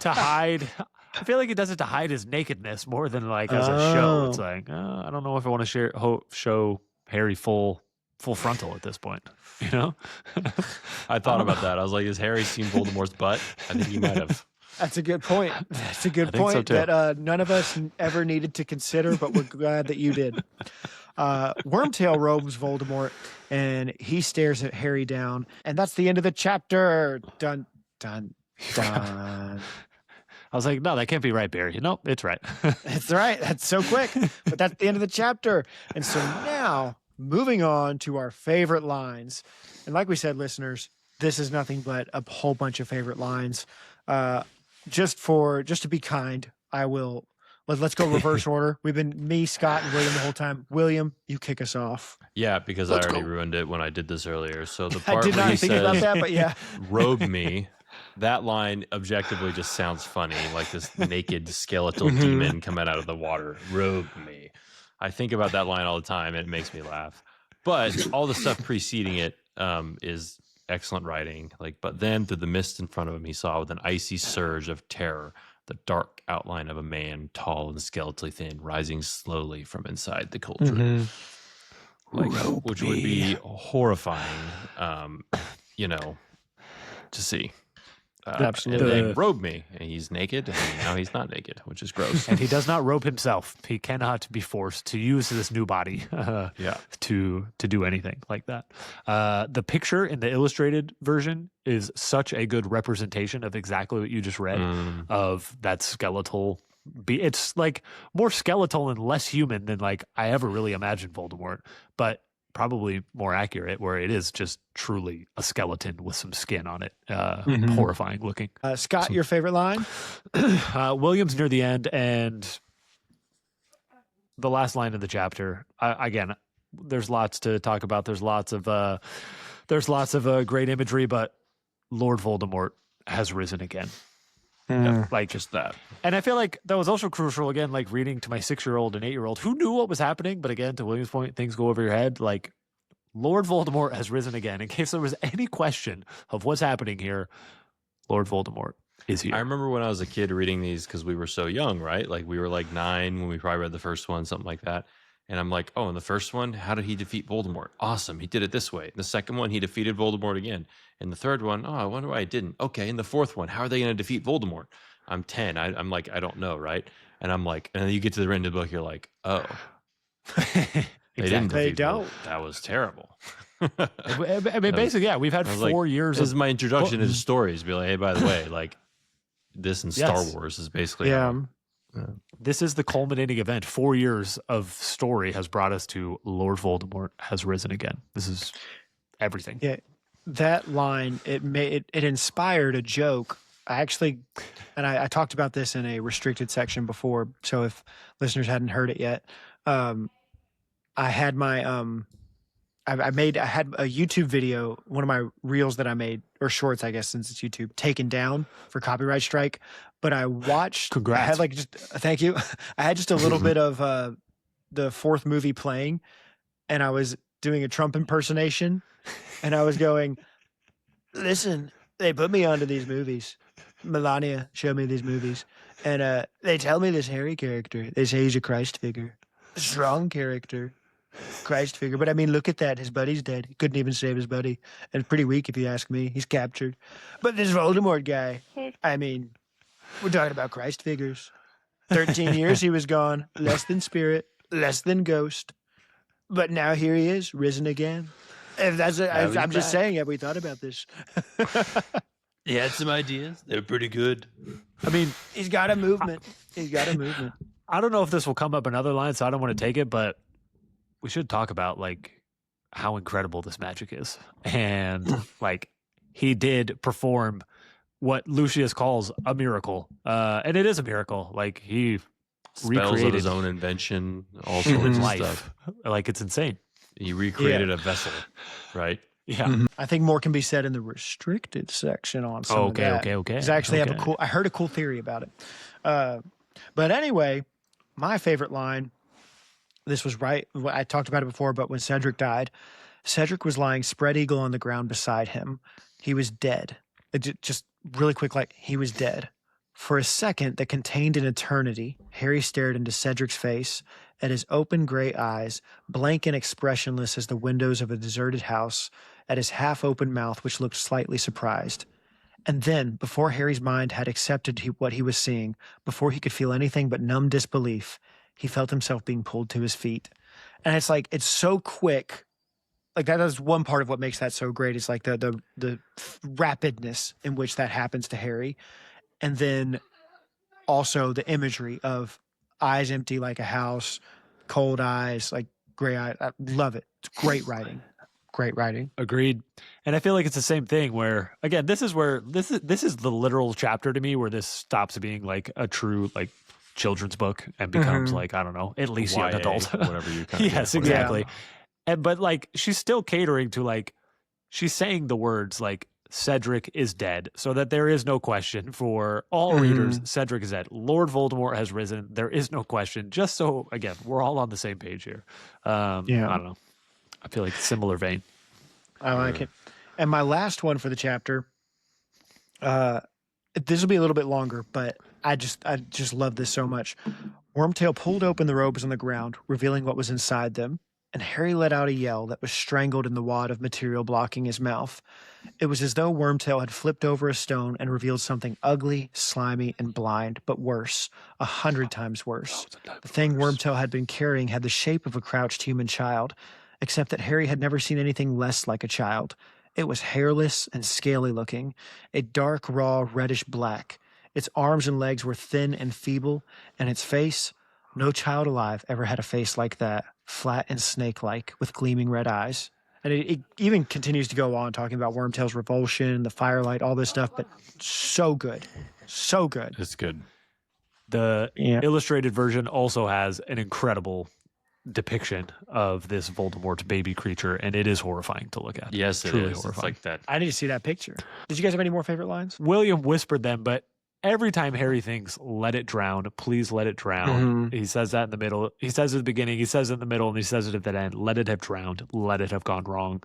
to hide... I feel like he does it to hide his nakedness more than like as a show. It's like, I don't know if I want to show Harry full frontal at this point. I thought about that. I was like, has Harry seen Voldemort's butt? I think he might have. That's a good point. That's a good point that none of us ever needed to consider, but we're glad that you did. Wormtail robes Voldemort, and he stares at Harry down, and that's the end of the chapter. Dun, dun, dun. I was like, no, that can't be right, Barry. Nope, it's right. It's right. That's so quick. But that's the end of the chapter. And so now, moving on to our favorite lines. And like we said, listeners, this is nothing but a whole bunch of favorite lines. Just to be kind, I will. Let's go reverse order. We've been me, Scott, and William the whole time. William, you kick us off. Yeah, because I already ruined it when I did this earlier. So the part I did where not he think says, about that, but yeah. robe me. That line objectively just sounds funny, like this naked skeletal demon coming out of the water. Robe me. I think about that line all the time, and it makes me laugh. But all the stuff preceding it is excellent writing. Like, but then through the mist in front of him, he saw with an icy surge of terror the dark outline of a man, tall and skeletally thin, rising slowly from inside the cauldron. Which would be horrifying, to see. Absolutely. And they robe me, and he's naked, and now he's not naked, which is gross. And he does not robe himself. He cannot be forced to use this new body to do anything like that. The picture in the illustrated version is such a good representation of exactly what you just read of that skeletal. It's like more skeletal and less human than like I ever really imagined Voldemort, but probably more accurate where it is just truly a skeleton with some skin on it. Horrifying looking. Scott, your favorite line? William's near the end, and the last line of the chapter. Again, there's lots to talk about. There's lots of great imagery, but Lord Voldemort has risen again. Like Just that. And I feel like that was also crucial, again, like reading to my 6-year-old and 8-year-old who knew what was happening. But again, to William's point, things go over your head. Like, Lord Voldemort has risen again. In case there was any question of what's happening here, Lord Voldemort is here. I remember when I was a kid reading these because we were so young, right? Like, we were like 9 when we probably read the first one, something like that. And I'm like, oh, in the first one, how did he defeat Voldemort? Awesome. He did it this way. In the second one, he defeated Voldemort again. In the third one, oh, I wonder why I didn't. Okay. In the fourth one, how are they going to defeat Voldemort? I'm 10. I'm like, I don't know, right? And I'm like, and then you get to the end of the book, you're like, oh. They didn't defeat don't. Voldemort. That was terrible. I mean, basically, yeah, we've had I was 4 like, years. This is my introduction to stories. Be like, hey, by the way, like this in Star Wars is basically This is the culminating event. 4 years of story has brought us to Lord Voldemort has risen again. This is everything. Yeah, that line it inspired a joke. I talked about this in a restricted section before. So if listeners hadn't heard it yet, I had my I had a YouTube video, one of my reels that I made, or shorts, I guess, since it's YouTube, taken down for copyright strike. But I watched. Congrats. I had thank you. I had just a little bit of the fourth movie playing, and I was doing a Trump impersonation, and I was going, "Listen, they put me onto these movies. Melania showed me these movies, and they tell me this Harry character. They say he's a Christ figure, a strong character." Christ figure. But I mean, look at that. His buddy's dead. He couldn't even save his buddy. And pretty weak if you ask me. He's captured. But this Voldemort guy, I mean, we're talking about Christ figures. 13 years he was gone. Less than spirit. Less than ghost. But now here he is, risen again. If that's I'm just saying, have we thought about this? He had some ideas. They were pretty good. I mean, He's got a movement. He's got a movement. I don't know if this will come up in other lines, so I don't want to take it, but we should talk about like how incredible this magic is. And like he did perform what Lucius calls a miracle. And it is a miracle. Like he Spells recreated of his own invention, all sorts of life. stuff. Like it's insane. He recreated a vessel, right? Yeah. I think more can be said in the restricted section on some of that. Okay. Because I actually I heard a cool theory about it. But anyway, my favorite line, this was right. I talked about it before, but when Cedric died, Cedric was lying spread eagle on the ground beside him. He was dead. Just really quick, like he was dead. For a second that contained an eternity, Harry stared into Cedric's face, at his open gray eyes, blank and expressionless as the windows of a deserted house, at his half-open mouth, which looked slightly surprised. And then, before Harry's mind had accepted what he was seeing, before he could feel anything but numb disbelief, he felt himself being pulled to his feet. And it's like, it's so quick. Like that is one part of what makes that so great. It's like the rapidness in which that happens to Harry. And then also the imagery of eyes empty like a house, cold eyes, like gray eyes. I love it. It's great writing. Great writing. Agreed. And I feel like it's the same thing where, again, this is the literal chapter to me where this stops being like a true like children's book and becomes like, I don't know, at least young adult. Whatever you kind of Yes, exactly. And but like she's still catering to like she's saying the words like Cedric is dead, so that there is no question for all readers. Cedric is dead. Lord Voldemort has risen. There is no question. Just so again, we're all on the same page here. I don't know. I feel like similar vein. I like it. And my last one for the chapter, this will be a little bit longer, but I just love this so much. Wormtail pulled open the robes on the ground, revealing what was inside them, and Harry let out a yell that was strangled in the wad of material blocking his mouth. It was as though Wormtail had flipped over a stone and revealed something ugly, slimy, and blind, but worse, 100 times worse. The thing Wormtail had been carrying had the shape of a crouched human child, except that Harry had never seen anything less like a child. It was hairless and scaly looking, a dark, raw, reddish black. Its arms and legs were thin and feeble, and its face, no child alive ever had a face like that, flat and snake-like, with gleaming red eyes. And it even continues to go on talking about Wormtail's revulsion, the firelight, all this stuff, but so good. So good. It's good. The illustrated version also has an incredible depiction of this Voldemort baby creature, and it is horrifying to look at. Yes, it Truly is. It's horrifying. like that. I need to see that picture. Did you guys have any more favorite lines? William whispered them, but every time Harry thinks, let it drown, please let it drown. He says that in the middle. He says it at the beginning, he says it in the middle, and he says it at the end. Let it have drowned. Let it have gone wrong.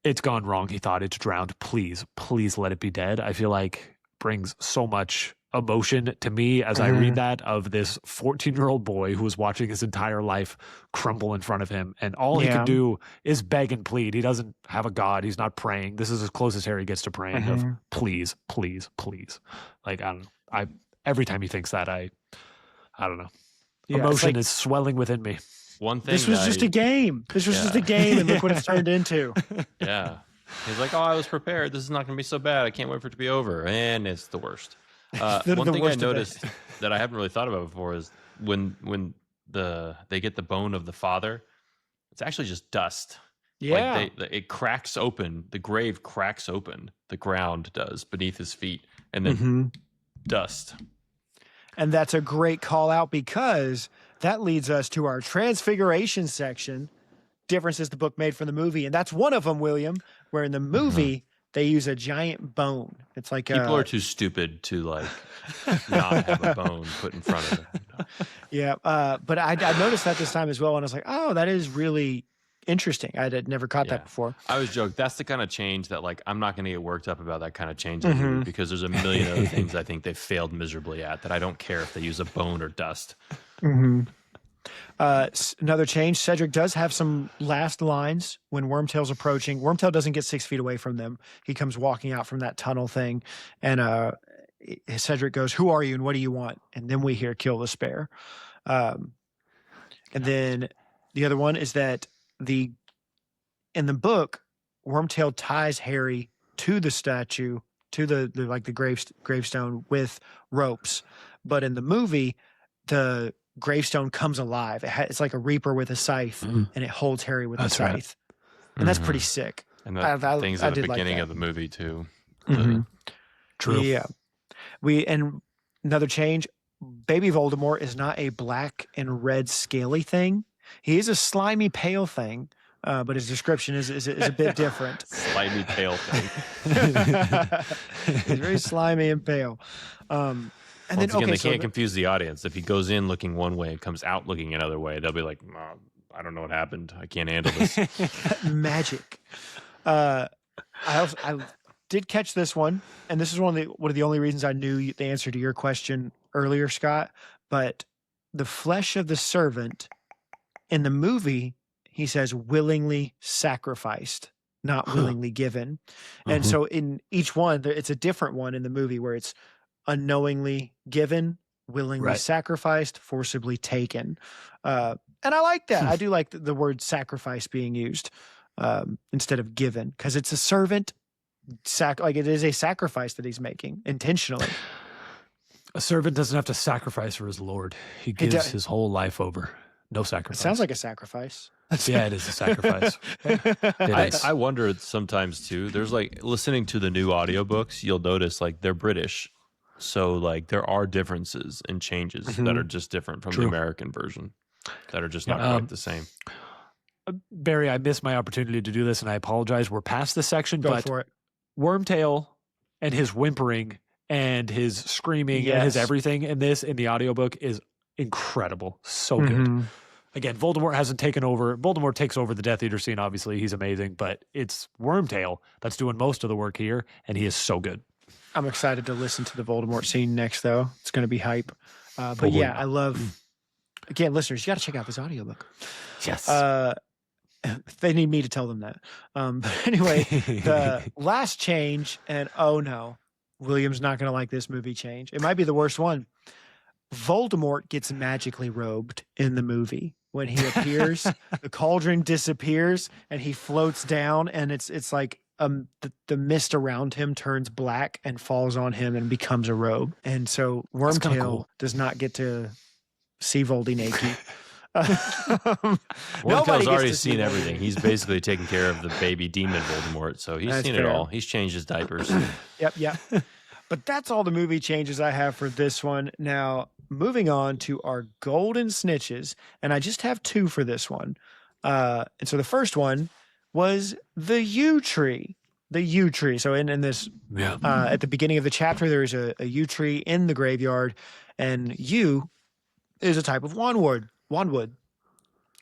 It's gone wrong. He thought it's drowned. Please, please let it be dead. I feel like brings so much emotion to me as I read that of this 14-year-old boy who was watching his entire life crumble in front of him. And all he can do is beg and plead. He doesn't have a God. He's not praying. This is as close as Harry gets to praying of please, please, please. Like, I don't know. Every time he thinks that, I don't know. Yeah, emotion is swelling within me. One thing. This was just a game. This was just a game, and look what it's turned into. Yeah. He's like, oh, I was prepared. This is not going to be so bad. I can't wait for it to be over. And it's the worst. One thing I noticed that I haven't really thought about before is when they get the bone of the father, it's actually just dust. Yeah. Like it cracks open. The grave cracks open. The ground does beneath his feet. And then dust. And that's a great call out because that leads us to our Transfiguration section. Differences the book made from the movie. And that's one of them, William, where in the movie, they use a giant bone. It's like people are too stupid to like not have a bone put in front of them. Yeah, but I noticed that this time as well, and I was like, oh, that is really interesting. I had never caught that before. I was joking. That's the kind of change that like I'm not going to get worked up about that kind of change in the movie because there's a million other things I think they failed miserably at that I don't care if they use a bone or dust. Another change, Cedric does have some last lines when Wormtail's approaching. Wormtail doesn't get 6 feet away from them. He comes walking out from that tunnel thing, and Cedric goes, who are you and what do you want? And then we hear kill the spare. And then the other one is that in the book, Wormtail ties Harry to the statue, to the gravestone with ropes. But in the movie, the gravestone comes alive. It's like a reaper with a scythe, and it holds Harry with a scythe. Right. And that's pretty sick. And that things at the beginning of the movie too. True. Yeah. And another change, Baby Voldemort is not a black and red scaly thing. He is a slimy pale thing, but his description is a bit different. Slimy pale thing. He's very slimy and pale. And Once then, again, they can't confuse the audience. If he goes in looking one way and comes out looking another way, they'll be like, I don't know what happened. I can't handle this. Magic. I did catch this one, and this is one of the only reasons I knew the answer to your question earlier, Scott. But the flesh of the servant in the movie, he says willingly sacrificed, not willingly given. And so in each one, it's a different one in the movie where it's unknowingly given, willingly sacrificed, forcibly taken. And I like that. I do like the word sacrifice being used instead of given, because it's a servant, like it is a sacrifice that he's making intentionally. A servant doesn't have to sacrifice for his Lord. He gives his whole life over. No sacrifice. It sounds like a sacrifice. Yeah, it is a sacrifice. I wonder sometimes too, there's like listening to the new audiobooks, you'll notice like they're British. So like there are differences and changes that are just different from the American version that are just not quite the same. Barry, I missed my opportunity to do this and I apologize. We're past this section, Go for it. Wormtail and his whimpering and his screaming and his everything in the audiobook is incredible. So good. again, Voldemort hasn't taken over. Voldemort takes over the Death Eater scene. Obviously, he's amazing, but it's Wormtail that's doing most of the work here, and he is so good. I'm excited to listen to the Voldemort scene next, though. It's going to be hype. But yeah, I love. Again, listeners, you got to check out this audiobook. Yes. They need me to tell them that. But anyway, the last change, and oh no, William's not going to like this movie change. It might be the worst one. Voldemort gets magically robed in the movie. When he appears, the cauldron disappears and he floats down, and it's like the mist around him turns black and falls on him and becomes a robe. And so Wormtail does not get to see Voldy naked. Wormtail's already seen everything. He's basically taken care of the baby demon Voldemort, so he's seen it all. He's changed his diapers. Yep. But that's all the movie changes I have for this one. Now, moving on to our golden snitches, and I just have 2 for this one. And so the first one was the yew tree. The yew tree. So in this, at the beginning of the chapter, there is a yew tree in the graveyard, and yew is a type of wandwood.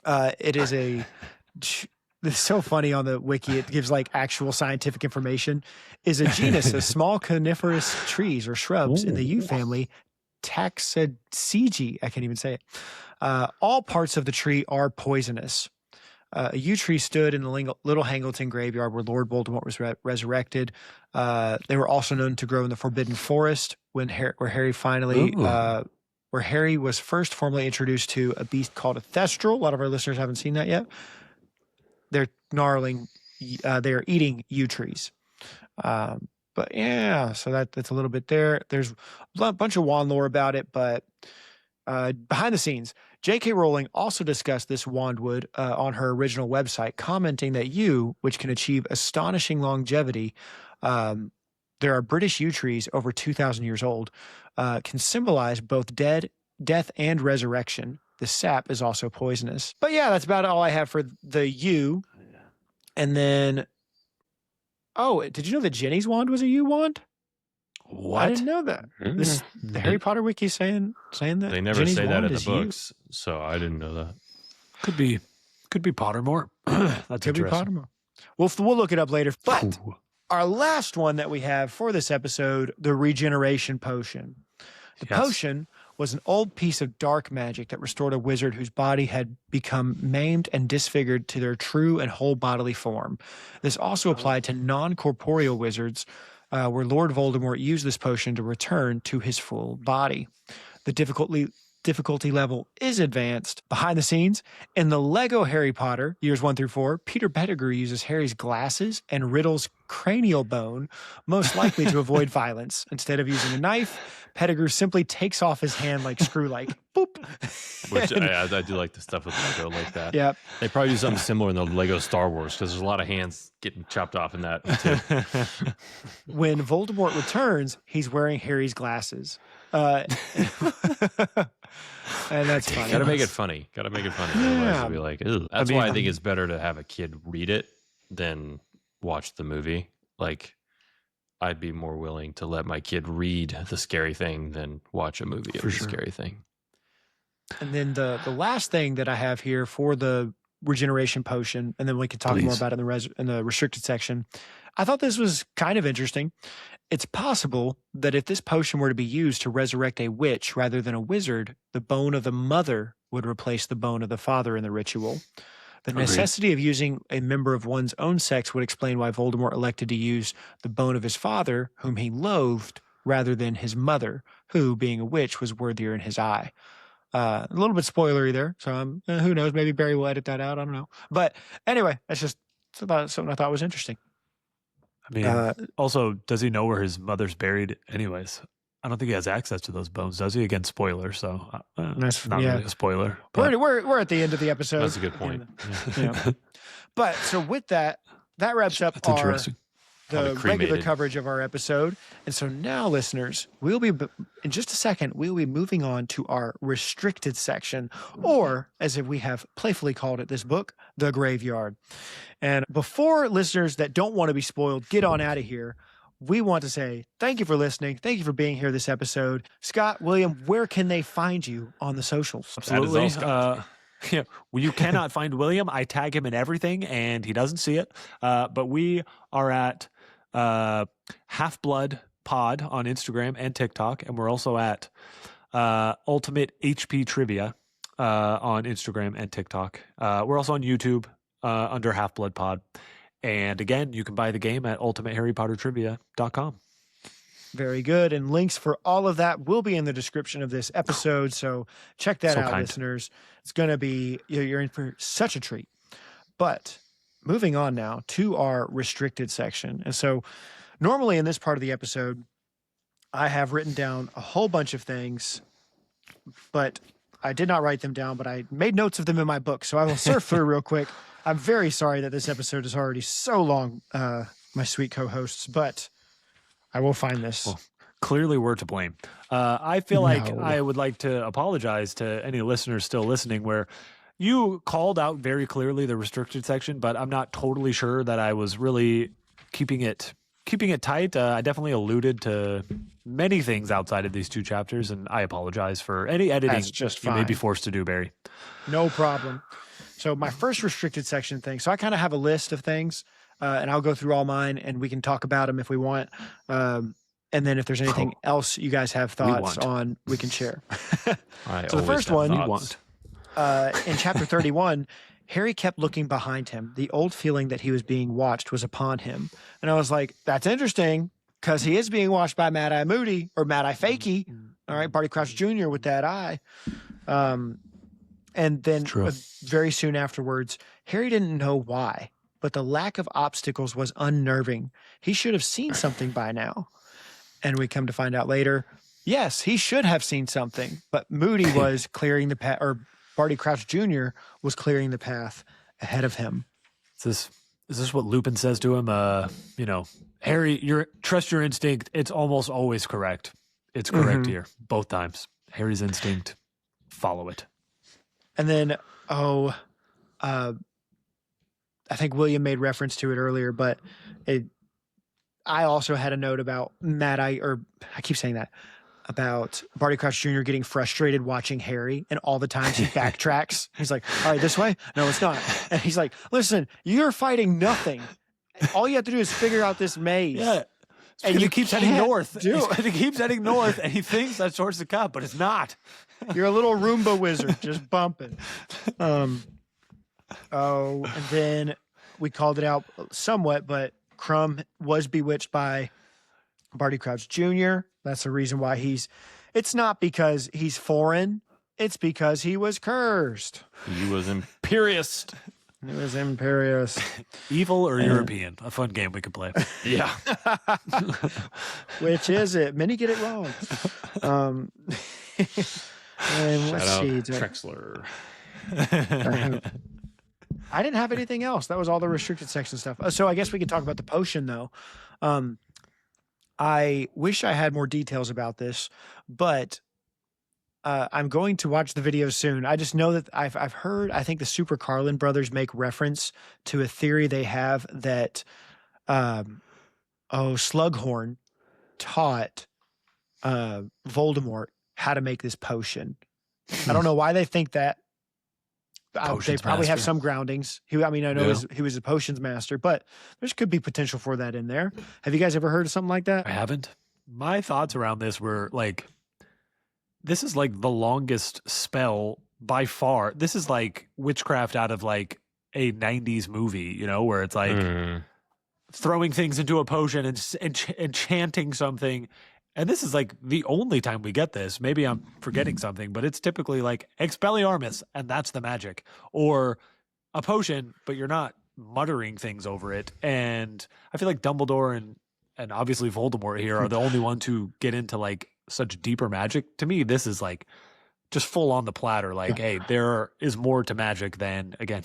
It is a. It's so funny on the wiki. It gives like actual scientific information. Is a genus of small coniferous trees or shrubs in the yew family, Taxaceae. I can't even say it. All parts of the tree are poisonous. A yew tree stood in the Little Hangleton graveyard where Lord Voldemort was resurrected. They were also known to grow in the Forbidden Forest where Harry was first formally introduced to a beast called a thestral. A lot of our listeners haven't seen that yet. They're gnarling. They are eating yew trees. But yeah, so that's a little bit there. There's a bunch of wand lore about it, but behind the scenes, J.K. Rowling also discussed this wandwood on her original website, commenting that yew, which can achieve astonishing longevity, there are British yew trees over 2,000 years old, can symbolize both death and resurrection. The sap is also poisonous. But yeah, that's about all I have for the yew. And then, did you know that Jenny's wand was a yew wand? What? I didn't know that. The Harry Potter wiki saying that They never Jenny's say that wand in the is yew. books, so I didn't know that. Could be Pottermore. That's Could be interesting. Pottermore. We'll look it up later. But our last one that we have for this episode, the regeneration potion. The potion was an old piece of dark magic that restored a wizard whose body had become maimed and disfigured to their true and whole bodily form. This also applied to non-corporeal wizards, where Lord Voldemort used this potion to return to his full body. The difficulty level is advanced. Behind the scenes, in the Lego Harry Potter, years 1 through 4, Peter Pettigrew uses Harry's glasses and Riddle's cranial bone, most likely to avoid violence. Instead of using a knife, Pettigrew simply takes off his hand like Screw-like. Boop. Which I do like the stuff with Lego like that. Yep. They probably do something similar in the Lego Star Wars because there's a lot of hands getting chopped off in that too. When Voldemort returns, he's wearing Harry's glasses. And that's funny. Gotta make it funny. Otherwise it'll be like, ew. That's why I think it's better to have a kid read it than watch the movie. Like, I'd be more willing to let my kid read the scary thing than watch a movie of the scary thing. And then the last thing that I have here for the regeneration potion, and then we can talk more about it in the restricted section. I thought this was kind of interesting. It's possible that if this potion were to be used to resurrect a witch rather than a wizard, the bone of the mother would replace the bone of the father in the ritual. The necessity of using a member of one's own sex would explain why Voldemort elected to use the bone of his father, whom he loathed, rather than his mother, who, being a witch, was worthier in his eye. A little bit spoilery there, so who knows? Maybe Barry will edit that out. I don't know. But anyway, it's about something I thought was interesting. I mean, also, does he know where his mother's buried anyways? I don't think he has access to those bones, does he? Again, spoiler, so That's not really a spoiler. We're at the end of the episode. That's a good point. But so with that wraps up the regular coverage of our episode. And so now, listeners, we'll be, in just a second, we'll be moving on to our restricted section, or as we have playfully called it this book, the graveyard. And before listeners that don't want to be spoiled get on out of here, we want to say thank you for listening. Thank you for being here this episode. Scott, William, where can they find you on the socials? Absolutely. Yeah, well, you cannot find William. I tag him in everything, and he doesn't see it. But we are at Half Blood Pod on Instagram and TikTok, and we're also at Ultimate HP Trivia on Instagram and TikTok. We're also on YouTube under Half Blood Pod, and again, you can buy the game at ultimateharrypottertrivia.com. Very good. And links for all of that will be in the description of this episode. So check that out, listeners. It's going to be, you're in for such a treat. But moving on now to our restricted section. And so normally in this part of the episode, I have written down a whole bunch of things, but I did not write them down, but I made notes of them in my book. So I will surf through real quick. I'm very sorry that this episode is already so long, my sweet co-hosts, but I will find this. Well, clearly we're to blame. I feel like I would like to apologize to any listeners still listening where you called out very clearly the restricted section, but I'm not totally sure that I was really keeping it tight. I definitely alluded to many things outside of these 2 chapters, and I apologize for any editing That's just you may be fine. forced to do, Barry. No problem. So my first restricted section thing. So I kind of have a list of things. And I'll go through all mine, and we can talk about them if we want. And then if there's anything else you guys have thoughts on, we can share. So the first one, in chapter 31, Harry kept looking behind him. The old feeling that he was being watched was upon him. And I was like, that's interesting, because he is being watched by Mad-Eye Moody, or Mad-Eye Fakey. All right, Barty Crouch Jr. with that eye. And then very soon afterwards, Harry didn't know why, but the lack of obstacles was unnerving. He should have seen something by now. And we come to find out later, yes, he should have seen something, but Moody was clearing the path, or Barty Crouch Jr. was clearing the path ahead of him. Is this what Lupin says to him? Harry, trust your instinct. It's almost always correct. It's correct here, both times. Harry's instinct, follow it. And then, I think William made reference to it earlier, but I also had a note about I keep saying that, about Barty Crouch Jr. getting frustrated watching Harry, and all the times he backtracks. He's like, all right, this way? No, it's not. And he's like, listen, you're fighting nothing. All you have to do is figure out this maze. Yeah. And he keeps heading north. He keeps heading north, and he thinks that's towards the cup, but it's not. You're a little Roomba wizard, just bumping. And then we called it out somewhat, but Crumb was bewitched by Barty Crouch Jr. That's the reason why it's not because he's foreign. It's because he was cursed. He was imperious. He was imperious. Evil or European? A fun game we could play. Yeah. Which is it? Many get it wrong. And let's see. Trexler. I didn't have anything else. That was all the restricted section stuff. So I guess we could talk about the potion, though. I wish I had more details about this, but I'm going to watch the video soon. I just know that I've heard, I think the Super Carlin brothers make reference to a theory they have that Slughorn taught Voldemort how to make this potion. I don't know why they think that. They probably have some groundings. I know he was a potions master, but there could be potential for that in there. Have you guys ever heard of something like that? I haven't. My thoughts around this were like, this is like the longest spell by far. This is like witchcraft out of like a 90s movie, where it's like throwing things into a potion and chanting something. And this is like the only time we get this. Maybe I'm forgetting something, but it's typically like Expelliarmus, and that's the magic. Or a potion, but you're not muttering things over it. And I feel like Dumbledore and obviously Voldemort here are the only ones who get into like such deeper magic. To me, this is like just full on the platter. Like, hey, there is more to magic than, again,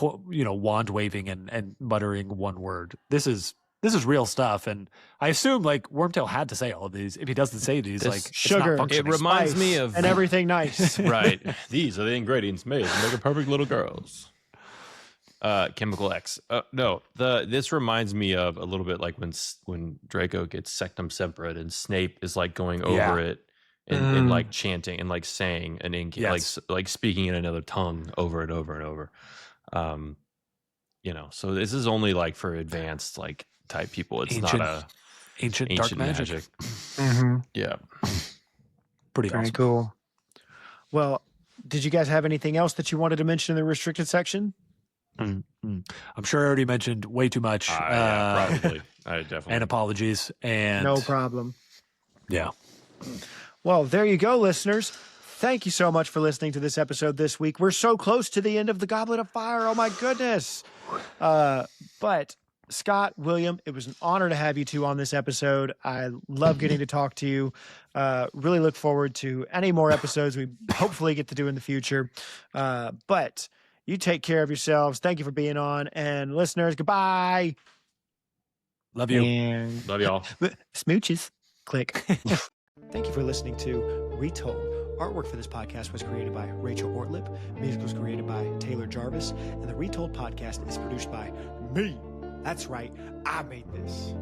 wand waving and muttering one word. This is real stuff, and I assume like Wormtail had to say all of these. If he doesn't say these, like sugar, it's not it reminds spice, me of and everything nice. Right. These are the ingredients made to make a perfect little girls. Chemical X. This reminds me of a little bit like when Draco gets Sectum Sempra and Snape is like going over it and like chanting and like saying an Yes. like speaking in another tongue over and over and over. You know, so this is only like for advanced like type people. It's Ancient- not a Ancient dark magic. Yeah. Pretty Very awesome. cool. Well, did you guys have anything else that you wanted to mention in the restricted section? I'm sure I already mentioned way too much. Yeah, probably. I definitely. And apologies. And No problem. yeah. Well, there you go, listeners. Thank you so much for listening to this episode this week. We're so close to the end of the Goblet of Fire. Oh, my goodness. But Scott, William, it was an honor to have you two on this episode. I love getting to talk to you. Really look forward to any more episodes we hopefully get to do in the future. But you take care of yourselves. Thank you for being on. And listeners, goodbye. Love you. And Love y'all. smooches. Click. Thank you for listening to Retold. Artwork for this podcast was created by Rachel Ortlip. Music was created by Taylor Jarvis. And the Retold podcast is produced by me. That's right. I made this.